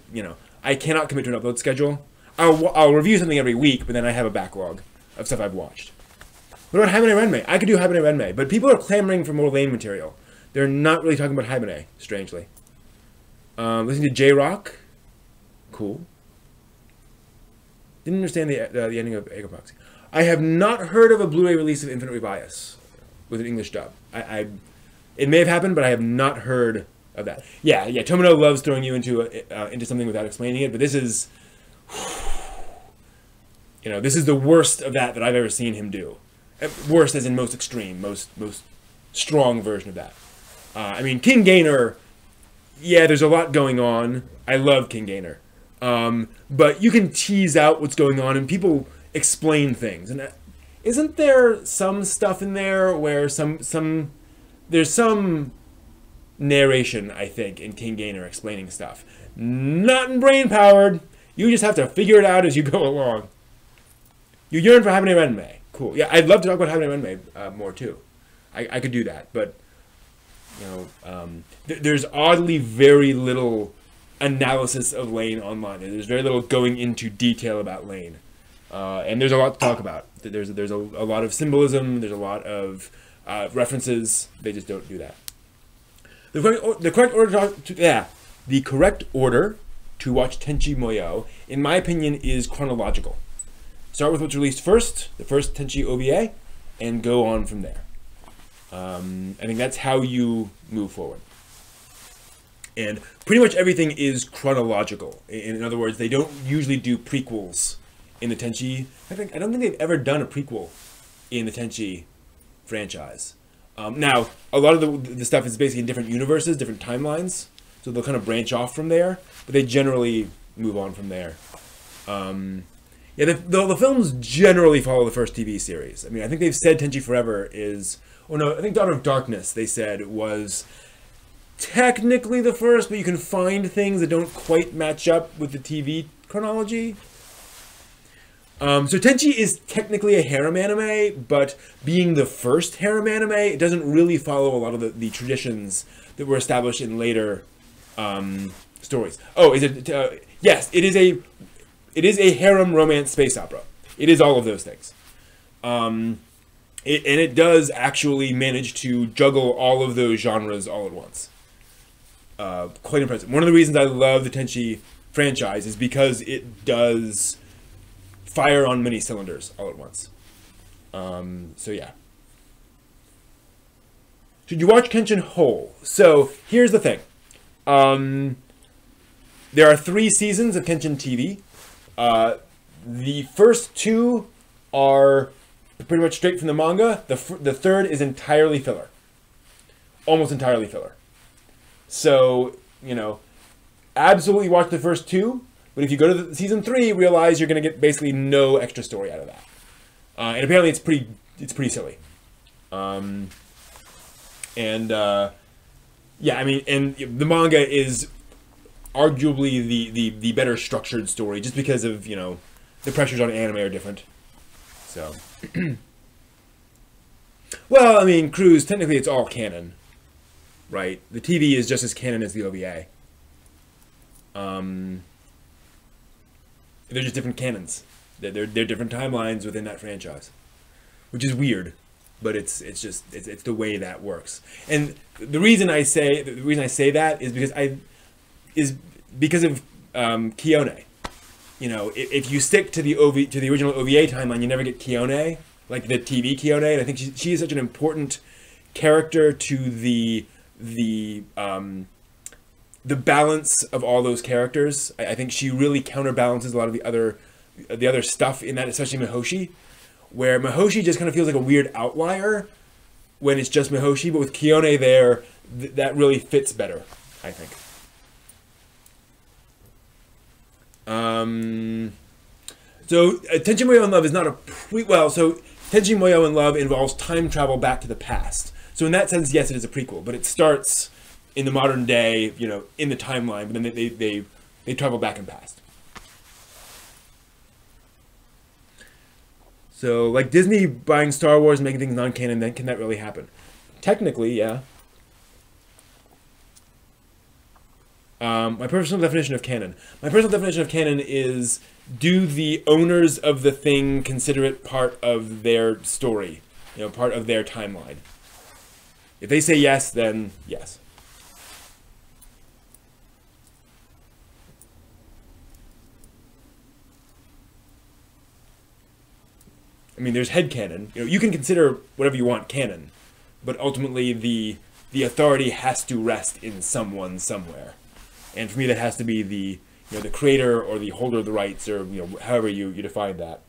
cannot commit to an upload schedule. I'll review something every week, but then I have a backlog of stuff I've watched. What about Habane Renmei? I could do Habane Renmei, but people are clamoring for more Lane material. They're not really talking about Habane, strangely. Listening to J-Rock. Cool. Didn't understand the ending of Ego Proxy. I have not heard of a Blu-ray release of Infinite Rebias with an English dub. It may have happened, but I have not heard of that. Yeah, Tomino loves throwing you into something without explaining it, but this is... this is the worst of that I've ever seen him do. Worst as in most extreme, most strong version of that. I mean, King Gainer, yeah, there's a lot going on. I love King Gainer. But you can tease out what's going on, and people explain things. And isn't there some stuff in there where there's some narration, I think, in King Gainer explaining stuff. Not in Brain Powered. You just have to figure it out as you go along. You yearn for Habane Renmei. Cool. Yeah, I'd love to talk about Habane Renmei more too. I could do that, but there's oddly very little analysis of Lane online. There's very little going into detail about Lane, and there's a lot to talk about. There's a lot of symbolism. There's a lot of references. They just don't do that. The correct order to watch Tenchi Muyo, in my opinion, is chronological. Start with what's released first, the first Tenchi OVA, and go on from there. I think that's how you move forward. And pretty much everything is chronological. In other words, they don't usually do prequels in the Tenchi. I don't think they've ever done a prequel in the Tenchi franchise. Now, a lot of the stuff is basically in different universes, different timelines, so they'll kind of branch off from there, but they generally move on from there. Yeah, the films generally follow the first TV series. I mean, I think they've said Tenchi Forever is... Oh no, I think Daughter of Darkness, they said, was technically the first, but you can find things that don't quite match up with the TV chronology. So Tenchi is technically a harem anime, but being the first harem anime, it doesn't really follow a lot of the traditions that were established in later stories. Oh, is it? Yes, it is a harem romance space opera. It is all of those things. And it does actually manage to juggle all of those genres all at once. Quite impressive. One of the reasons I love the Tenchi franchise is because it does fire on many cylinders all at once. So yeah. Should you watch Kenshin whole? So here's the thing. There are 3 seasons of Kenshin TV. The first 2 are pretty much straight from the manga. The third is entirely filler. Almost entirely filler. So, you know, absolutely watch the first 2, but if you go to season 3, realize you're going to get basically no extra story out of that. And apparently it's pretty silly. Yeah, I mean, and the manga is arguably the better structured story, just because of, you know, the pressures on anime are different. So, well, I mean, Cruise, technically it's all canon, right? The TV is just as canon as the OVA. They're just different canons. They're different timelines within that franchise, which is weird, but it's the way that works. And the reason I say that is because of Kione. You know, if you stick to the original OVA timeline, you never get Kione, like the TV Kione. And I think she is such an important character to the balance of all those characters. I think she really counterbalances a lot of the other stuff in that, especially Mihoshi, where Mihoshi just kind of feels like a weird outlier when it's just Mihoshi, but with Kione there, that really fits better, I think. So Tenchi Muyo in Love is not a so Tenchi Muyo in Love involves time travel back to the past. So in that sense, yes, it is a prequel, but it starts in the modern day, you know, in the timeline, but then they travel back in past. So, like Disney buying Star Wars and making things non-canon, then can that really happen? Technically, yeah. My personal definition of canon. My personal definition of canon is, do the owners of the thing consider it part of their story? You know, part of their timeline. If they say yes, then yes. I mean, there's headcanon. You know, you can consider whatever you want canon, but ultimately the authority has to rest in someone somewhere. And for me, that has to be the creator or the holder of the rights, or however you define that.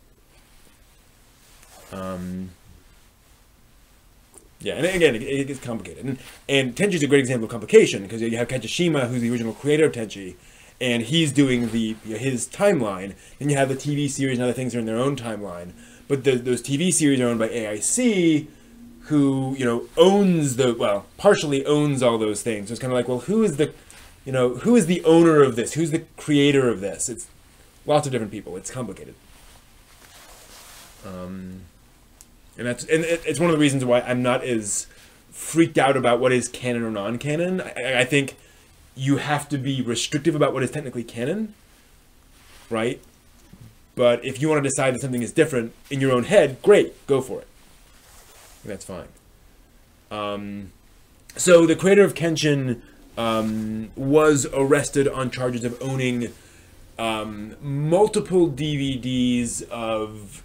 Yeah, and again, it gets complicated. And Tenchi's a great example of complication, because you have Kajishima, who's the original creator of Tenchi, and he's doing his timeline. Then you have the TV series and other things that are in their own timeline. But those TV series are owned by AIC, who owns partially owns all those things. So it's kind of like, well, who is the owner of this? Who's the creator of this? It's lots of different people. It's complicated. And it's one of the reasons why I'm not as freaked out about what is canon or non-canon. I think you have to be restrictive about what is technically canon, right? But if you want to decide that something is different in your own head, great, go for it. That's fine. So the creator of Kenshin was arrested on charges of owning multiple DVDs of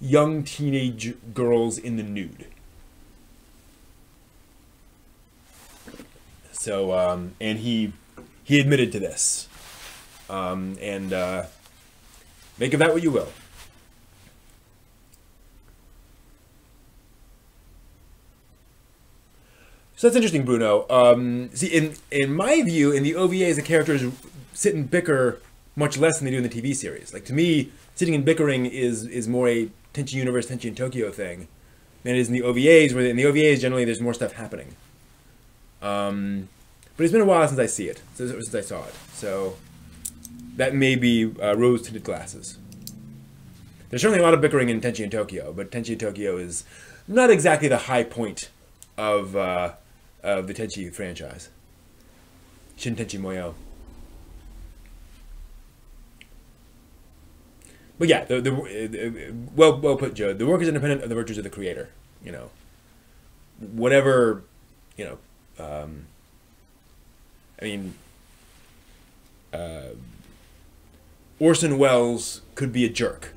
young teenage girls in the nude. So and he admitted to this, and make of that what you will. So that's interesting, Bruno. See, in my view, in the OVAs, the characters sit and bicker much less than they do in the TV series. Like, to me, sitting and bickering is more a Tenchi Universe, Tenchi in Tokyo thing than it is in the OVAs, where in the OVAs, generally, there's more stuff happening. But it's been a while since I see it, since I saw it. So that may be rose-tinted glasses. There's certainly a lot of bickering in Tenchi in Tokyo, but Tenchi in Tokyo is not exactly the high point of the Tenchi franchise. Shintenchi Moyo. But yeah, well put, Joe. The work is independent of the virtues of the creator. You know, whatever, you know. I mean, Orson Welles could be a jerk.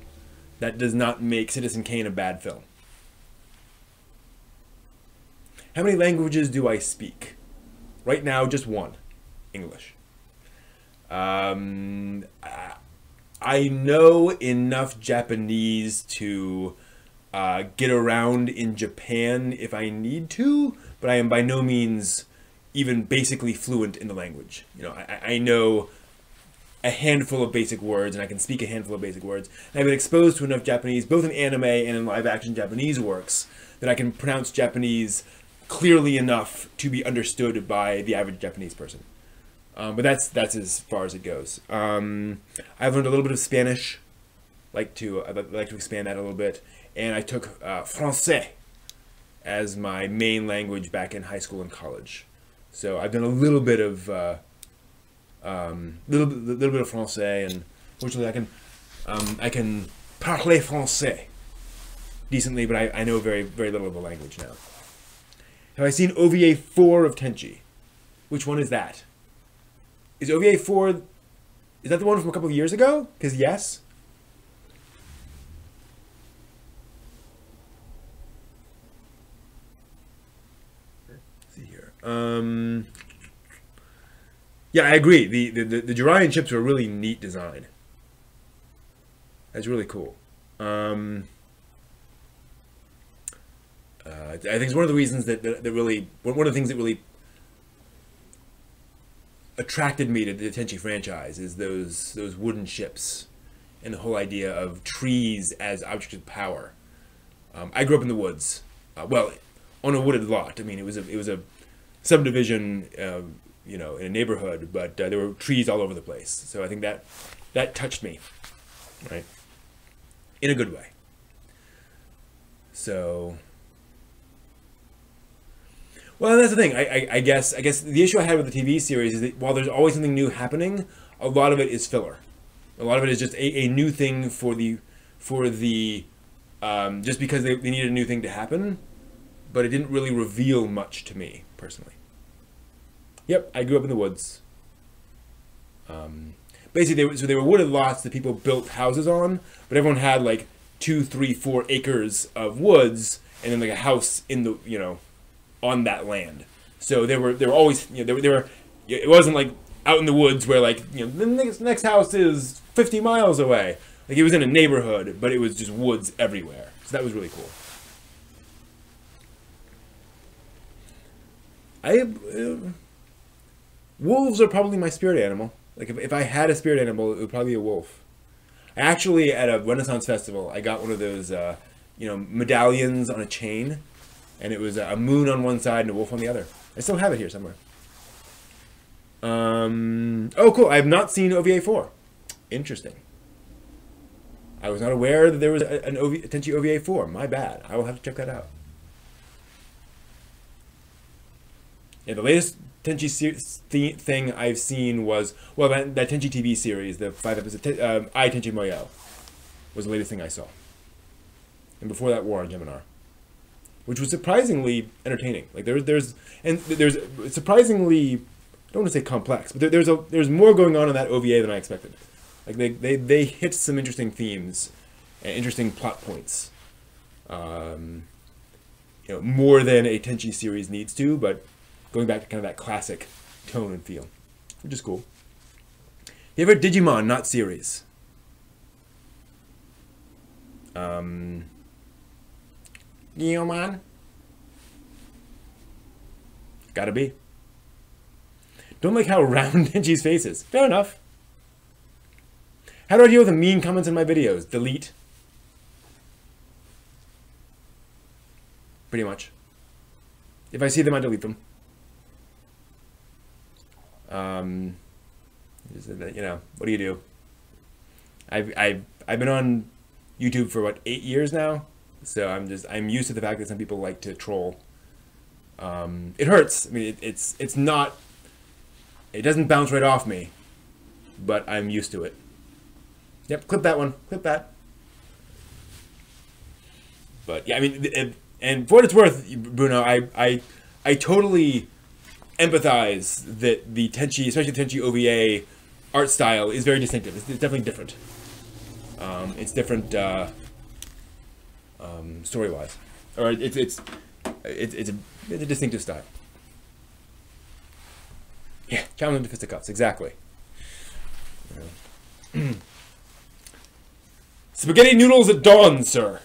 That does not make Citizen Kane a bad film. How many languages do I speak? Right now, just one. English. I know enough Japanese to get around in Japan if I need to, but I am by no means even basically fluent in the language. You know, I know a handful of basic words, and I can speak a handful of basic words. And I've been exposed to enough Japanese, both in anime and in live-action Japanese works, that I can pronounce Japanese clearly enough to be understood by the average Japanese person. But that's as far as it goes. I've learned a little bit of Spanish. I'd like to expand that a little bit. And I took Francais as my main language back in high school and college. So I've done a little bit of little bit of Francais, and fortunately I can parler Français decently, but I know very little of the language now. Have I seen OVA 4 of Tenchi? Which one is that? Is OVA 4, is that the one from a couple of years ago? Because yes. Let's see here. Yeah, I agree. The Jiraiyan ships are a really neat design. That's really cool. I think it's one of the reasons that really, one of the things that really attracted me to the Tenchi franchise is those wooden ships and the whole idea of trees as objects of power. I grew up in the woods, well, on a wooded lot. I mean, it was a subdivision, you know, in a neighborhood, but there were trees all over the place. So I think that touched me, right, in a good way. So. Well, that's the thing. I guess the issue I had with the TV series is that while there's always something new happening, a lot of it is filler. A lot of it is just a new thing for the just because they needed a new thing to happen, but it didn't really reveal much to me personally. Yep, I grew up in the woods. Basically, they were wooded lots that people built houses on, but everyone had like 2, 3, 4 acres of woods, and then like a house in the, you know, on that land. So they were always, you know, they were, it wasn't like out in the woods where, like, you know, the next house is 50 miles away. Like, it was in a neighborhood, but it was just woods everywhere. So that was really cool. Wolves are probably my spirit animal. Like, if I had a spirit animal, it would probably be a wolf. Actually, at a Renaissance festival, I got one of those, you know, medallions on a chain. And it was a moon on one side and a wolf on the other. I still have it here somewhere. Oh, cool. I have not seen OVA 4. Interesting. I was not aware that there was a Tenchi OVA 4. My bad. I will have to check that out. Yeah, the latest Tenchi thing I've seen was, well, that Tenchi TV series, the 5-episode I Tenchi Moyo, was the latest thing I saw. And before that, War on Geminar, which was surprisingly entertaining. Like there's surprisingly, I don't want to say complex, but there's more going on in that OVA than I expected. Like they hit some interesting themes and interesting plot points. You know, more than a Tenchi series needs to, but going back to kind of that classic tone and feel, which is cool. You ever Digimon, not series? Digimon? Gotta be. Don't like how round Tenchi's face is. Fair enough. How do I deal with the mean comments in my videos? Delete. Pretty much. If I see them, I delete them. You know, what do you do? I've been on YouTube for what, 8 years now, so I'm used to the fact that some people like to troll. It hurts. I mean, it's not It doesn't bounce right off me, but I'm used to it. Yep, clip that one. Clip that. But yeah, I mean, and for what it's worth, Bruno, I totally empathize that the Tenchi, especially the Tenchi OVA art style, is very distinctive. It's definitely different. It's different story-wise, or it's a distinctive style. Yeah, challenge into fisticuffs, exactly. Spaghetti noodles at dawn, sir.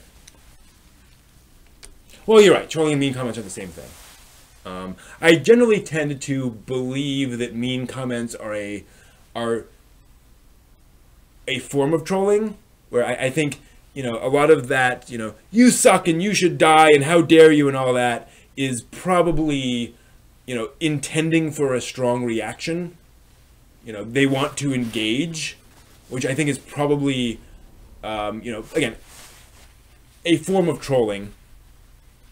Well, you're right. Trolling and mean comments are the same thing. I generally tend to believe that mean comments are a form of trolling, where I think, you know, a lot of that, you know, you suck and you should die and how dare you and all that is probably, you know, intending for a strong reaction. You know, they want to engage, which I think is probably, you know, again, a form of trolling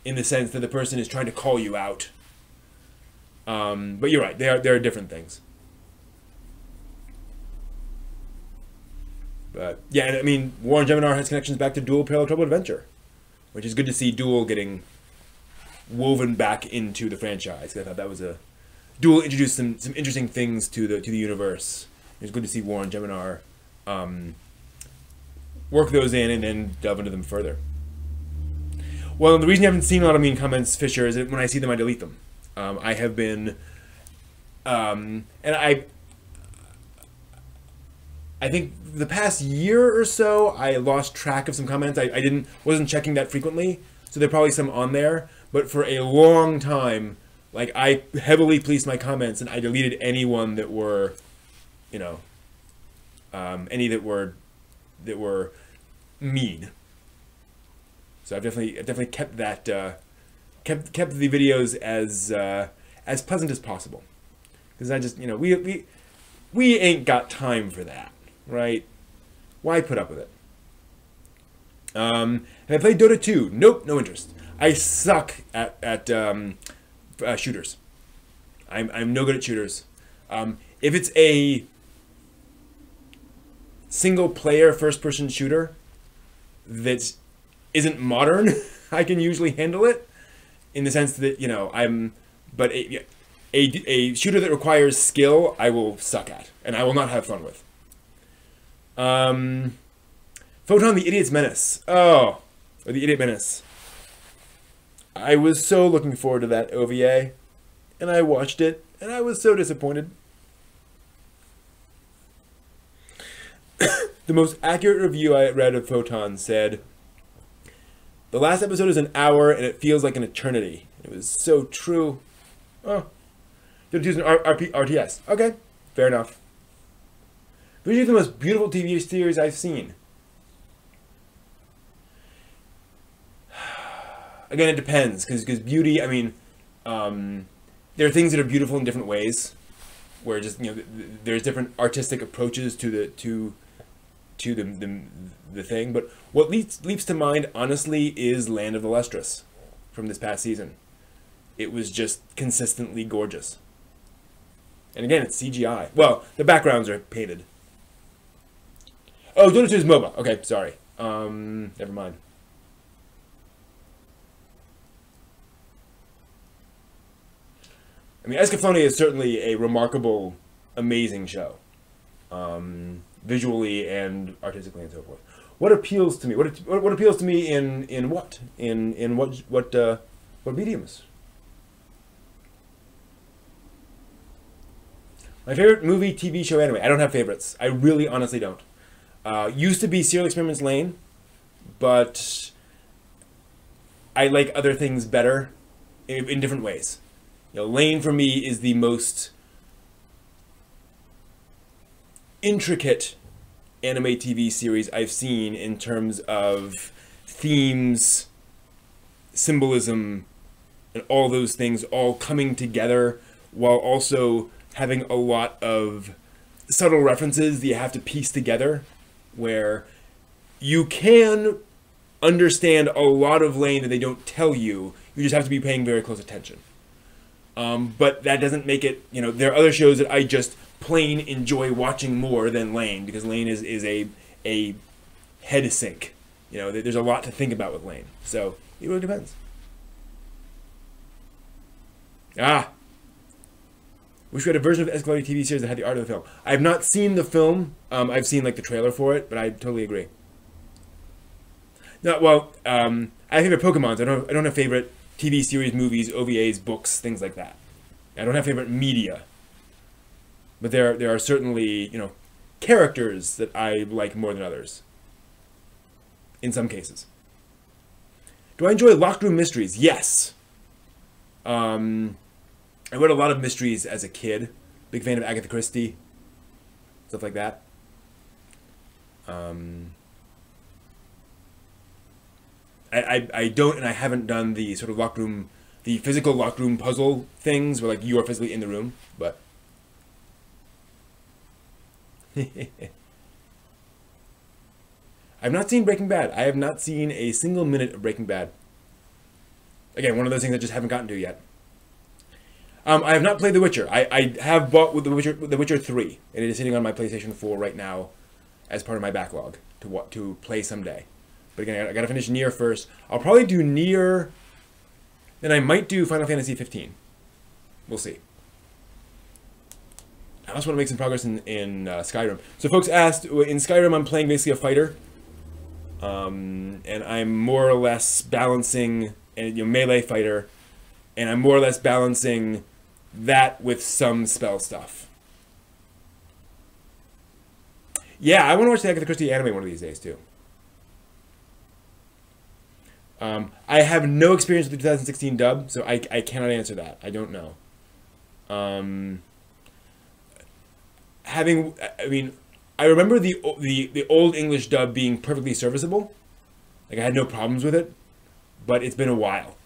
in the sense that the person is trying to call you out. But you're right, there are different things. But yeah, and I mean, Warren Geminar has connections back to Duel Parallel Trouble Adventure, which is good to see Duel getting woven back into the franchise. I thought that was a Duel introduced some interesting things to the universe. It was good to see Warren Geminar work those in and then delve into them further. Well, the reason you haven't seen a lot of mean comments, Fisher, is that when I see them, I delete them. I have been, and I think the past year or so, I lost track of some comments. I wasn't checking that frequently, so there are probably some on there. But for a long time, like, I heavily policed my comments, and I deleted anyone that were, you know, any that were mean. So I've definitely kept that kept the videos as pleasant as possible, because I just, you know, we ain't got time for that, right? Why put up with it? And I played Dota 2. Nope, no interest. I suck at shooters. I'm no good at shooters. If it's a single player first person shooter that isn't modern, I can usually handle it, in the sense that, you know, but a shooter that requires skill, I will suck at, and I will not have fun with. Photon the Idiot's Menace. Oh, or the Idiot Menace. I was so looking forward to that OVA, and I watched it, and I was so disappointed. The most accurate review I read of Photon said, "The last episode is an hour, and it feels like an eternity." It was so true. Oh. Did use an RTS. Okay, fair enough. Visually the most beautiful TV series I've seen. Again, it depends, because beauty, I mean, there are things that are beautiful in different ways, where just, you know, there's different artistic approaches to the thing. But what leaps to mind, honestly, is Land of the Lustrous from this past season. It was just consistently gorgeous. And again, it's CGI. Well, the backgrounds are painted. Oh, Dota 2 is MOBA. Okay, sorry. Never mind. I mean, Escaflowne is certainly a remarkable, amazing show. Visually and artistically and so forth. What appeals to me? What appeals to me in what? In what mediums? My favorite movie, TV show, anime. I don't have favorites. I really, honestly don't. Used to be Serial Experiments Lain, but I like other things better in different ways. You know, Lain for me is the most intricate anime TV series I've seen in terms of themes, symbolism, and all those things all coming together, while also having a lot of subtle references that you have to piece together, where you can understand a lot of Lain that they don't tell you. You just have to be paying very close attention. But that doesn't make it, you know, there are other shows that I just plain enjoy watching more than Lane, because Lane is a head sink. You know, there's a lot to think about with Lane. So it really depends. Wish we had a version of the Escalade TV series that had the art of the film. I have not seen the film. I've seen like the trailer for it, but I totally agree. No, well, I have favorite Pokemons. I don't have favorite TV series, movies, OVAs, books, things like that. I don't have favorite media. But there are certainly, you know, characters that I like more than others. In some cases. Do I enjoy locked room mysteries? Yes. I read a lot of mysteries as a kid. Big fan of Agatha Christie. Stuff like that. I don't, and I haven't done the sort of locked room, the physical locked room puzzle things where like you are physically in the room, but I've not seen Breaking Bad. I have not seen a single minute of Breaking Bad. Again, one of those things I just haven't gotten to yet. I have not played The Witcher. I have bought The Witcher 3, and it is sitting on my PlayStation 4 right now as part of my backlog to play someday. But again, I gotta finish Nier first. I'll probably do Nier, then I might do Final Fantasy 15. We'll see. I also want to make some progress in Skyrim. So folks asked, in Skyrim I'm playing basically a fighter. And I'm more or less balancing, and melee fighter, and I'm more or less balancing that with some spell stuff. Yeah, I want to watch the Agatha Christie anime one of these days too. I have no experience with the 2016 dub, so I cannot answer that. I don't know. I remember the old English dub being perfectly serviceable. Like I had no problems with it, but it's been a while.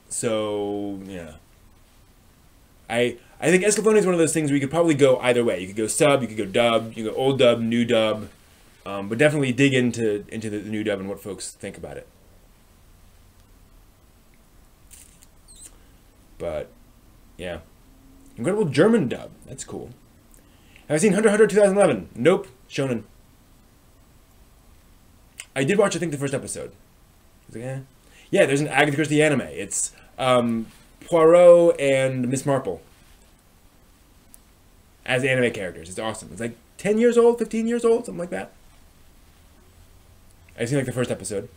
So yeah. I think Escaflowne is one of those things where you could probably go either way. You could go sub, you could go dub, you could go old dub, new dub. But definitely dig into the new dub and what folks think about it. But yeah. Incredible German dub. That's cool. Have I seen Hunter x Hunter 2011? Nope. Shonen. I did watch, I think, the first episode. I was like, eh. Yeah, there's an Agatha Christie anime. It's Poirot and Miss Marple as anime characters. It's awesome. It's like 10 years old, 15 years old, something like that. I've seen like the first episode.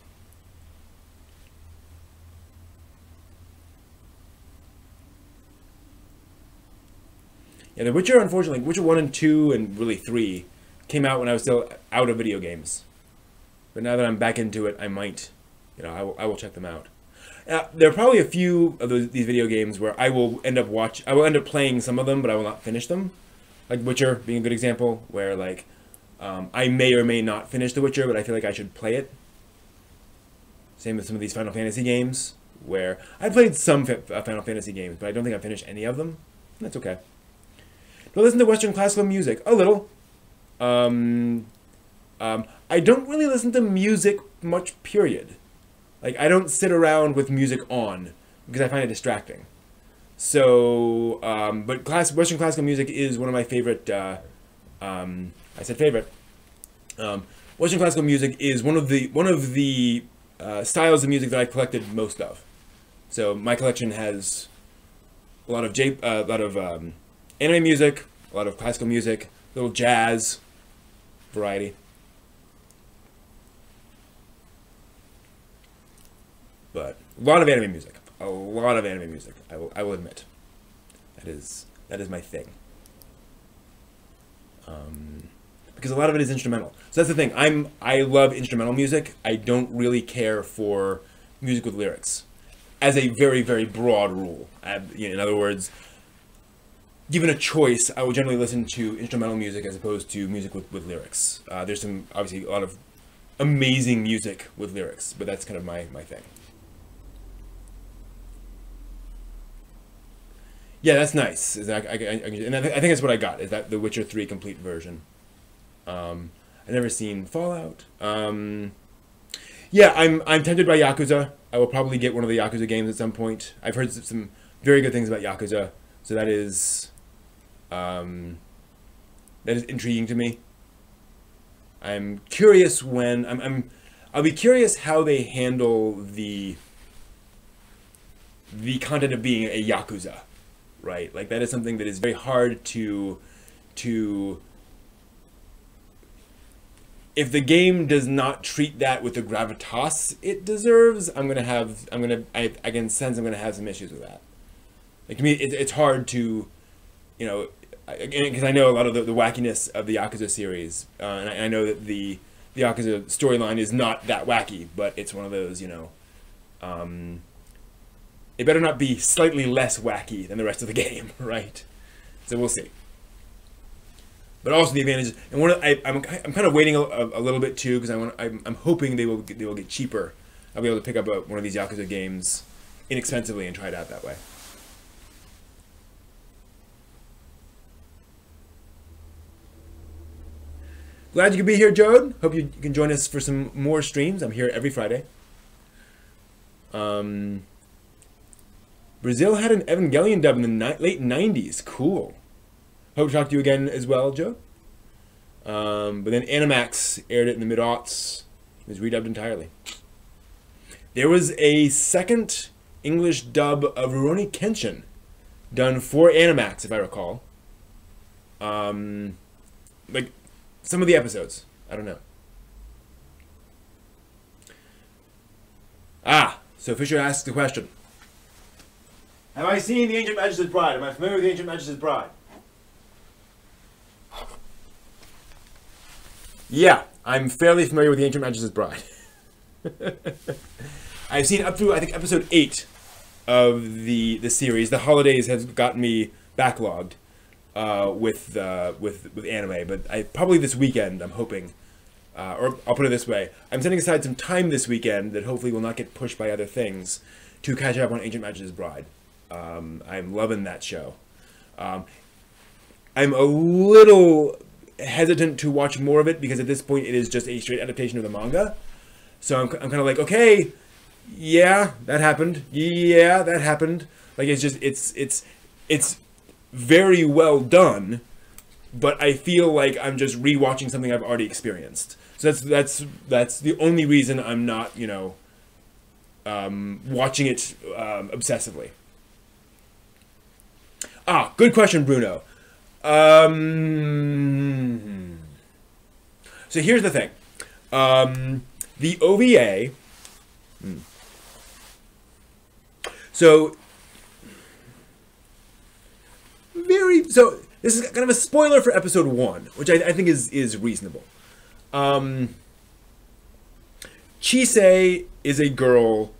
Yeah, The Witcher, unfortunately, Witcher 1 and 2 and really 3 came out when I was still out of video games. But now that I'm back into it, I might, I will check them out. There are probably a few of these video games where I will end up playing some of them, but I will not finish them. Like Witcher being a good example, where like I may or may not finish The Witcher, but I feel like I should play it. Same with some of these Final Fantasy games, where I played some Final Fantasy games, but I don't think I finished any of them. That's okay. Do I listen to Western classical music? A little. I don't really listen to music much, period. Like, I don't sit around with music on, because I find it distracting. So, but Western classical music is one of my favorite, I said favorite. Western classical music is one of the styles of music that I've collected most of. So my collection has a lot of anime music, a lot of classical music, a little jazz variety. But a lot of anime music. A lot of anime music. I will admit. That is my thing. Because a lot of it is instrumental. So that's the thing. I love instrumental music. I don't really care for music with lyrics, as a very, very broad rule. In other words, given a choice, I will generally listen to instrumental music as opposed to music with lyrics. There's obviously a lot of amazing music with lyrics, but that's kind of my thing. Yeah, that's nice. And I think that's what I got, is that The Witcher 3 complete version. I've never seen Fallout. Yeah, I'm tempted by Yakuza. I will probably get one of the Yakuza games at some point. I've heard some very good things about Yakuza, so that is intriguing to me. I'm curious when I'll be curious how they handle the content of being a Yakuza, right? Like that is something that is very hard to if the game does not treat that with the gravitas it deserves, I can sense I'm gonna have some issues with that. Like to me, it's hard to, you know, because I know a lot of the wackiness of the Yakuza series, and I know that the Yakuza storyline is not that wacky, but it's one of those, you know, it better not be slightly less wacky than the rest of the game, right? So we'll see. But also the advantage, and I'm kind of waiting a little bit too, because I'm hoping they will get cheaper. I'll be able to pick up one of these Yakuza games inexpensively and try it out that way. Glad you could be here, Jode. Hope you can join us for some more streams. I'm here every Friday. Brazil had an Evangelion dub in the late 90s. Cool. Hope to talk to you again as well, Joe. But then Animax aired it in the mid-aughts. It was redubbed entirely. There was a second English dub of Rurouni Kenshin done for Animax, if I recall. Like some of the episodes. I don't know. So Fisher asks the question. Have I seen The Ancient Majesty's Bride? Am I familiar with The Ancient Majesty's Bride? Yeah, I'm fairly familiar with The Ancient Majesty's Bride. I've seen up through, I think, episode 8 of the series. The holidays have gotten me backlogged with anime, but probably this weekend, I'm hoping, or I'll put it this way, I'm setting aside some time this weekend that hopefully will not get pushed by other things to catch up on Ancient Majesty's Bride. I'm loving that show. I'm a little hesitant to watch more of it because at this point it is just a straight adaptation of the manga. So I'm kind of like, okay, yeah, that happened. Yeah, that happened. Like it's very well done, but I feel like I'm just rewatching something I've already experienced. So that's the only reason I'm not, you know, watching it obsessively. Good question, Bruno. So here's the thing. The OVA. So this is kind of a spoiler for episode 1, which I think is reasonable. Chisei is a girl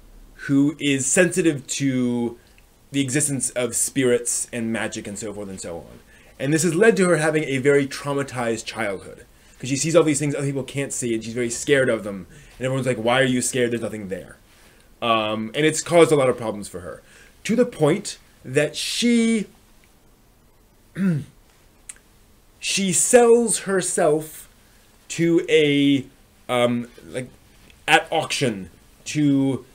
who is sensitive to the existence of spirits and magic and so forth and so on. And this has led to her having a very traumatized childhood. Because she sees all these things other people can't see, and she's very scared of them. And everyone's like, why are you scared? There's nothing there. And it's caused a lot of problems for her. To the point that she sells herself to at auction to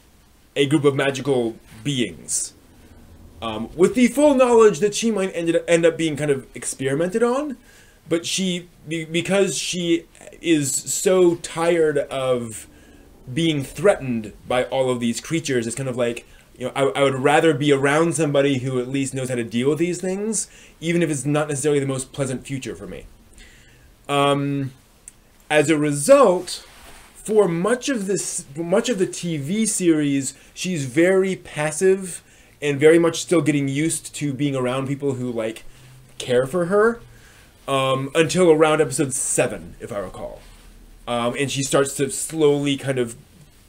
a group of magical beings. With the full knowledge that she might end up being kind of experimented on, but because she is so tired of being threatened by all of these creatures, it's kind of like, you know, I would rather be around somebody who at least knows how to deal with these things, even if it's not necessarily the most pleasant future for me. As a result, for much of the TV series, she's very passive and very much still getting used to being around people who, like, care for her, until around episode 7, if I recall. And she starts to slowly kind of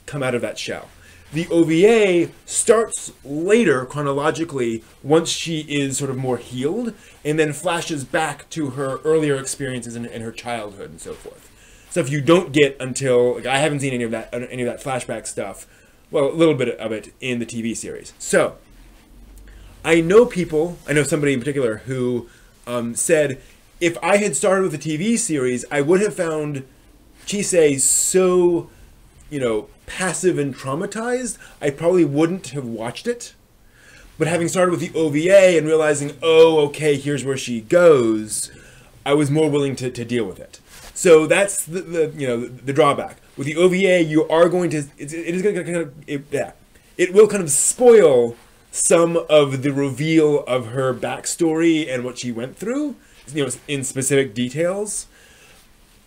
come out of that shell. The OVA starts later, chronologically, once she is sort of more healed, and then flashes back to her earlier experiences in her childhood and so forth. So if you don't get until, like, I haven't seen any of that flashback stuff, well, a little bit of it in the TV series. So I know somebody in particular who said, if I had started with the TV series, I would have found Chisei so, you know, passive and traumatized, I probably wouldn't have watched it. But having started with the OVA and realizing, oh, okay, here's where she goes, I was more willing to deal with it. So that's the you know, the drawback. With the OVA, you are going to, it is going to kind of, it will kind of spoil some of the reveal of her backstory and what she went through, you know, in specific details.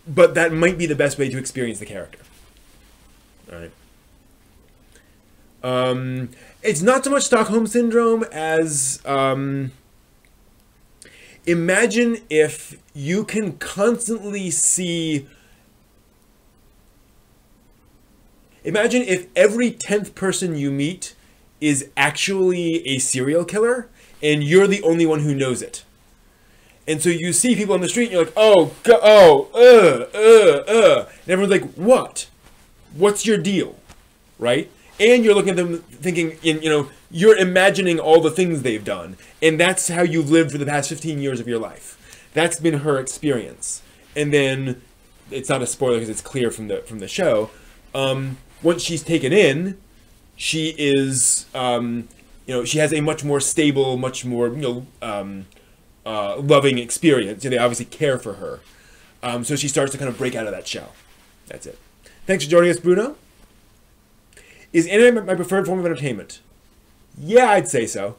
But that might be the best way to experience the character. All right. It's not so much Stockholm Syndrome as, imagine if you can constantly see, imagine if every 10th person you meet is actually a serial killer, and you're the only one who knows it. And so you see people on the street, and you're like, oh, and everyone's like, what? What's your deal? Right? And you're looking at them thinking, you know, you're imagining all the things they've done. And that's how you've lived for the past 15 years of your life. That's been her experience. And then, it's not a spoiler because it's clear from the show, once she's taken in, she is, you know, she has a much more stable, much more, you know, loving experience. So they obviously care for her. So she starts to kind of break out of that shell. That's it. Thanks for joining us, Bruno. Is anime my preferred form of entertainment? Yeah, I'd say so.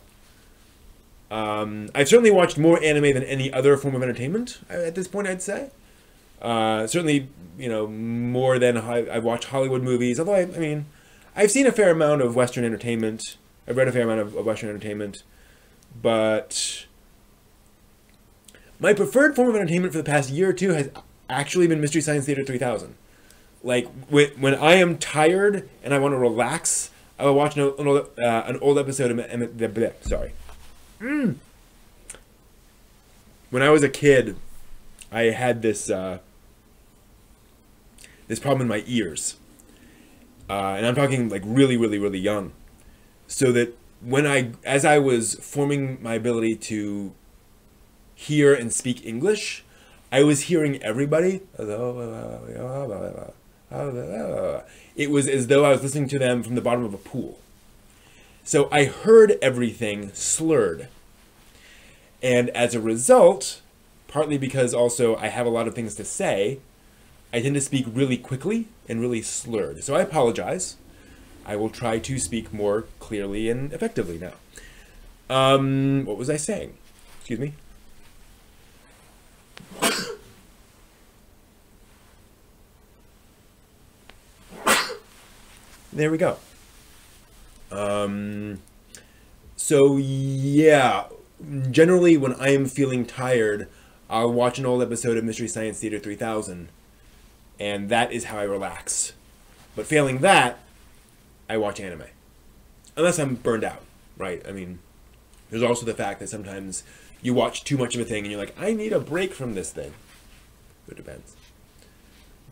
I've certainly watched more anime than any other form of entertainment at this point, I'd say. Certainly, you know, more than I've watched Hollywood movies. Although, I mean, I've seen a fair amount of Western entertainment. I've read a fair amount of Western entertainment. But my preferred form of entertainment for the past year or two has actually been Mystery Science Theater 3000. Like, when I am tired and I want to relax, I will watch an old episode of... Sorry. When I was a kid, I had this this problem in my ears. And I'm talking, like, really, really, really young. So that as I was forming my ability to hear and speak English, I was hearing everybody. It was as though I was listening to them from the bottom of a pool. So I heard everything slurred. And as a result, partly because also I have a lot of things to say, I tend to speak really quickly and really slurred. So I apologize. I will try to speak more clearly and effectively now. What was I saying? Excuse me. There we go. So yeah, generally when I am feeling tired, I'll watch an old episode of Mystery Science Theater 3000, and that is how I relax. But failing that, I watch anime. Unless I'm burned out, right? I mean, there's also the fact that sometimes you watch too much of a thing and you're like, I need a break from this thing. It depends.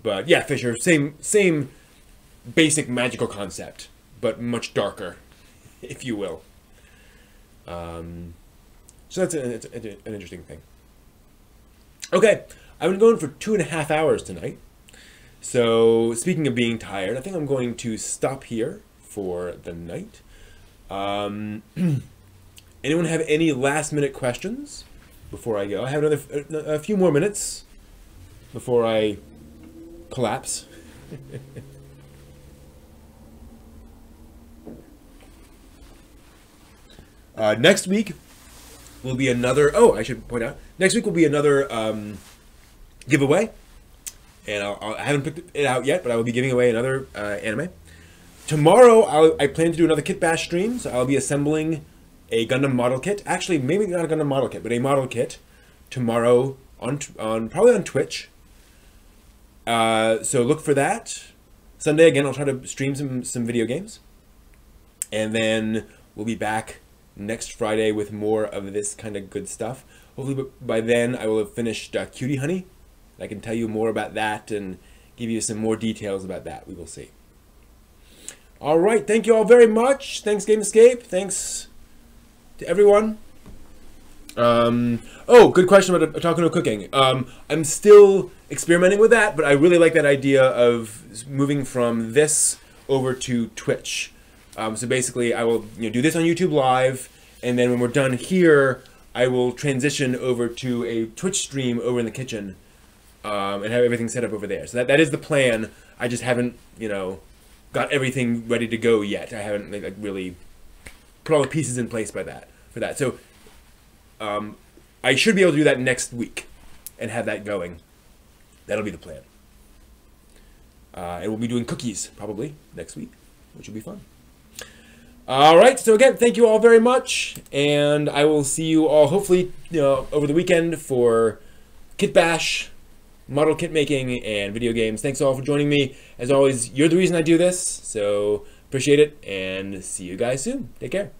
But yeah, Fisher, same basic magical concept, but much darker, if you will. So that's an interesting thing. Okay, I've been going for 2.5 hours tonight. So speaking of being tired, I think I'm going to stop here for the night. Anyone have any last minute questions before I go? I have a few more minutes before I collapse. Next week will be another... Oh, I should point out. Next week will be another giveaway. And I haven't picked it out yet, but I will be giving away another anime. Tomorrow, I plan to do another Kit Bash stream. So I'll be assembling a Gundam model kit. Actually, maybe not a Gundam model kit, but a model kit. Tomorrow, probably on Twitch. So look for that. Sunday, again, I'll try to stream some video games. And then we'll be back next Friday with more of this kind of good stuff. Hopefully by then I will have finished Cutie Honey. I can tell you more about that and give you some more details about that. We will see. All right. Thank you all very much. Thanks, Game Escape. Thanks to everyone. Oh, good question about Otaku no Cooking. I'm still experimenting with that, but I really like that idea of moving from this over to Twitch. So basically, I will do this on YouTube Live, and then when we're done here, I will transition over to a Twitch stream over in the kitchen, and have everything set up over there. So that is the plan. I just haven't got everything ready to go yet. I haven't like really put all the pieces in place for that. So I should be able to do that next week and have that going. That'll be the plan. And we'll be doing cookies probably next week, which will be fun. All right, so again, thank you all very much, and I will see you all hopefully over the weekend for Kit Bash, model kit making, and video games. Thanks all for joining me. As always, you're the reason I do this, so appreciate it, and see you guys soon. Take care.